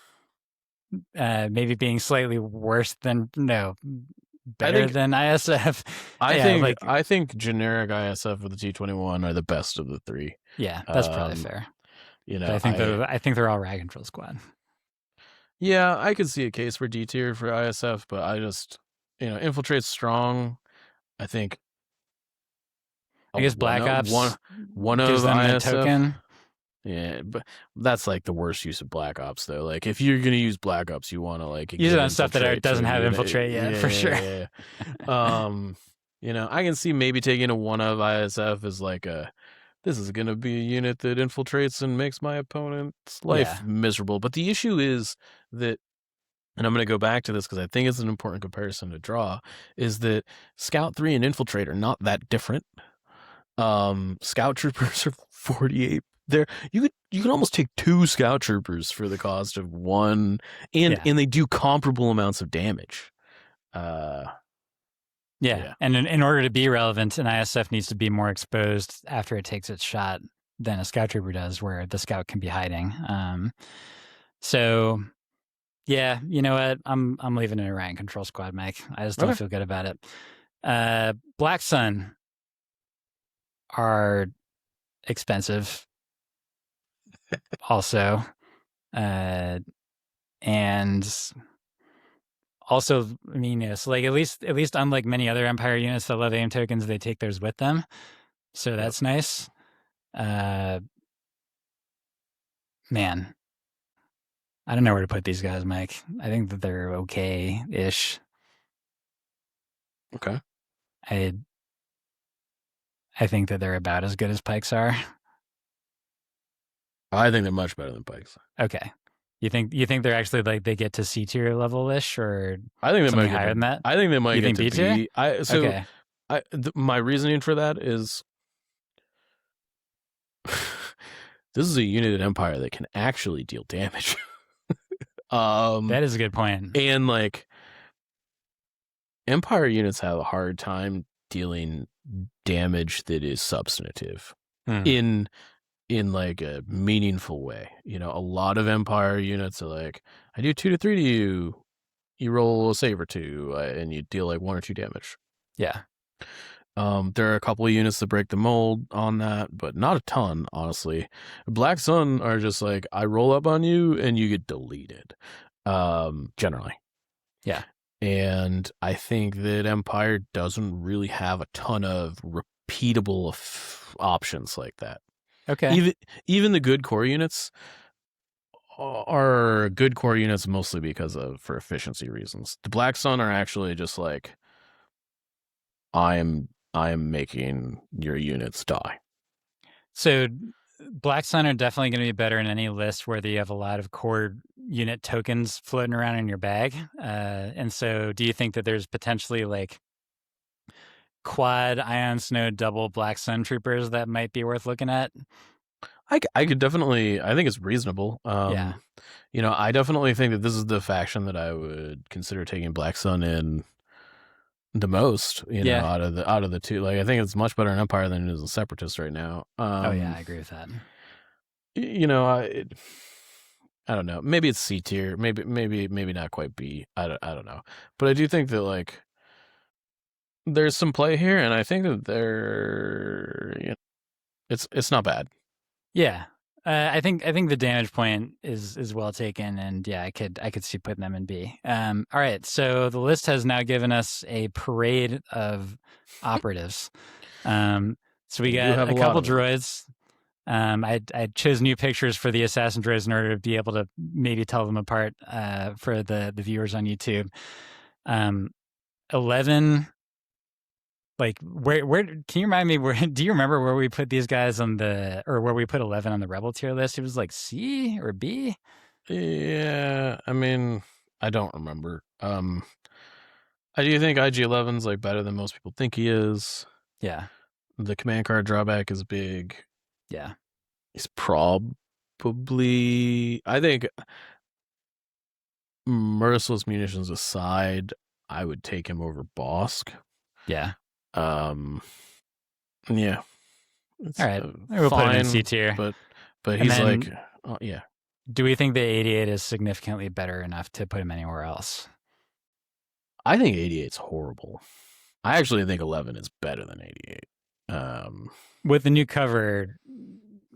[SPEAKER 1] maybe being slightly worse than better than ISF?
[SPEAKER 2] I think generic ISF with the T-21 are the best of the 3.
[SPEAKER 1] Yeah, that's probably fair.
[SPEAKER 2] You know,
[SPEAKER 1] but I think they're all Rag Control Squad.
[SPEAKER 2] Yeah, I could see a case for D tier for ISF, but I just infiltrate's strong. I think.
[SPEAKER 1] I guess Black Ops
[SPEAKER 2] one
[SPEAKER 1] gives
[SPEAKER 2] of
[SPEAKER 1] them
[SPEAKER 2] ISF.
[SPEAKER 1] a token.
[SPEAKER 2] Yeah, but that's like the worst use of Black Ops, though. Like, if you're gonna use Black Ops, you want to like
[SPEAKER 1] use it on stuff that doesn't have infiltrate yet, for sure.
[SPEAKER 2] Yeah. I can see maybe taking a one of ISF as like this is gonna be a unit that infiltrates and makes my opponent's life miserable. But the issue is that, and I'm going to go back to this because I think it's an important comparison to draw, is that Scout 3 and Infiltrate are not that different. Scout Troopers are 48. You can almost take 2 Scout Troopers for the cost of 1, and they do comparable amounts of damage.
[SPEAKER 1] Yeah. And in order to be relevant, an ISF needs to be more exposed after it takes its shot than a Scout Trooper does, where the Scout can be hiding. So... yeah, you know what? I'm leaving it a Ryan Control Squad, Mike. I just don't feel good about it. Black Sun are expensive, also, and also, I mean, so like at least unlike many other Empire units that love aim tokens, they take theirs with them, so that's nice. Man. I don't know where to put these guys, Mike. I think that they're okay-ish.
[SPEAKER 2] Okay.
[SPEAKER 1] I think that they're about as good as Pikes are.
[SPEAKER 2] I think they're much better than Pikes.
[SPEAKER 1] Okay. You think they're actually like they get to C tier level-ish, or
[SPEAKER 2] I think they might
[SPEAKER 1] higher than that?
[SPEAKER 2] I think they might get to
[SPEAKER 1] B tier.
[SPEAKER 2] Okay. My reasoning for that is this is a unit at Empire that can actually deal damage.
[SPEAKER 1] That is a good point.
[SPEAKER 2] And like Empire units have a hard time dealing damage that is substantive in like a meaningful way. A lot of Empire units are like, I do 2 to 3 to you. You roll a save or 2, and you deal like 1 or 2 damage.
[SPEAKER 1] Yeah.
[SPEAKER 2] There are a couple of units that break the mold on that, but not a ton, honestly. Black Sun are just like, I roll up on you and you get deleted, generally.
[SPEAKER 1] Yeah.
[SPEAKER 2] And I think that Empire doesn't really have a ton of repeatable options like that.
[SPEAKER 1] Okay.
[SPEAKER 2] Even the good core units are good core units mostly for efficiency reasons. The Black Sun are actually just like, I am making your units die.
[SPEAKER 1] So Black Sun are definitely going to be better in any list where you have a lot of core unit tokens floating around in your bag. And so do you think that there's potentially like quad Ion Snow double Black Sun troopers that might be worth looking at?
[SPEAKER 2] I could definitely, I think it's reasonable.
[SPEAKER 1] Yeah.
[SPEAKER 2] I definitely think that this is the faction that I would consider taking Black Sun in the most, out of the 2. Like, I think it's much better in Empire than it is in Separatist right now.
[SPEAKER 1] I agree with that.
[SPEAKER 2] I don't know. Maybe it's C tier. Maybe not quite B. I don't know. But I do think that like there's some play here, and I think that it's not bad.
[SPEAKER 1] Yeah. I think the damage point is well taken, and yeah, I could see putting them in B. All right, so the list has now given us a parade of operatives. So we got a couple droids. I chose new pictures for the assassin droids in order to be able to maybe tell them apart for the viewers on YouTube. 11. Like where can you remind me do you remember where we put these guys on where we put 11 on the Rebel tier list? It was like C or B?
[SPEAKER 2] Yeah, I mean, I don't remember. I do think IG-11's like better than most people think he is.
[SPEAKER 1] Yeah.
[SPEAKER 2] The command card drawback is big.
[SPEAKER 1] Yeah.
[SPEAKER 2] He's probably, I think, merciless munitions aside, I would take him over Bosk.
[SPEAKER 1] Yeah.
[SPEAKER 2] Yeah.
[SPEAKER 1] All right. We'll put him in C tier.
[SPEAKER 2] But he's like, yeah.
[SPEAKER 1] Do we think the 88 is significantly better enough to put him anywhere else?
[SPEAKER 2] I think 88's horrible. I actually think 11 is better than 88.
[SPEAKER 1] With the new cover,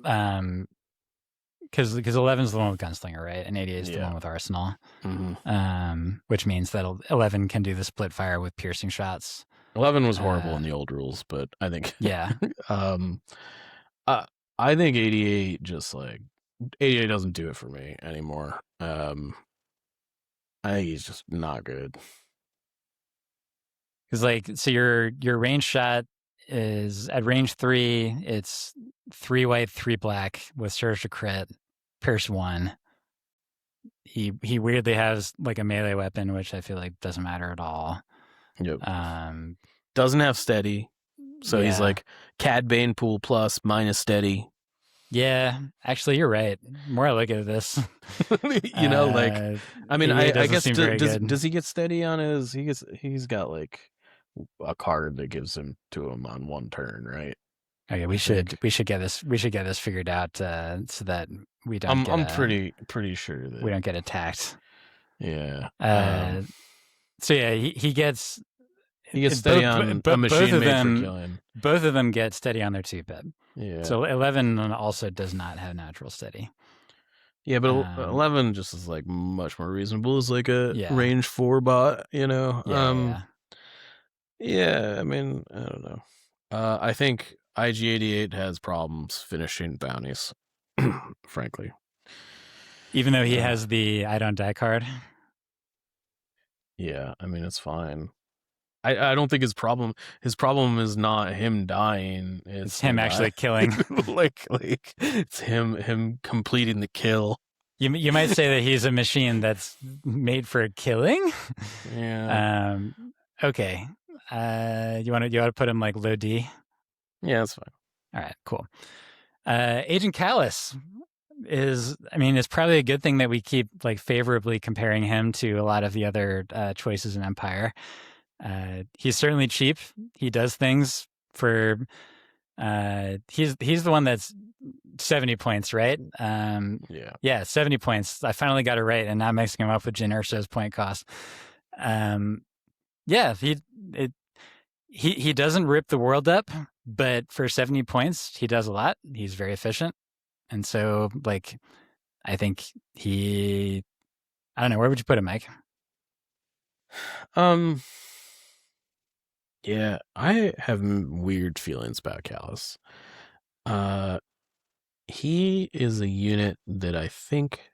[SPEAKER 1] because 11 is the one with Gunslinger, right? And 88 is the one with Arsenal.
[SPEAKER 2] Mm-hmm.
[SPEAKER 1] Which means that 11 can do the split fire with piercing shots.
[SPEAKER 2] 11 was horrible in the old rules, but I think
[SPEAKER 1] yeah.
[SPEAKER 2] I think 88 just like 88 doesn't do it for me anymore. I think he's just not good.
[SPEAKER 1] Because like, so your range shot is at range 3. It's 3 white, 3 black with surge to crit, pierce 1. He weirdly has like a melee weapon, which I feel like doesn't matter at all.
[SPEAKER 2] Yep. Doesn't have steady, so he's like Cad Bane pool plus minus steady.
[SPEAKER 1] Yeah, actually, you're right. The more I look at this,
[SPEAKER 2] you know, like I mean, I guess does he get steady on his? He's got like a card that gives him to him on one turn, right?
[SPEAKER 1] Okay, we should get this figured out so that we don't.
[SPEAKER 2] I'm pretty sure that
[SPEAKER 1] we don't get attacked.
[SPEAKER 2] Yeah.
[SPEAKER 1] So yeah, he gets
[SPEAKER 2] steady on a machine made for killing.
[SPEAKER 1] Both of them get steady on their 2-bit.
[SPEAKER 2] Yeah.
[SPEAKER 1] So 11 also does not have natural steady.
[SPEAKER 2] Yeah, but 11 just is like much more reasonable as like a range 4 bot, you know. Yeah, I mean, I don't know. I think IG-88 has problems finishing bounties, frankly.
[SPEAKER 1] Even though he has the I don't die card.
[SPEAKER 2] Yeah, I mean, it's fine. I don't think his problem is not him dying.
[SPEAKER 1] It's him actually killing.
[SPEAKER 2] like it's him completing the kill.
[SPEAKER 1] You might say that he's a machine that's made for killing.
[SPEAKER 2] Yeah.
[SPEAKER 1] Okay. You want to put him like low D?
[SPEAKER 2] Yeah, that's fine.
[SPEAKER 1] All right, cool. Agent Kallus it's probably a good thing that we keep like favorably comparing him to a lot of the other choices in Empire. He's certainly cheap. He does things for he's the one that's 70 points, right? Yeah, 70 points. I finally got it right, and not mixing him up with Jyn Erso's point cost. Yeah, he doesn't rip the world up, but for 70 points, he does a lot. He's very efficient. And so, like, I think I don't know, where would you put him, Mike?
[SPEAKER 2] Yeah, I have weird feelings about Kallus. He is a unit that I think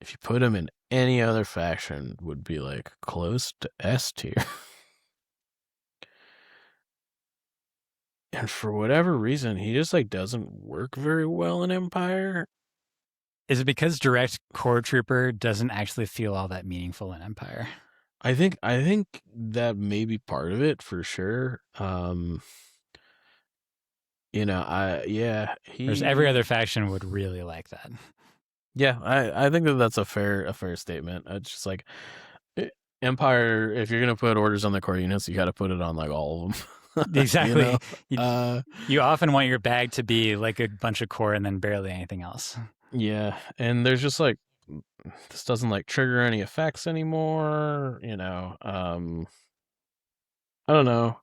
[SPEAKER 2] if you put him in any other faction would be like close to S tier. And for whatever reason, he just like doesn't work very well in Empire.
[SPEAKER 1] Is it because direct core trooper doesn't actually feel all that meaningful in Empire?
[SPEAKER 2] I think that may be part of it for sure.
[SPEAKER 1] There's every other faction would really like that.
[SPEAKER 2] Yeah, I think that's a fair statement. It's just like Empire, if you're gonna put orders on the core units, you got to put it on like all of them.
[SPEAKER 1] Exactly. You often want your bag to be like a bunch of core and then barely anything else.
[SPEAKER 2] Yeah, and there's just like this doesn't like trigger any effects anymore. I don't know.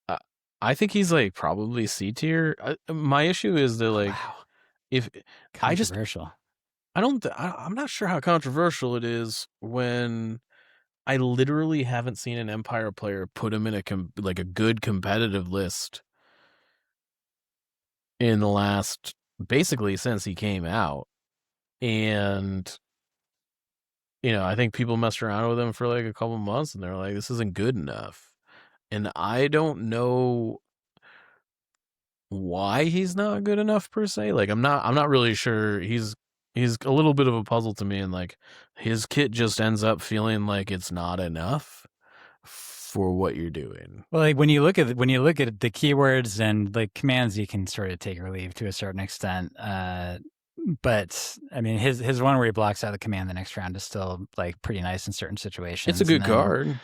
[SPEAKER 2] I, I think he's like probably C tier. My issue is that
[SPEAKER 1] Oh,
[SPEAKER 2] like
[SPEAKER 1] wow,
[SPEAKER 2] if I just
[SPEAKER 1] controversial.
[SPEAKER 2] I don't I'm not sure how controversial it is when I literally haven't seen an Empire player put him in like a good competitive list in the last basically since he came out. And I think people messed around with him for like a couple months and they're like, this isn't good enough. And I don't know why he's not good enough per se. Like I'm not really sure. He's a little bit of a puzzle to me, and like his kit just ends up feeling like it's not enough for what you're doing.
[SPEAKER 1] Well, like when you look at the keywords and like commands, you can sort of take or leave to a certain extent. But I mean, his one where he blocks out the command the next round is still like pretty nice in certain
[SPEAKER 2] It's a
[SPEAKER 1] situations. And
[SPEAKER 2] good
[SPEAKER 1] then,
[SPEAKER 2] card.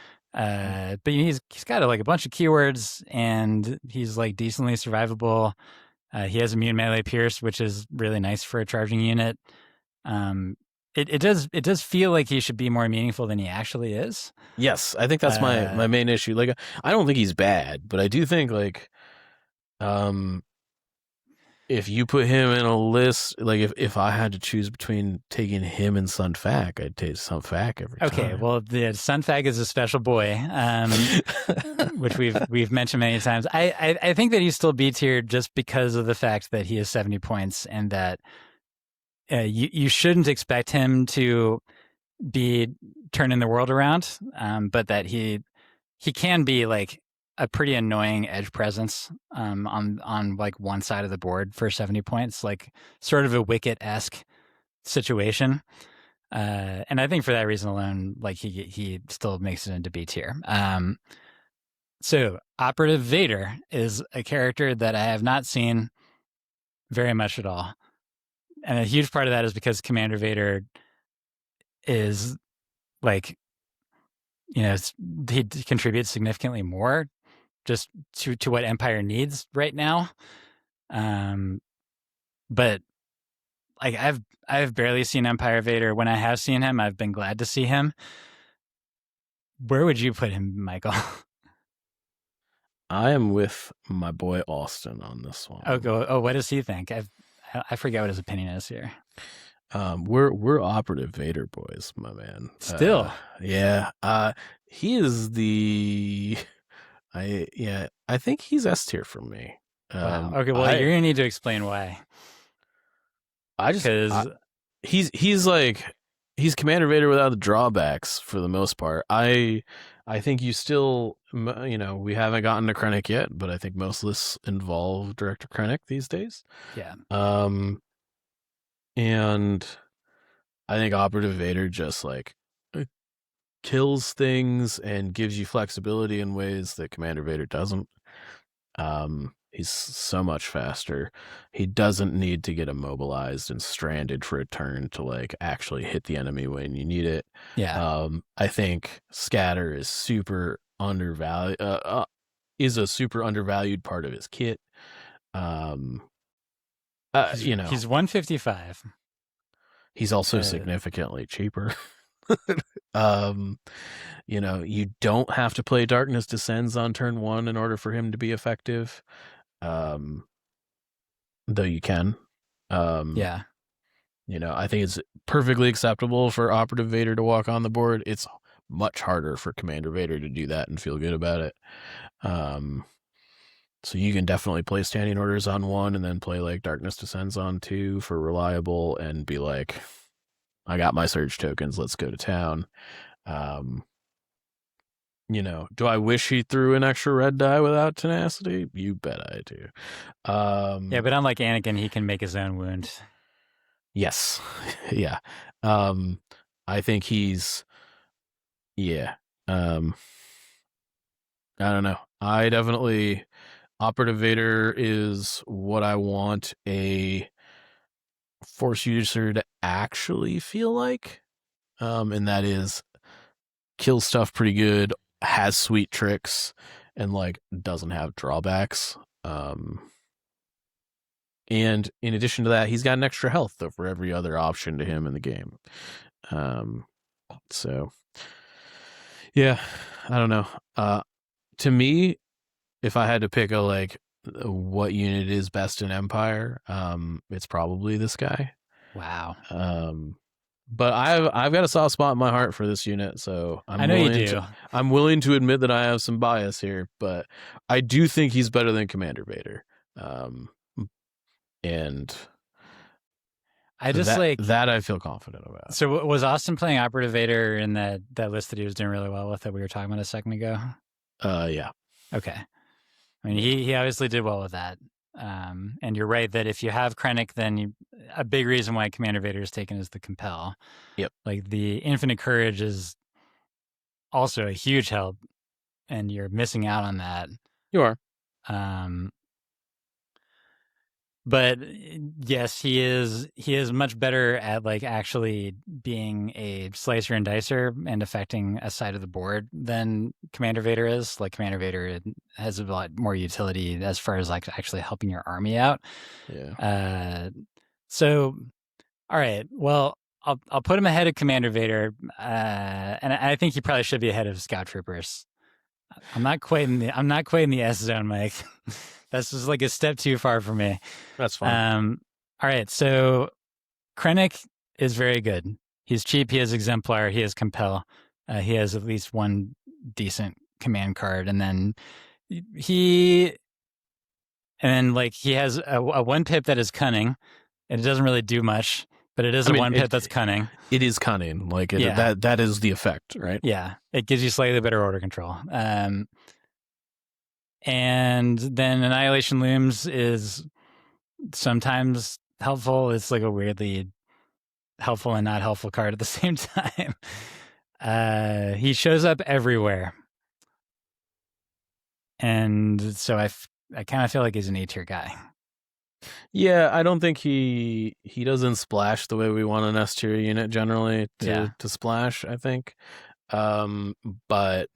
[SPEAKER 1] but he's got like a bunch of keywords, and he's like decently survivable. He has immune melee pierce, which is really nice for a charging unit. Um, it does feel like he should be more meaningful than he actually is.
[SPEAKER 2] Yes, I think that's my
[SPEAKER 1] Uh,
[SPEAKER 2] main issue. Like I don't think he's bad, but I do think like um if you put him in a list, like if I had to choose between taking him and Sun Fac, I'd take Sun Fac every
[SPEAKER 1] Okay,
[SPEAKER 2] time.
[SPEAKER 1] well, the Sunfag is a special boy, which we've mentioned many times. I think that he's still B tier just because of the fact that he has 70 points, and that you shouldn't expect him to be turning the world around, but that he can be like a pretty annoying edge presence on like one side of the board for 70 points, like sort of a Wicket-esque situation. And I think for that reason alone, like he still makes it into B tier. So Operative Vader is a character that I have not seen very much at all, and a huge part of that is because Commander Vader is like, he contributes significantly more just to what Empire needs right now. Um, but like I've barely seen Empire Vader. When I have seen him, I've been glad to see him. Where would you put him, Michael?
[SPEAKER 2] I am with my boy Austin on this
[SPEAKER 1] Oh,
[SPEAKER 2] one.
[SPEAKER 1] go. Oh, what does he think? I forget what his opinion is here.
[SPEAKER 2] We're Operative Vader boys, my man.
[SPEAKER 1] Still,
[SPEAKER 2] Yeah. He is the I think he's S tier for me.
[SPEAKER 1] wow.
[SPEAKER 2] Um,
[SPEAKER 1] Okay, well,
[SPEAKER 2] I
[SPEAKER 1] you're gonna need to explain why,
[SPEAKER 2] I just
[SPEAKER 1] because
[SPEAKER 2] he's like he's Commander Vader without the drawbacks for the most part. I think you still we haven't gotten to Krennic yet, but I think most lists involve Director Krennic these days.
[SPEAKER 1] yeah,
[SPEAKER 2] Um, and I think Operative Vader just like kills things and gives you flexibility in ways that Commander Vader doesn't. He's so much faster. He doesn't need to get immobilized and stranded for a turn to like actually hit the enemy when you need it.
[SPEAKER 1] yeah.
[SPEAKER 2] I think Scatter is super undervalued. Is a super undervalued part of his kit. Um,
[SPEAKER 1] He's he's 155.
[SPEAKER 2] he's also
[SPEAKER 1] Uh,
[SPEAKER 2] significantly cheaper. um, you don't have to play Darkness Descends on turn one in order for him to be effective. Um, though you can. Um,
[SPEAKER 1] yeah,
[SPEAKER 2] I think it's perfectly acceptable for Operative Vader to walk on the board. It's much harder for Commander Vader to do that and feel good about it. Um, so you can definitely play Standing Orders on one and then play like Darkness Descends on two for reliable and be like, I got my Surge tokens. Let's go to town. Um, do I wish he threw an extra red die without tenacity? You bet I do.
[SPEAKER 1] yeah. But unlike Anakin, he can make his own wound.
[SPEAKER 2] Yes. Yeah. Um, I think yeah. Um, I don't know. I definitely, Operative Vader is what I want a Force user to actually feel like. And that is kill stuff pretty good, has sweet tricks, and like doesn't have drawbacks. Um, And in addition to that, he's got an extra health over every other option to him in the game. So yeah, I don't know. To me, if I had to pick what unit is best in Empire, it's probably this guy.
[SPEAKER 1] Wow.
[SPEAKER 2] But I've got a soft spot in my heart for this unit, so
[SPEAKER 1] I know you do.
[SPEAKER 2] I'm willing to admit that I have some bias here, but I do think he's better than Commander Vader. And
[SPEAKER 1] I just
[SPEAKER 2] that I feel confident about.
[SPEAKER 1] So was Austin playing Operative Vader in that list that he was doing really well with that we were talking about a second ago?
[SPEAKER 2] Yeah.
[SPEAKER 1] Okay. I mean, he obviously did well with that. And you're right that if you have Krennic, then a big reason why Commander Vader is taken is the compel.
[SPEAKER 2] Yep.
[SPEAKER 1] Like the Infinite Courage is also a huge help, and you're missing out on that.
[SPEAKER 2] You are.
[SPEAKER 1] But yes, he is much better at actually being a slicer and dicer and affecting a side of the board than Commander Vader is. Like Commander Vader has a lot more utility as far as actually helping your army out.
[SPEAKER 2] Yeah.
[SPEAKER 1] So all right, well, I'll put him ahead of Commander Vader, and I think he probably should be ahead of Scout Troopers. I'm not quite in the S zone, Mike. That's just a step too far for me.
[SPEAKER 2] That's fine.
[SPEAKER 1] All right, so Krennic is very good. He's cheap. He has Exemplar. He has Compel. He has at least one decent command card, and then he has a one pip that is cunning, and it doesn't really do much, but it is one pip that's cunning.
[SPEAKER 2] It is cunning. That is the effect, right?
[SPEAKER 1] Yeah, it gives you slightly better order control. And then Annihilation Looms is sometimes helpful. It's a weirdly helpful and not helpful card at the same time. He shows up everywhere. And so I kind of feel like he's an A-tier guy.
[SPEAKER 2] Yeah, I don't think he doesn't splash the way we want an S-tier unit generally to splash, I think. But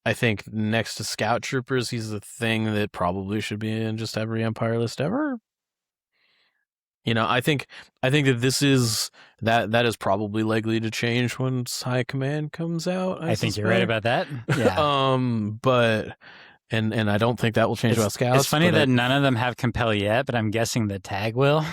[SPEAKER 2] I think next to Scout Troopers, he's the thing that probably should be in just every Empire list ever. I think that this is that is probably likely to change once High Command comes out. I think
[SPEAKER 1] you're right about that. Yeah.
[SPEAKER 2] But and I don't think that will change about Scouts.
[SPEAKER 1] It's funny that none of them have Compel yet, but I'm guessing the tag will.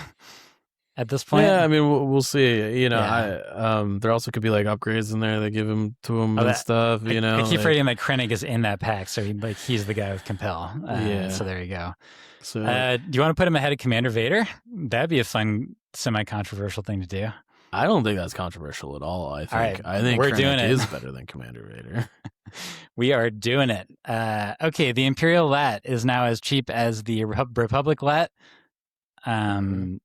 [SPEAKER 1] At this point,
[SPEAKER 2] yeah, I mean, we'll see. There also could be upgrades in there that give him to him and stuff.
[SPEAKER 1] I keep forgetting that Krennic is in that pack, so he's the guy with Compel. So there you go.
[SPEAKER 2] So,
[SPEAKER 1] do you want to put him ahead of Commander Vader? That'd be a fun, semi-controversial thing to do.
[SPEAKER 2] I don't think that's controversial at all. I think
[SPEAKER 1] we're
[SPEAKER 2] Krennic
[SPEAKER 1] doing it.
[SPEAKER 2] Is better than Commander Vader.
[SPEAKER 1] We are doing it. Okay, the Imperial Lat is now as cheap as the Republic Lat. And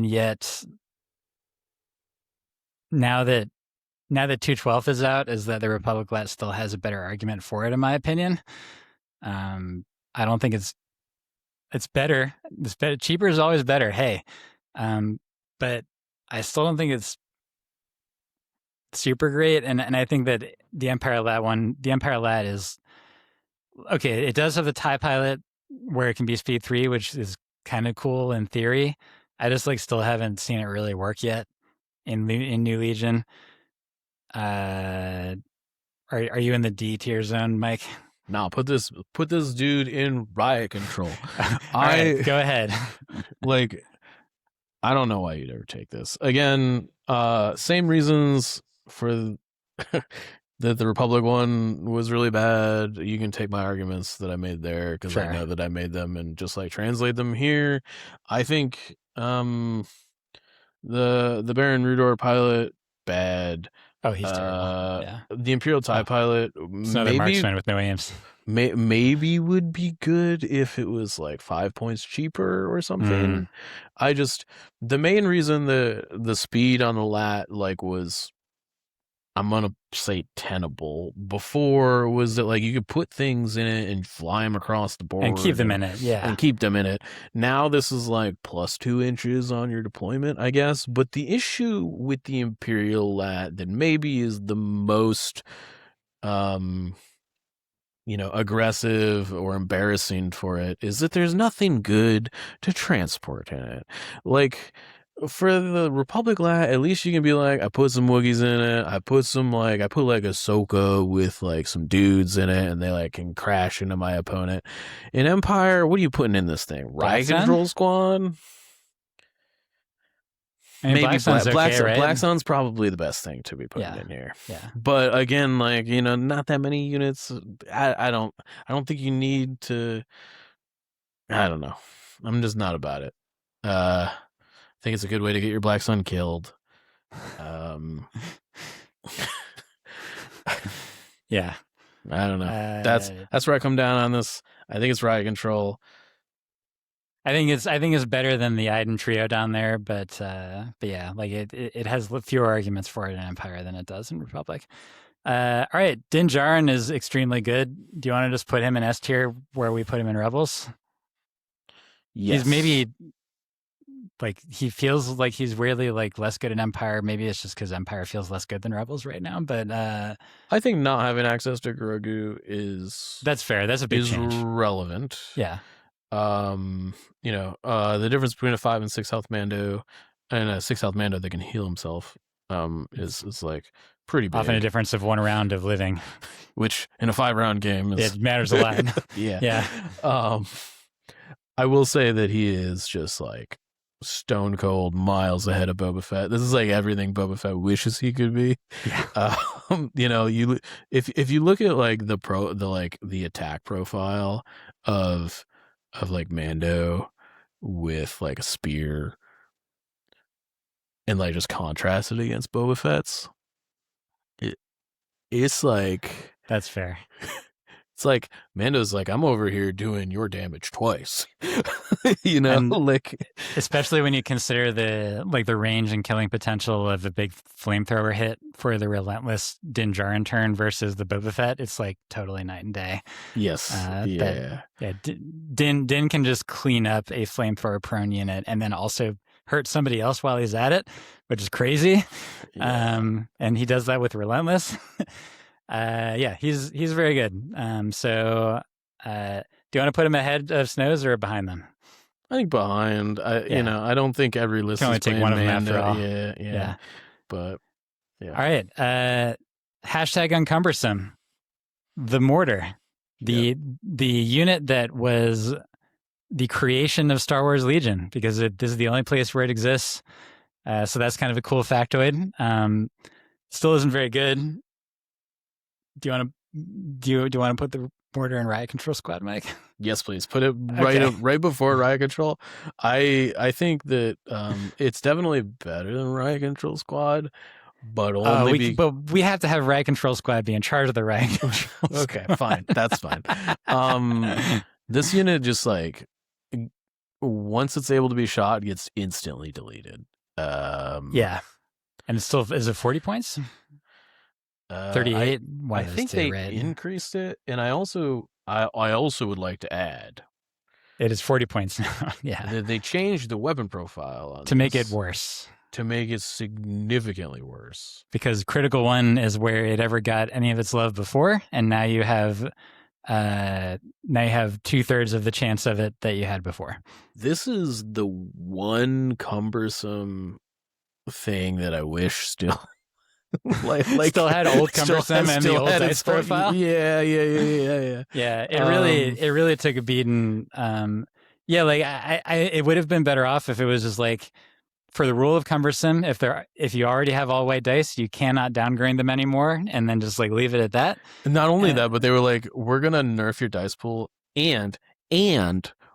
[SPEAKER 1] yet, now that 212 is out, is that the Republic Lat still has a better argument for it, in my opinion. I don't think it's better. It's better. Cheaper is always better. Hey, but I still don't think it's super great. And I think that the Empire Lat is okay. It does have the TIE pilot where it can be speed 3, which is kind of cool in theory. I just still haven't seen it really work yet in New Legion. Are you in the D tier zone, Mike?
[SPEAKER 2] No, put this dude in riot control.
[SPEAKER 1] Right, go ahead.
[SPEAKER 2] I don't know why you'd ever take this. Again, same reasons for that the Republic one was really bad. You can take my arguments that I made there because I know that I made them and just translate them here. I think the Baron Rudor pilot bad.
[SPEAKER 1] Oh, he's terrible. Yeah.
[SPEAKER 2] The Imperial TIE pilot,
[SPEAKER 1] another marksman with no aims.
[SPEAKER 2] Maybe would be good if it was 5 points cheaper or something. The main reason the speed on the Lat was, I'm gonna say tenable before, was that you could put things in it and fly them across the board
[SPEAKER 1] and keep them in it. Yeah,
[SPEAKER 2] and keep them in it. Now this is plus 2 inches on your deployment, I guess. But the issue with the Imperial Lat that maybe is the most aggressive or embarrassing for it is that there's nothing good to transport in it. Like for the Republic lat, at least you can be like, I put some Wookiees in it. I put Ahsoka with like some dudes in it, and they like can crash into my opponent. In Empire, what are you putting in this thing? Riot Control Squad?
[SPEAKER 1] I mean,
[SPEAKER 2] maybe
[SPEAKER 1] right?
[SPEAKER 2] Black Sun's probably the best thing to be putting in here.
[SPEAKER 1] Yeah.
[SPEAKER 2] But again, like, not that many units. I don't think you need to. I don't know. I'm just not about it. I think it's a good way to get your Black Sun killed.
[SPEAKER 1] Yeah.
[SPEAKER 2] I don't know. That's where I come down on this. I think it's Riot Control.
[SPEAKER 1] I think it's better than the Iden trio down there, but yeah, like it has fewer arguments for it in Empire than it does in Republic. All right, Din Djarin is extremely good. Do you want to just put him in S tier where we put him in Rebels?
[SPEAKER 2] Yes.
[SPEAKER 1] He's maybe like he feels like he's weirdly like less good in Empire. Maybe it's just because Empire feels less good than Rebels right now. But
[SPEAKER 2] I think not having access to Grogu
[SPEAKER 1] that's fair. That's a big change.
[SPEAKER 2] Relevant.
[SPEAKER 1] Yeah.
[SPEAKER 2] The difference between a 5 and 6 health Mando and a 6 health Mando that can heal himself is like pretty big.
[SPEAKER 1] Often a difference of 1 round of living,
[SPEAKER 2] which in a 5-round game
[SPEAKER 1] it matters a lot.
[SPEAKER 2] Yeah. I will say that he is just like stone cold miles ahead of Boba Fett. This is like everything Boba Fett wishes he could be.
[SPEAKER 1] Yeah.
[SPEAKER 2] If you look at like the attack profile of like Mando with like a spear and like just contrast it against Boba Fett's, it's like,
[SPEAKER 1] that's fair.
[SPEAKER 2] It's like Mando's like, I'm over here doing your damage twice.
[SPEAKER 1] And
[SPEAKER 2] like
[SPEAKER 1] especially when you consider the range and killing potential of a big flamethrower hit for the relentless Din Djarin turn versus the Boba Fett, it's like totally night and day.
[SPEAKER 2] Yes.
[SPEAKER 1] Din can just clean up a flamethrower prone unit and then also hurt somebody else while he's at it, which is crazy.
[SPEAKER 2] Yeah.
[SPEAKER 1] And he does that with relentless. He's very good. So do you want to put him ahead of Snows or behind them?
[SPEAKER 2] I think behind. I don't think every list
[SPEAKER 1] can only
[SPEAKER 2] is
[SPEAKER 1] take one of them after all.
[SPEAKER 2] Yeah. But yeah.
[SPEAKER 1] All right. Hashtag uncumbersome. The mortar, the unit that was the creation of Star Wars Legion, because this is the only place where it exists. So that's kind of a cool factoid. Still isn't very good. Do you want to put the mortar in Riot Control Squad, Mike?
[SPEAKER 2] Yes, please. Put it right before Riot Control. I think that it's definitely better than Riot Control Squad, but only
[SPEAKER 1] but we have to have Riot Control Squad be in charge of the Riot Control Squad.
[SPEAKER 2] Okay, fine. That's fine. This unit just like once it's able to be shot, gets instantly deleted.
[SPEAKER 1] Yeah. And it's still, is it 40 points? 38.
[SPEAKER 2] I think they increased it, and I also would like to add
[SPEAKER 1] it is 40 points now. Yeah,
[SPEAKER 2] they changed the weapon profile
[SPEAKER 1] to make it worse,
[SPEAKER 2] to make it significantly worse,
[SPEAKER 1] because critical 1 is where it ever got any of its love before, and now you have 2/3 of the chance of it that you had before. This
[SPEAKER 2] is the one cumbersome thing that I wish still like
[SPEAKER 1] still had old cumbersome and the old dice profile.
[SPEAKER 2] Yeah.
[SPEAKER 1] It really took a beating. It would have been better off if it was just like, for the rule of cumbersome, if you already have all white dice, you cannot downgrade them anymore, and then just like leave it at that.
[SPEAKER 2] And not only that, but they were like, we're gonna nerf your dice pool and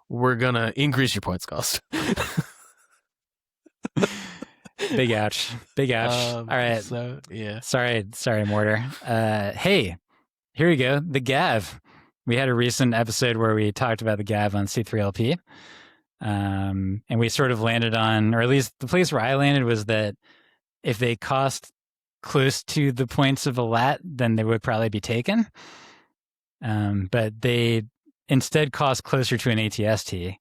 [SPEAKER 2] we're gonna increase your points cost.
[SPEAKER 1] Big ouch. All right.
[SPEAKER 2] So, yeah.
[SPEAKER 1] Sorry, Mortar. Hey, here we go. The Gav. We had a recent episode where we talked about the Gav on C3LP. And we sort of landed on, or at least the place where I landed was that if they cost close to the points of a lat, then they would probably be taken. But they instead cost closer to an ATST.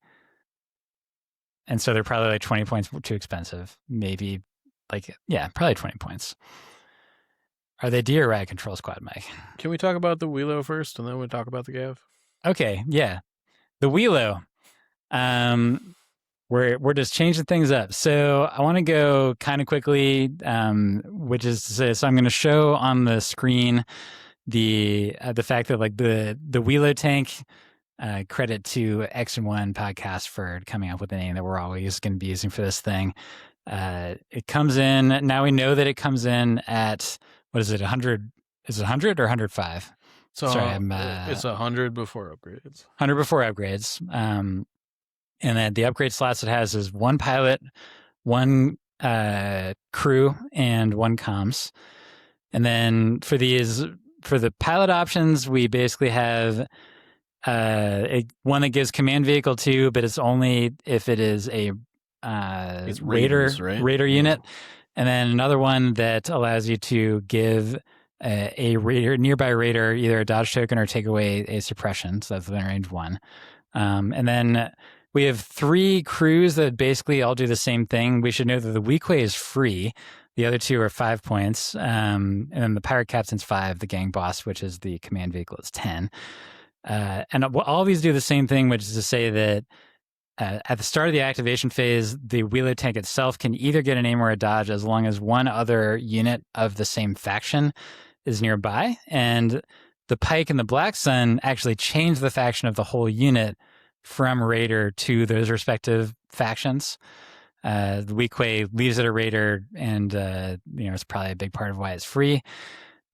[SPEAKER 1] And so they're probably like 20 points too expensive. Maybe probably 20 points. Are they D or rad control squad, Mike?
[SPEAKER 2] Can we talk about the Wheelo first, and then we talk about the Gav?
[SPEAKER 1] Okay, yeah. The Wheelo. We're just changing things up. So I want to go kind of quickly, which is to say, so I'm going to show on the screen the fact that like the Wheelo tank. Credit to X and One podcast for coming up with a name that we're always going to be using for this thing. It comes in now. We know that it comes in at what is it? 100? Is it 100 or 105?
[SPEAKER 2] So
[SPEAKER 1] sorry,
[SPEAKER 2] it's 100 before upgrades.
[SPEAKER 1] 100 before upgrades. And then the upgrade slots it has is one pilot, one crew, and one comms. And then for the pilot options, we basically have one that gives command vehicle 2, but it's only if it is a raider unit, and then another one that allows you to give a nearby raider either a dodge token or take away a suppression. So that's within range 1. And then we have 3 crews that basically all do the same thing. We should know that the Weequay is free. The other 2 are 5 points. And then the pirate captain's 5, the gang boss, which is the command vehicle, is 10. And all these do the same thing, which is to say that at the start of the activation phase, the Wheelo tank itself can either get an aim or a dodge as long as one other unit of the same faction is nearby. And the Pike and the Black Sun actually change the faction of the whole unit from Raider to those respective factions. The Weequay leaves it a Raider, and it's probably a big part of why it's free.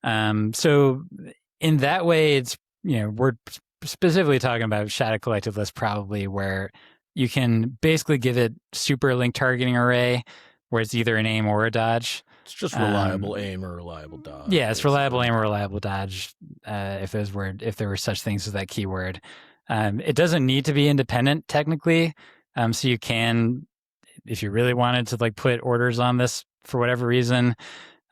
[SPEAKER 1] So in that way, it's we're specifically talking about Shadow Collective List, probably, where you can basically give it super link targeting array, where it's either an aim or a dodge.
[SPEAKER 2] It's just reliable aim or reliable dodge.
[SPEAKER 1] Yeah, it's reliable aim or reliable dodge. If there were such things as that keyword. It doesn't need to be independent technically. So you can, if you really wanted to like put orders on this for whatever reason,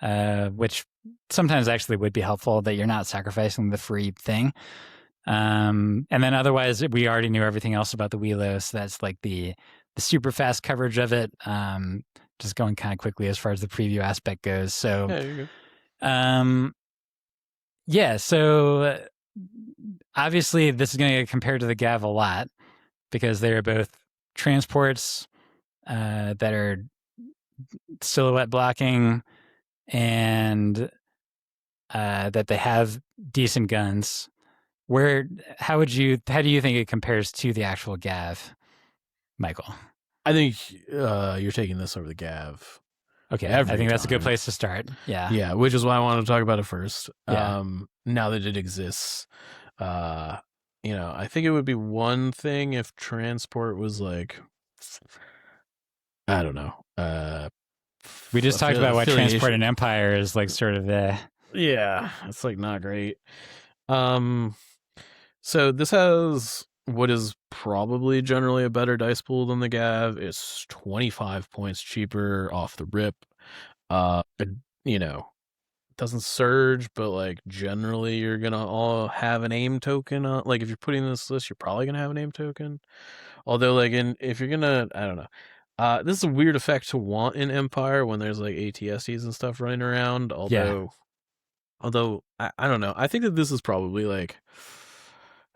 [SPEAKER 1] which sometimes actually would be helpful, that you're not sacrificing the free thing. And then otherwise, we already knew everything else about the Wheelo, so that's like the super fast coverage of it. Just going kind of quickly as far as the preview aspect goes. So,
[SPEAKER 2] yeah, you're good.
[SPEAKER 1] So obviously this is going to get compared to the Gav a lot because they are both transports that are silhouette blocking, and that they have decent guns. How do you think it compares to the actual Gav, Michael?
[SPEAKER 2] I think you're taking this over the Gav.
[SPEAKER 1] Okay, I think that's a good place to start. Yeah,
[SPEAKER 2] which is why I wanted to talk about it first.
[SPEAKER 1] Yeah.
[SPEAKER 2] Now that it exists, I think it would be one thing if transport was like, I don't know.
[SPEAKER 1] We just talked about why transport and Empire is like sort of
[SPEAKER 2] yeah, it's like not great. So this has what is probably generally a better dice pool than the Gav. It's 25 points cheaper off the rip. Doesn't surge, but like generally you're gonna all have an aim token on, like if you're putting this list, you're probably gonna have an aim token. Although like if you're gonna, I don't know. This is a weird effect to want in Empire when there's like ATSTs and stuff running around. Although I don't know. I think that this is probably like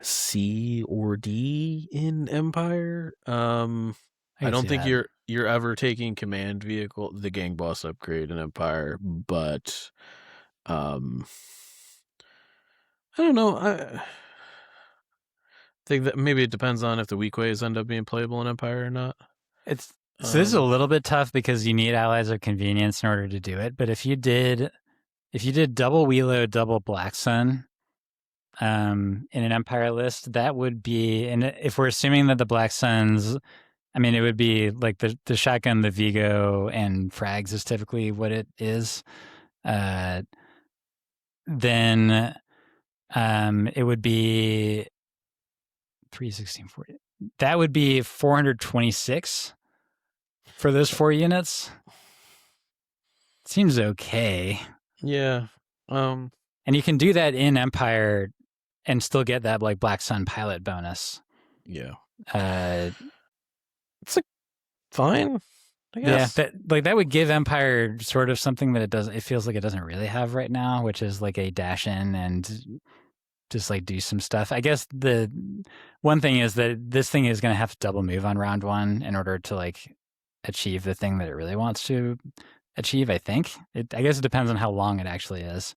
[SPEAKER 2] C or D in Empire. I don't think you're ever taking command vehicle, the gang boss upgrade in Empire, but I don't know. I think that maybe it depends on if the Weekways end up being playable in Empire or not.
[SPEAKER 1] So this is a little bit tough because you need allies of convenience in order to do it. But if you did double Wheelo, double Black Sun, in an Empire list, that would be, and if we're assuming that the Black Suns, I mean, it would be like the shotgun, the Vigo, and frags is typically what it is. Then it would be 316, 40. That would be 426 for those 4 units. Seems okay.
[SPEAKER 2] Yeah.
[SPEAKER 1] And you can do that in Empire and still get that like Black Sun pilot bonus.
[SPEAKER 2] Yeah.
[SPEAKER 1] It's
[SPEAKER 2] like fine. I
[SPEAKER 1] Yeah,
[SPEAKER 2] guess.
[SPEAKER 1] that would give Empire sort of something that it feels like it doesn't really have right now, which is like a dash in and just like do some stuff. I guess the one thing is that this thing is going to have to double move on round one in order to like achieve the thing that it really wants to achieve. I think I guess it depends on how long it actually is.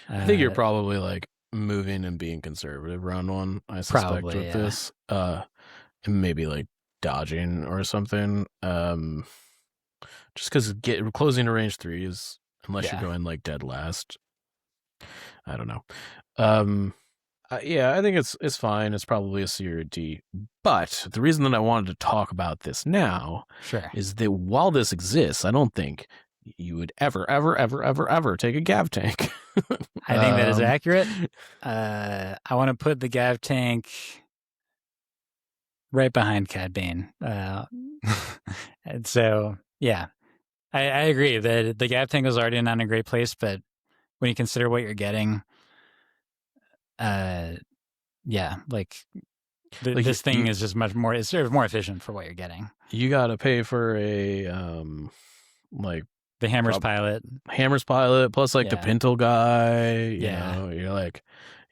[SPEAKER 2] I think you're probably like moving and being conservative round one. I suspect
[SPEAKER 1] Probably,
[SPEAKER 2] with
[SPEAKER 1] yeah.
[SPEAKER 2] this, and maybe like dodging or something. Just because closing to range 3 is, unless you're going like dead last. I don't know. Yeah, I think it's fine. It's probably a C or a D. But the reason that I wanted to talk about this now is that while this exists, I don't think you would ever take a Gav tank.
[SPEAKER 1] I think that is accurate. I want to put the Gav tank right behind Cad Bane. And so, yeah, I agree that the Gav tank was already not in a great place, but when you consider what you're getting, yeah, like this thing is just much more. It's sort of more efficient for what you're getting.
[SPEAKER 2] You got to pay for a like
[SPEAKER 1] the Hammers pilot
[SPEAKER 2] plus like the Pintle guy. You know,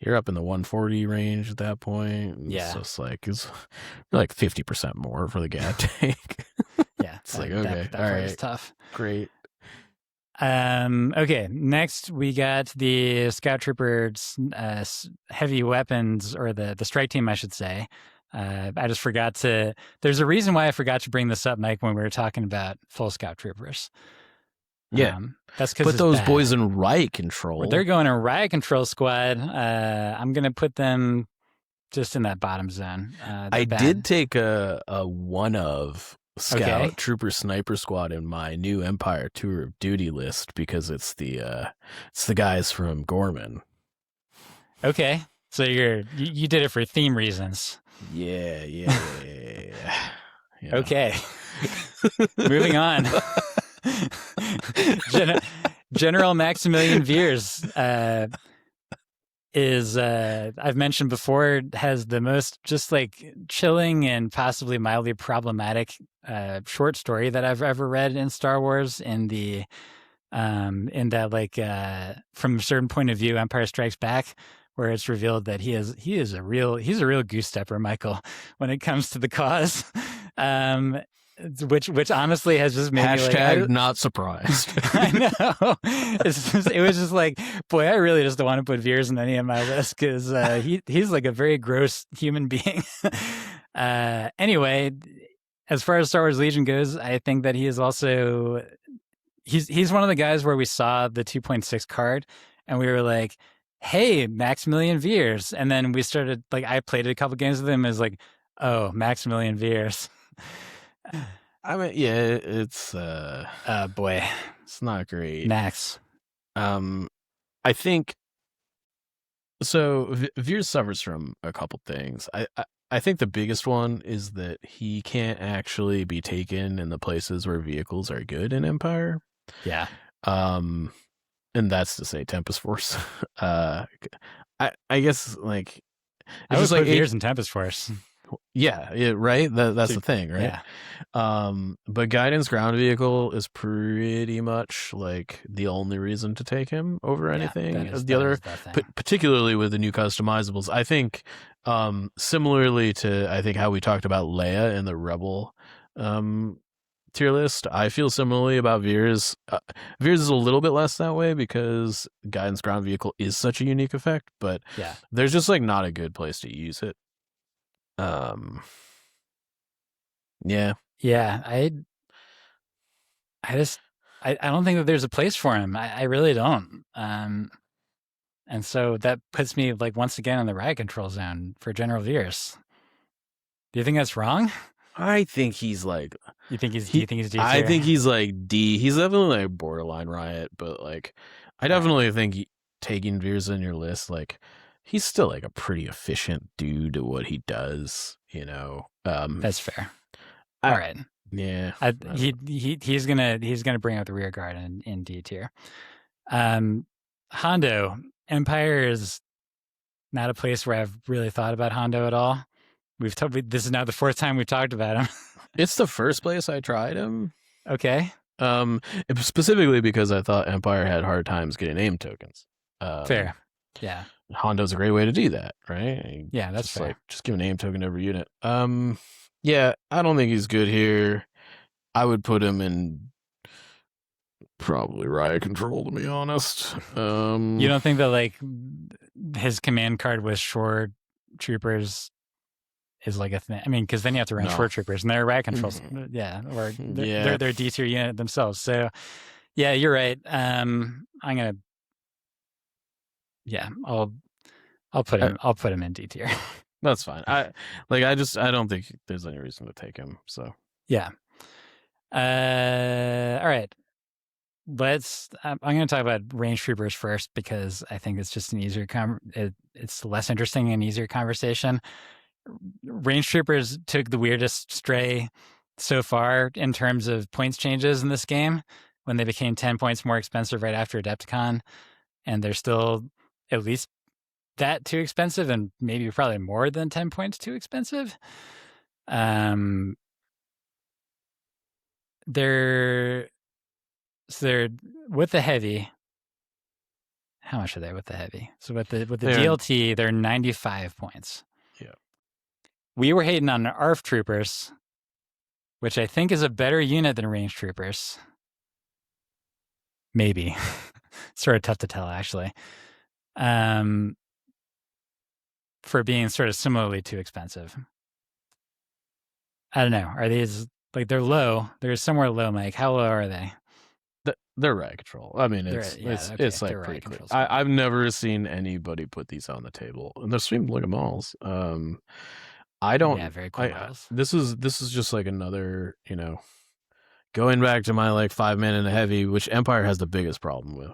[SPEAKER 2] you're up in the 140 range at that point.
[SPEAKER 1] Yeah,
[SPEAKER 2] so it's like 50% more for the Gav tank.
[SPEAKER 1] Yeah,
[SPEAKER 2] it's like okay,
[SPEAKER 1] that
[SPEAKER 2] all
[SPEAKER 1] part
[SPEAKER 2] right,
[SPEAKER 1] is tough.
[SPEAKER 2] Great.
[SPEAKER 1] Okay, next we got the Scout Troopers heavy weapons, or the strike team, I should say. I just forgot to. There's a reason why I forgot to bring this up, Mike, when we were talking about full Scout Troopers.
[SPEAKER 2] Yeah,
[SPEAKER 1] that's because
[SPEAKER 2] put those boys in riot control.
[SPEAKER 1] They're going in riot control squad. I'm gonna put them just in that bottom zone.
[SPEAKER 2] I did take a one of Scout Trooper Sniper Squad in my new Empire Tour of Duty list because it's the guys from Gorman.
[SPEAKER 1] Okay, so you did it for theme reasons.
[SPEAKER 2] Yeah.
[SPEAKER 1] Okay, moving on. General Maximilian Veers is I've mentioned before, has the most just like chilling and possibly mildly problematic short story that I've ever read in Star Wars, in that like from a certain point of view, Empire Strikes Back, where it's revealed that he's a real goose stepper, Michael, when it comes to the cause. Which honestly has just made me like,
[SPEAKER 2] not surprised.
[SPEAKER 1] I know. It was just like, boy, I really just don't want to put Veers in any of my list because he's like a very gross human being. Anyway, as far as Star Wars Legion goes, I think that he is also he's one of the guys where we saw the 2.6 card and we were like, hey, Maximilian Veers, and then we started like, I played a couple games with him as like, oh, Maximilian Veers.
[SPEAKER 2] I mean, yeah, it's
[SPEAKER 1] boy,
[SPEAKER 2] it's not great.
[SPEAKER 1] Max.
[SPEAKER 2] I think so. Veers suffers from a couple things. I think the biggest one is that he can't actually be taken in the places where vehicles are good in Empire.
[SPEAKER 1] Yeah.
[SPEAKER 2] And that's to say Tempest Force. I guess like
[SPEAKER 1] I was like Veers in Tempest Force.
[SPEAKER 2] Yeah, right. That's the thing, right?
[SPEAKER 1] Yeah.
[SPEAKER 2] But guidance ground vehicle is pretty much like the only reason to take him over anything. Particularly with the new customizables, I think, similarly to how we talked about Leia in the Rebel tier list, I feel similarly about Veers. Veers is a little bit less that way because guidance ground vehicle is such a unique effect, but there's just like not a good place to use it. Yeah. I don't think that there's a place for him. I really don't. And so that puts me like once again in the riot control zone for General Veers. Do you think that's wrong? I think he's like.
[SPEAKER 1] Do you think he's D tier?
[SPEAKER 2] I think he's like D. He's definitely like borderline riot, but like I definitely think taking Veers on your list, like he's still like a pretty efficient dude at what he does, you know.
[SPEAKER 1] That's fair. All right.
[SPEAKER 2] Yeah.
[SPEAKER 1] He's gonna bring out the rear guard in D tier. Hondo, Empire is not a place where I've really thought about Hondo at all. This is now the fourth time we've talked about him.
[SPEAKER 2] It's the first place I tried him.
[SPEAKER 1] Okay.
[SPEAKER 2] Specifically because I thought Empire had hard times getting name tokens.
[SPEAKER 1] Fair. Yeah.
[SPEAKER 2] Hondo's a great way to do that, right?
[SPEAKER 1] Yeah, that's
[SPEAKER 2] Just
[SPEAKER 1] fair.
[SPEAKER 2] just give a name token to every unit. Yeah, I don't think he's good here. I would put him in probably riot control, to be honest.
[SPEAKER 1] You don't think that like his command card with shore troopers is like a thing? I mean, because then you have to run shore troopers, and they're riot controls. Yeah, or they're D tier unit themselves. So yeah, you're right. I'm gonna. Yeah, I'll put him in D tier.
[SPEAKER 2] That's fine. I don't think there's any reason to take him. So
[SPEAKER 1] yeah. All right. I'm going to talk about range troopers first because I think it's just an easier it's less interesting and easier conversation. Range troopers took the weirdest stray so far in terms of points changes in this game when they became 10 points more expensive right after Adepticon, and they're still at least that too expensive, and maybe probably more than 10 points too expensive. They're with the heavy. How much are they with the heavy? So with the DLT, they're 95 points.
[SPEAKER 2] Yeah.
[SPEAKER 1] We were hating on ARF troopers, which I think is a better unit than range troopers. Maybe. Sort of tough to tell, actually. For being sort of similarly too expensive. I don't know. Are these like they're low? They're somewhere low, Mike. How low are they?
[SPEAKER 2] They're riot control. I mean, it's like pretty quick. I've never seen anybody put these on the table, and they're sweet looking models. I don't.
[SPEAKER 1] Yeah, very cool models.
[SPEAKER 2] This is just like another, going back to my like 5-man and a heavy, which Empire has the biggest problem with.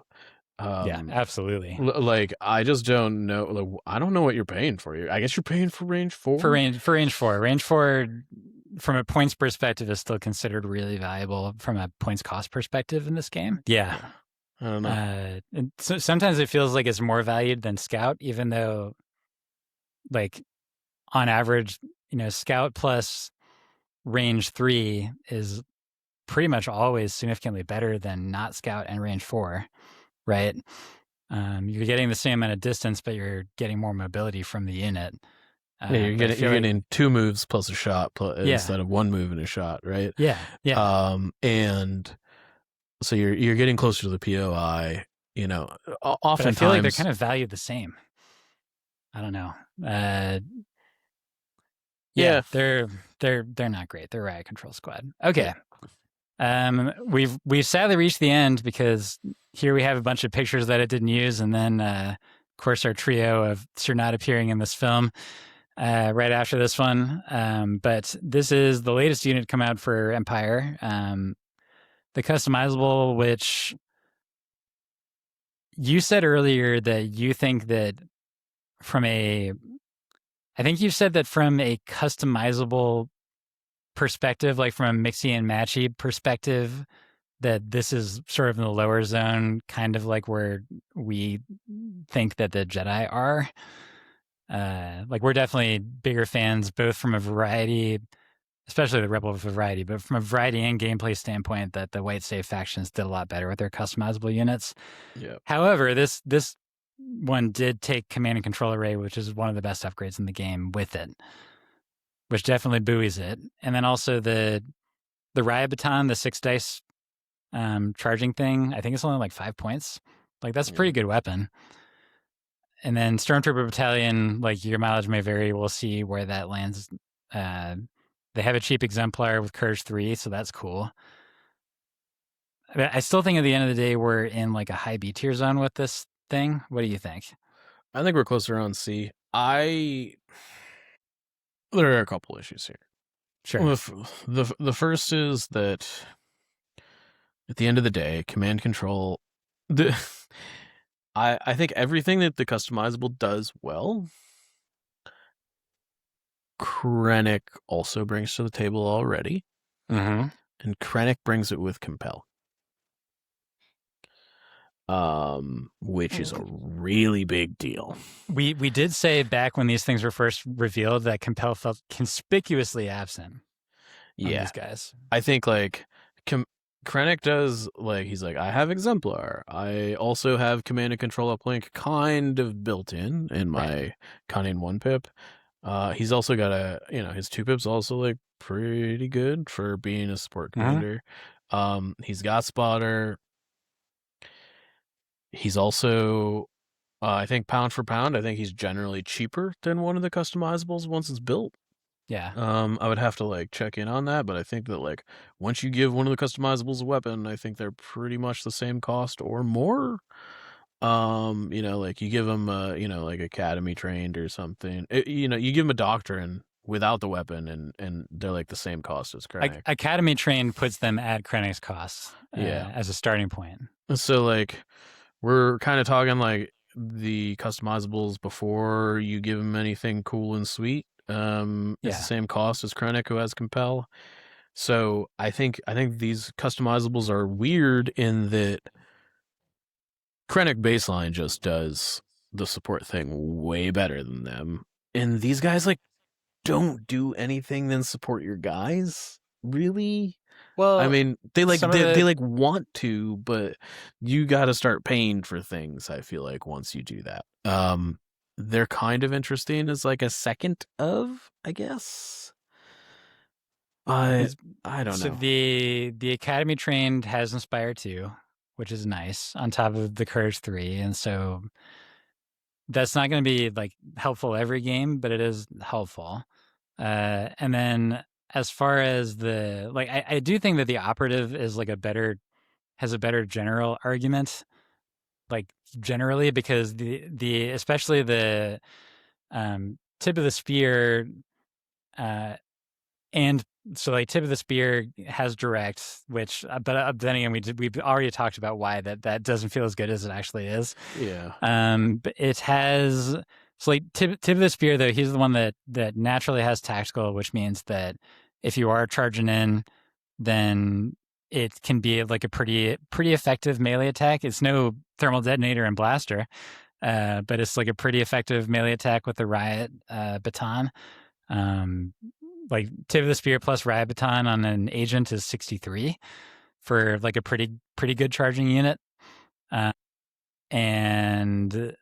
[SPEAKER 1] Yeah, absolutely.
[SPEAKER 2] Like I just don't know. Like, I don't know what you're paying for. I guess you're paying for range 4.
[SPEAKER 1] For range 4. Range 4, from a points perspective, is still considered really valuable from a points cost perspective in this game. Yeah.
[SPEAKER 2] I don't know.
[SPEAKER 1] And so sometimes it feels like it's more valued than Scout, even though, like, on average, Scout plus range 3 is pretty much always significantly better than not Scout and range 4, right? You're getting the same amount of distance, but you're getting more mobility from the unit.
[SPEAKER 2] Yeah, you're getting 2 moves plus a shot instead of 1 move and a shot, right?
[SPEAKER 1] Yeah, yeah.
[SPEAKER 2] And so you're getting closer to the POI. Oftentimes
[SPEAKER 1] but I feel like they're kind of valued the same. I don't know. Yeah, they're not great. They're riot control squad. Okay. We've sadly reached the end because here we have a bunch of pictures that it didn't use, and then of course our trio of Sir not appearing in this film. Right after this one. But this is the latest unit come out for Empire. The customizable, which you said earlier that you think that I think you said that from a customizable perspective, like from a mixy and matchy perspective, that this is sort of in the lower zone, kind of like where we think that the Jedi are. Like we're definitely bigger fans, both from a variety, especially the Rebel variety, but from a variety and gameplay standpoint, that the White Save factions did a lot better with their customizable units.
[SPEAKER 2] Yeah.
[SPEAKER 1] However, this one did take command and control array, which is one of the best upgrades in the game, with it, which definitely buoys it. And then also the riot baton, the 6 dice charging thing. I think it's only like 5 points. Like that's a pretty good weapon. And then Stormtrooper Battalion, like your mileage may vary. We'll see where that lands. They have a cheap exemplar with Courage 3, so that's cool. I still think at the end of the day, we're in like a high B tier zone with this thing. What do you think?
[SPEAKER 2] I think we're closer on C. There are a couple issues here.
[SPEAKER 1] Sure.
[SPEAKER 2] The first is that at the end of the day, command control... I think everything that the customizable does well, Krennic also brings to the table already.
[SPEAKER 1] Mm-hmm.
[SPEAKER 2] And Krennic brings it with Compel. Which is a really big deal.
[SPEAKER 1] We did say back when these things were first revealed that Compel felt conspicuously absent.
[SPEAKER 2] Yeah.
[SPEAKER 1] These guys.
[SPEAKER 2] I think like Krennic does, like, he's like, I have Exemplar. I also have command and control uplink kind of built in
[SPEAKER 1] Right.
[SPEAKER 2] my Cunning 1 pip. He's also got his 2 pips also, like, pretty good for being a support commander. He's got Spotter. He's also, I think pound for pound, I think he's generally cheaper than one of the customizables once it's built.
[SPEAKER 1] Yeah.
[SPEAKER 2] I would have to like check in on that, but I think that like once you give one of the customizables a weapon, I think they're pretty much the same cost or more. Like you give them like academy trained or something. You give them a doctrine without the weapon and they're like the same cost as Krennic.
[SPEAKER 1] Academy trained puts them at Krennic's cost
[SPEAKER 2] Yeah.
[SPEAKER 1] as a starting point.
[SPEAKER 2] So like we're kind of talking like the customizables before you give them anything cool and sweet. It's the same cost as Krennic, who has Compel. So I think these customizables are weird in that Krennic baseline just does the support thing way better than them, and these guys like don't do anything than support your guys. Really?
[SPEAKER 1] Well,
[SPEAKER 2] I mean, they like want to, but you got to start paying for things. I feel like once you do that, they're kind of interesting as like a second of, I guess. I don't know.
[SPEAKER 1] So the Academy trained has Inspire 2, which is nice, on top of the Courage 3, and so that's not going to be like helpful every game, but it is helpful. And then as far as the like, I do think that the operative is like has a better general argument, like generally, because the especially the tip of the spear, and so like tip of the spear has direct, which but then again we've already talked about why that doesn't feel as good as it actually is.
[SPEAKER 2] Yeah.
[SPEAKER 1] But it has, so like tip of the spear though, he's the one that naturally has tactical, which means that if you are charging in, then it can be like a pretty effective melee attack. It's no thermal detonator and blaster, but it's like a pretty effective melee attack with the riot baton. Like tip of the spear plus riot baton on an agent is 63 for like a pretty good charging unit. And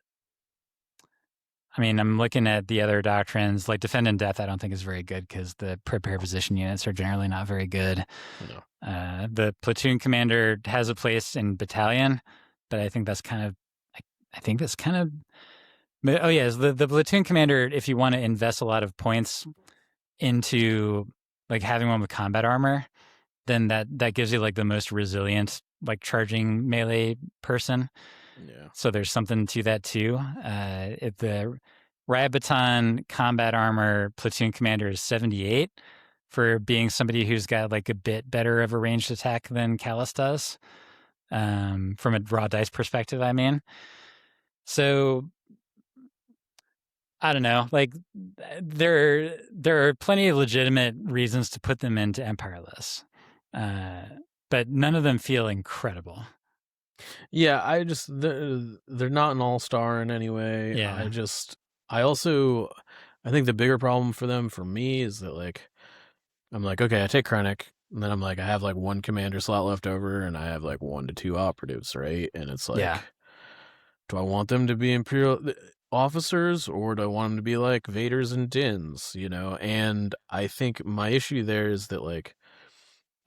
[SPEAKER 1] I mean, I'm looking at the other doctrines, like Defend and Death. I don't think is very good because the prepare position units are generally not very good.
[SPEAKER 2] No.
[SPEAKER 1] The platoon commander has a place in battalion, but I think that's kind of, oh yeah, the platoon commander, if you want to invest a lot of points into like having one with combat armor, then that gives you like the most resilient like charging melee person.
[SPEAKER 2] Yeah.
[SPEAKER 1] So there's something to that too. The riot baton combat armor platoon commander is 78 for being somebody who's got like a bit better of a ranged attack than Kallus does, from a raw dice perspective, I mean. So I don't know, like there are plenty of legitimate reasons to put them into Empire lists, but none of them feel incredible.
[SPEAKER 2] Yeah, they're not an all-star in any way.
[SPEAKER 1] Yeah.
[SPEAKER 2] I think the bigger problem for them, for me, is that like I'm like, okay, I take Krennic, and then I'm like, I have like one commander slot left over, and I have like 1 to 2 operatives, right? And it's like, do I want them to be Imperial officers, or do I want them to be like Vaders and Dins, And I think my issue there is that like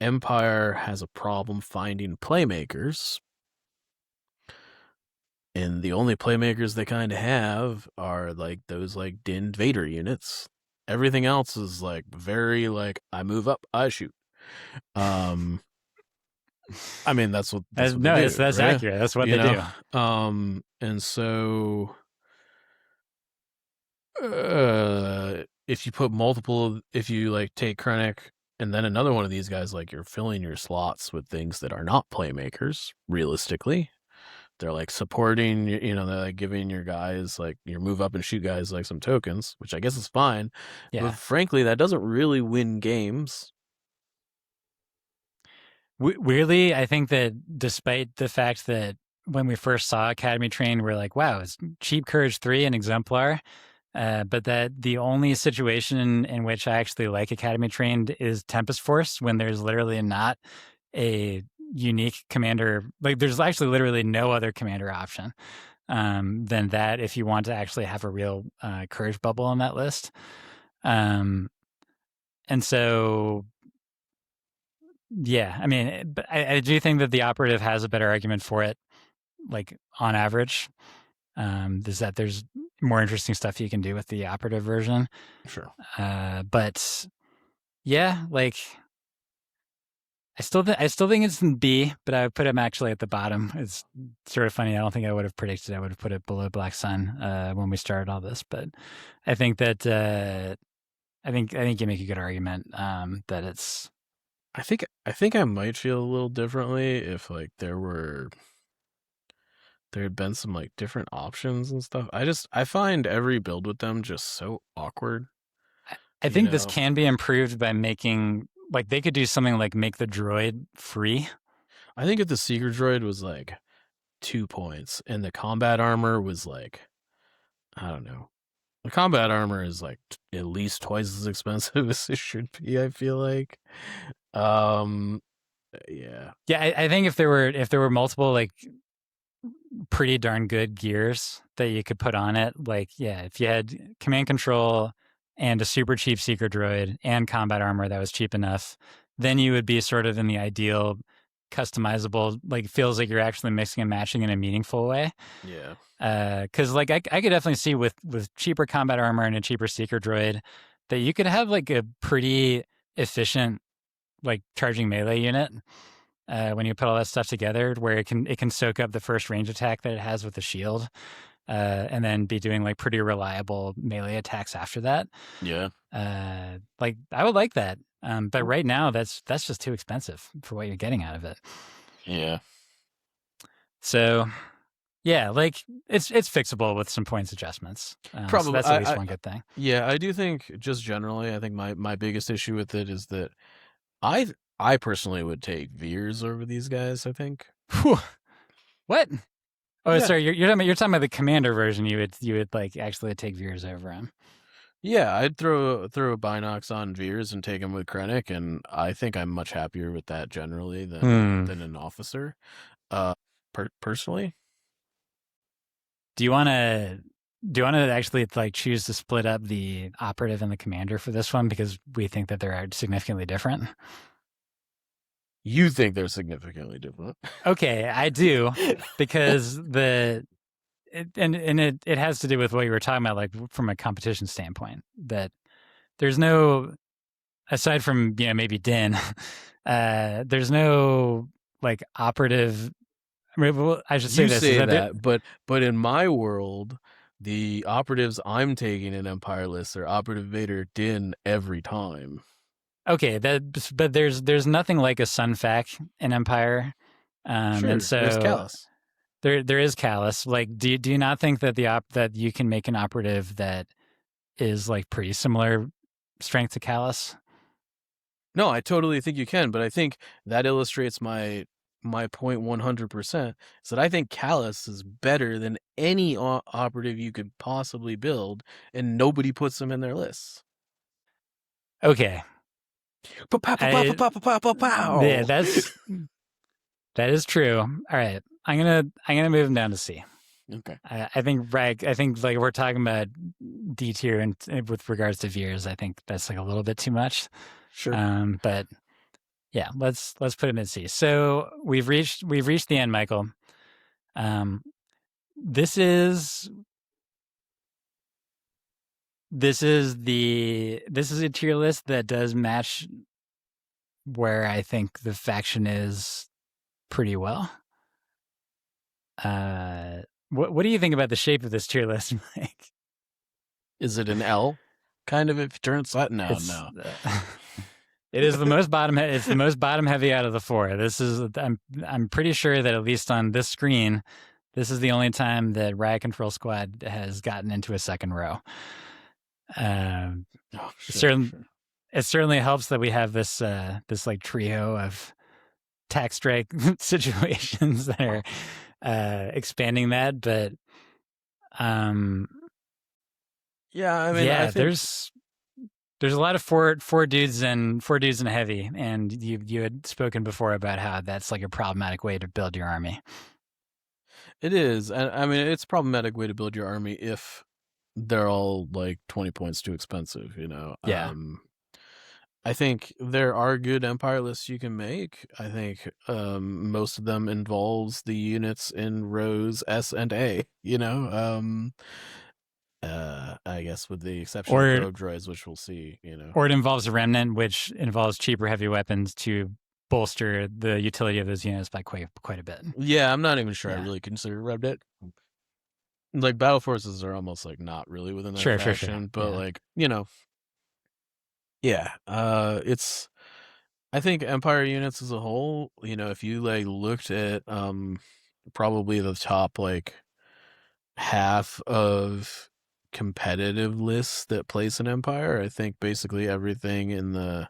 [SPEAKER 2] Empire has a problem finding playmakers, and the only playmakers they kind of have are like those like Din Vader units. Everything else is like very like I move up, I shoot. I mean that's what they do,
[SPEAKER 1] that's
[SPEAKER 2] right?
[SPEAKER 1] accurate. That's what they do.
[SPEAKER 2] And so if you like take Krennic and then another one of these guys, like you're filling your slots with things that are not playmakers, realistically. They're like supporting, they're like giving your guys, like your move up and shoot guys, like some tokens, which I guess is fine.
[SPEAKER 1] Yeah.
[SPEAKER 2] But frankly, that doesn't really win games.
[SPEAKER 1] Weirdly, I think that despite the fact that when we first saw Academy Train, we're like, wow, it's cheap Courage 3 and Exemplar. But that the only situation in which I actually like Academy Trained is Tempest Force, when there's literally not a unique commander. Like, there's actually literally no other commander option than that if you want to actually have a real courage bubble on that list. And so, yeah, I mean, but I do think that the operative has a better argument for it, like on average. Is that there's more interesting stuff you can do with the operative version.
[SPEAKER 2] Sure.
[SPEAKER 1] But yeah, like I still think it's in B, but I would put him actually at the bottom. It's sort of funny. I don't think I would have predicted I would have put it below Black Sun when we started all this, but I think that I think you make a good argument that it's.
[SPEAKER 2] I think I might feel a little differently if like there had been some like different options and stuff. I find every build with them just so awkward.
[SPEAKER 1] I think this can be improved by making, like, they could do something like make the droid free.
[SPEAKER 2] I think if the Seeker droid was like 2 points and the combat armor was like, I don't know. The combat armor is like at least twice as expensive as it should be, I feel like. Yeah.
[SPEAKER 1] Yeah, I think if there were multiple like pretty darn good gears that you could put on it, like, yeah, if you had command control and a super cheap seeker droid and combat armor that was cheap enough, then you would be sort of in the ideal customizable, like, feels like you're actually mixing and matching in a meaningful way.
[SPEAKER 2] Yeah.
[SPEAKER 1] Because like I could definitely see with cheaper combat armor and a cheaper seeker droid that you could have like a pretty efficient like charging melee unit when you put all that stuff together, where it can soak up the first range attack that it has with the shield, and then be doing like pretty reliable melee attacks after that.
[SPEAKER 2] Yeah.
[SPEAKER 1] Like I would like that, but right now that's just too expensive for what you're getting out of it.
[SPEAKER 2] Yeah.
[SPEAKER 1] So, yeah, like it's fixable with some points adjustments.
[SPEAKER 2] Probably
[SPEAKER 1] so that's at least one good thing.
[SPEAKER 2] Yeah, I do think just generally, I think my biggest issue with it is that I personally would take Veers over these guys. I think.
[SPEAKER 1] Whew. What? Oh,
[SPEAKER 2] Yeah.
[SPEAKER 1] sorry. You're talking about the commander version. You would like actually take Veers over him.
[SPEAKER 2] Yeah, I'd throw a Binox on Veers and take him with Krennic, and I think I'm much happier with that generally than an officer. Personally.
[SPEAKER 1] Do you want to actually like choose to split up the operative and the commander for this one because we think that they're significantly different?
[SPEAKER 2] You think they're significantly different?
[SPEAKER 1] Okay, I do, because it has to do with what you were talking about, like from a competition standpoint. That there's no, aside from maybe Din, there's no like operative. I mean, well, I should say this.
[SPEAKER 2] Say that, but in my world, the operatives I'm taking in Empire lists are Operative Vader, Din every time.
[SPEAKER 1] Okay, but there's nothing like a Sunfac in Empire,
[SPEAKER 2] sure,
[SPEAKER 1] and so
[SPEAKER 2] there's Kallus.
[SPEAKER 1] There is Kallus. Like, do you not think that that you can make an operative that is like pretty similar strength to Kallus?
[SPEAKER 2] No, I totally think you can, but I think that illustrates my point 100%. Is that I think Kallus is better than any operative you could possibly build, and nobody puts him in their lists.
[SPEAKER 1] Okay. Yeah, that is true. All right, I'm gonna move him down to C.
[SPEAKER 2] Okay.
[SPEAKER 1] I think like we're talking about D tier and with regards to Veers, I think that's like a little bit too much.
[SPEAKER 2] Sure.
[SPEAKER 1] But yeah, let's put him in C. So we've reached the end, Michael. This is a tier list that does match where I think the faction is pretty well. What do you think about the shape of this tier list, Mike?
[SPEAKER 2] Is it an L? Kind of, if you turn it side? No.
[SPEAKER 1] It is the most bottom. It's the most bottom heavy out of the four. This is. I'm pretty sure that at least on this screen, this is the only time that Riot Control Squad has gotten into a second row. Sure. It certainly helps that we have this like trio of tax strike situations that are expanding that, but
[SPEAKER 2] yeah, I mean, I think
[SPEAKER 1] there's a lot of four dudes and heavy, and you had spoken before about how that's like a problematic way to build your army.
[SPEAKER 2] It is. And I mean, it's a problematic way to build your army if they're all like 20 points too expensive, you know.
[SPEAKER 1] Yeah.
[SPEAKER 2] I think there are good empire lists you can make. I think most of them involves the units in rows S and A, you know. I guess with the exception of
[SPEAKER 1] Or
[SPEAKER 2] probe droids, which we'll see, you know.
[SPEAKER 1] or it involves a remnant, which involves cheaper heavy weapons to bolster the utility of those units by quite a bit.
[SPEAKER 2] Yeah, I'm not even sure I
[SPEAKER 1] Yeah.
[SPEAKER 2] really consider Remnant. Like battle forces are almost like not really within that
[SPEAKER 1] Sure.
[SPEAKER 2] faction, but
[SPEAKER 1] Yeah.
[SPEAKER 2] like, you know, yeah. It's I think Empire units as a whole, you know, if you like looked at probably the top like half of competitive lists that place an Empire, I think basically everything in the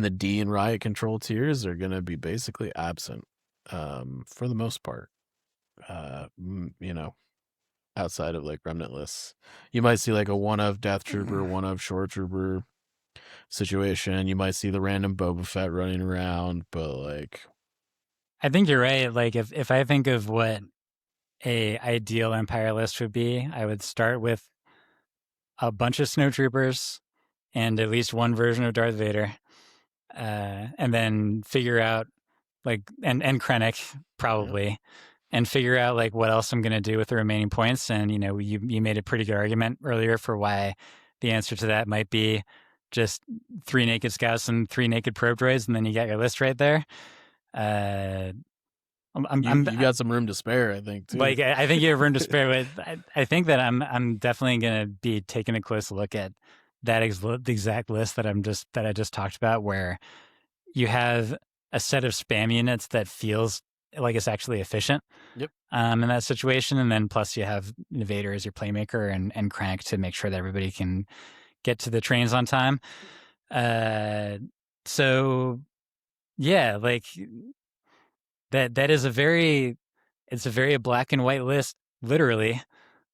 [SPEAKER 2] D and Riot control tiers are gonna be basically absent. For the most part. You know, outside of like remnant lists. You might see like a one of Death Trooper, one of Shore Trooper situation. You might see the random Boba Fett running around, but like
[SPEAKER 1] I think you're right. Like if I think of what a ideal Empire list would be, I would start with a bunch of snowtroopers and at least one version of Darth Vader, and then figure out like and Krennic probably,
[SPEAKER 2] yeah.
[SPEAKER 1] and figure out like what else I'm going to do with the remaining points. And you know, you made a pretty good argument earlier for why the answer to that might be just 3 naked scouts and 3 naked probe droids, and then you got your list right there.
[SPEAKER 2] You got some room to spare, I think, too.
[SPEAKER 1] Like I think you have room to spare, but I think that I'm definitely going to be taking a close look at that the exact list that I just talked about, where you have a set of spam units that feels like it's actually efficient.
[SPEAKER 2] Yep.
[SPEAKER 1] In that situation, and then plus you have Vader as your playmaker and Krennic to make sure that everybody can get to the trains on time. So yeah, like that is it's a very black and white list, literally.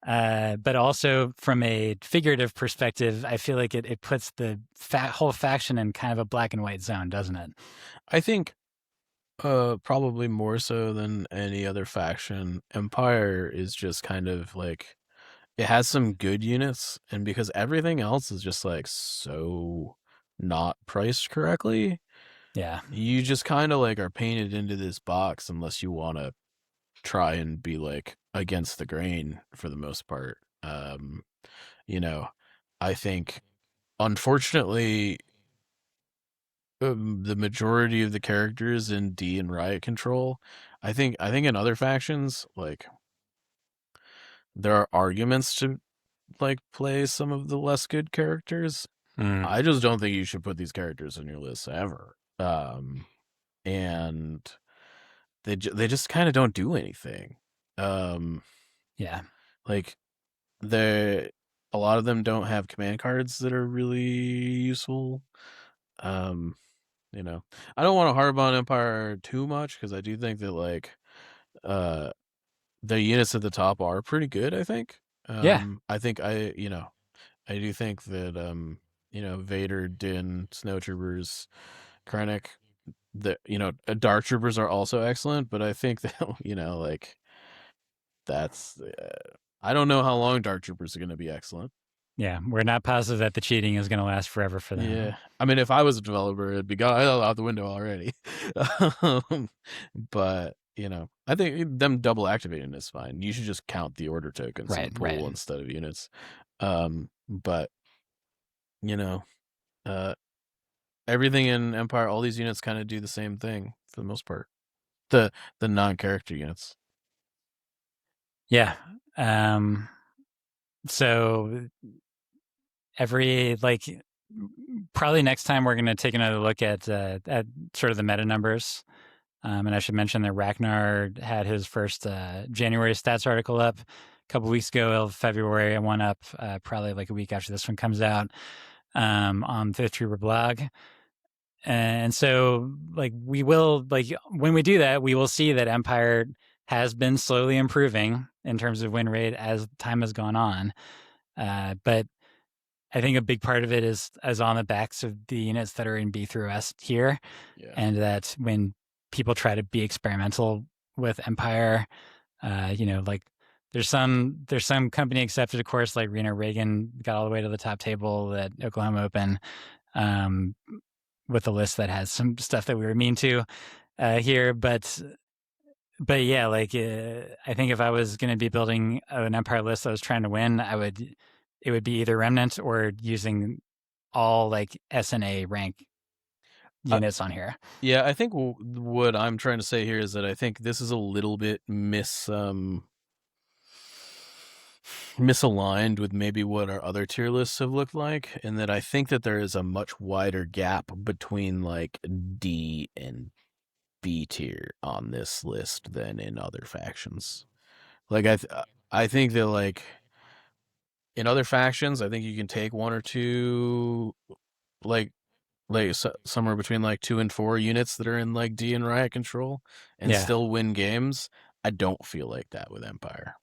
[SPEAKER 1] But also from a figurative perspective, I feel like it puts the whole faction in kind of a black and white zone, doesn't it?
[SPEAKER 2] I think probably more so than any other faction, Empire is just kind of like it has some good units, and because everything else is just like so not priced correctly,
[SPEAKER 1] Yeah.
[SPEAKER 2] you just kind of like are painted into this box unless you want to try and be like against the grain for the most part. You know, I think unfortunately the majority of the characters in D and Riot Control, I think in other factions like there are arguments to like play some of the less good characters. I just don't think you should put these characters on your list ever. And they just kind of don't do anything.
[SPEAKER 1] Yeah.
[SPEAKER 2] Like they a lot of them don't have command cards that are really useful. You know, I don't want to harp on Empire too much because I do think that like the units at the top are pretty good, I think.
[SPEAKER 1] Yeah.
[SPEAKER 2] I think I do think that you know, Vader, Din, Snowtroopers, Krennic, the you know, Dark Troopers are also excellent, but I think that you know, like that's I don't know how long Dark Troopers are going to be excellent.
[SPEAKER 1] Yeah. We're not positive that the cheating is going to last forever for them.
[SPEAKER 2] Yeah, I mean, if I was a developer, it'd be gone out the window already. But you know, I think them double activating is fine. You should just count the order tokens in the pool instead of units. But you know, everything in Empire, all these units kind of do the same thing for the most part. The non-character units.
[SPEAKER 1] Yeah. So every like probably next time we're going to take another look at sort of the meta numbers. And I should mention that Ragnar had his first January stats article up a couple weeks ago of February, and one up probably like a week after this one comes out on Fifth Trooper blog. And so like we will, like when we do that, we will see that Empire has been slowly improving in terms of win rate as time has gone on. But I think a big part of it is on the backs of the units that are in B through S here, and that when people try to be experimental with Empire, like there's some company accepted, of course, like Reagan got all the way to the top table at Oklahoma Open, with a list that has some stuff that we were mean to here, but yeah, like I think if I was going to be building an Empire list I was trying to win, it would be either Remnant or using all like S and A rank units on here.
[SPEAKER 2] Yeah, I think what I'm trying to say here is that I think this is a little bit misaligned with maybe what our other tier lists have looked like, and that I think that there is a much wider gap between like D and B tier on this list than in other factions. Like I think that like in other factions, I think you can take one or two like somewhere between like 2 and 4 units that are in like D and riot control and still win games. I don't feel like that with Empire.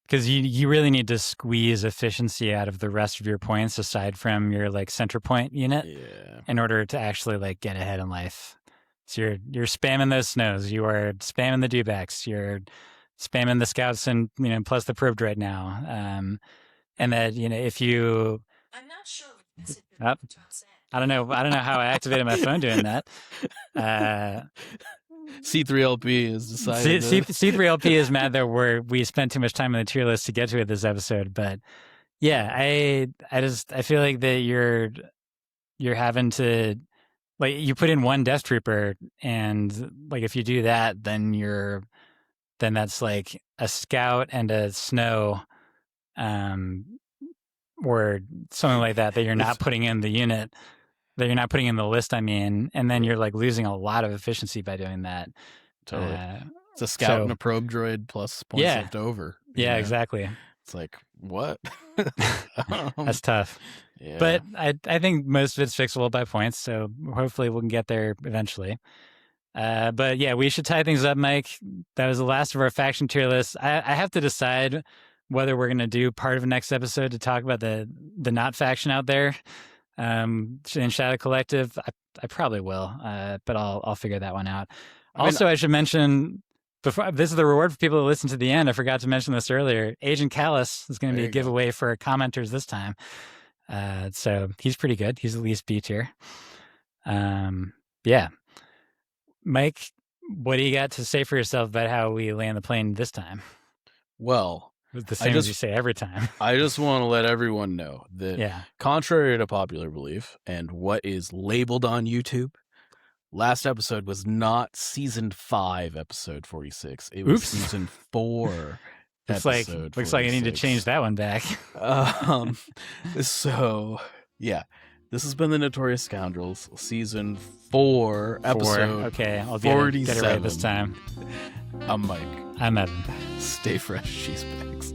[SPEAKER 1] Because you really need to squeeze efficiency out of the rest of your points aside from your like center point unit in order to actually like get ahead in life. So you're spamming those snows, you are spamming the dewbacks, you're spamming the scouts and plus the probe droid now. And that if you I'm not sure I don't know how I activated my phone doing that.
[SPEAKER 2] C3LP has decided.
[SPEAKER 1] C3LP is mad that we spent too much time on the tier list to get to it this episode. But yeah, I feel like that you're having to like you put in one Death Trooper, and like if you do that, then that's like a scout and a snow, or something like that you're not putting in the unit. That you're not putting in the list, I mean, and then you're like losing a lot of efficiency by doing that.
[SPEAKER 2] Totally. It's a scout and a probe droid plus points left over.
[SPEAKER 1] Yeah, exactly.
[SPEAKER 2] It's like, what?
[SPEAKER 1] That's tough. Yeah. But I think most of it's fixable by points, so hopefully we can get there eventually. But yeah, we should tie things up, Mike. That was the last of our faction tier list. I have to decide whether we're going to do part of the next episode to talk about the not faction out there. In Shadow Collective, I probably will, but I'll figure that one out. I should mention before this is the reward for people who listen to the end. I forgot to mention this earlier. Agent Kallus is going to be a giveaway for commenters this time, so he's pretty good. He's at least B tier. Yeah, Mike, what do you got to say for yourself about how we land the plane this time?
[SPEAKER 2] Well.
[SPEAKER 1] The same as you say every time.
[SPEAKER 2] I just want to let everyone know that contrary to popular belief and what is labeled on YouTube, last episode was not season 5, episode 46. It was season 4.
[SPEAKER 1] Looks like I need to change that one back.
[SPEAKER 2] So yeah, this has been the Notorious Scoundrels, season 4, episode.
[SPEAKER 1] Okay, I'll
[SPEAKER 2] 47.
[SPEAKER 1] Get it right this time.
[SPEAKER 2] I'm Mike.
[SPEAKER 1] I'm Evan.
[SPEAKER 2] Stay fresh, cheese bags.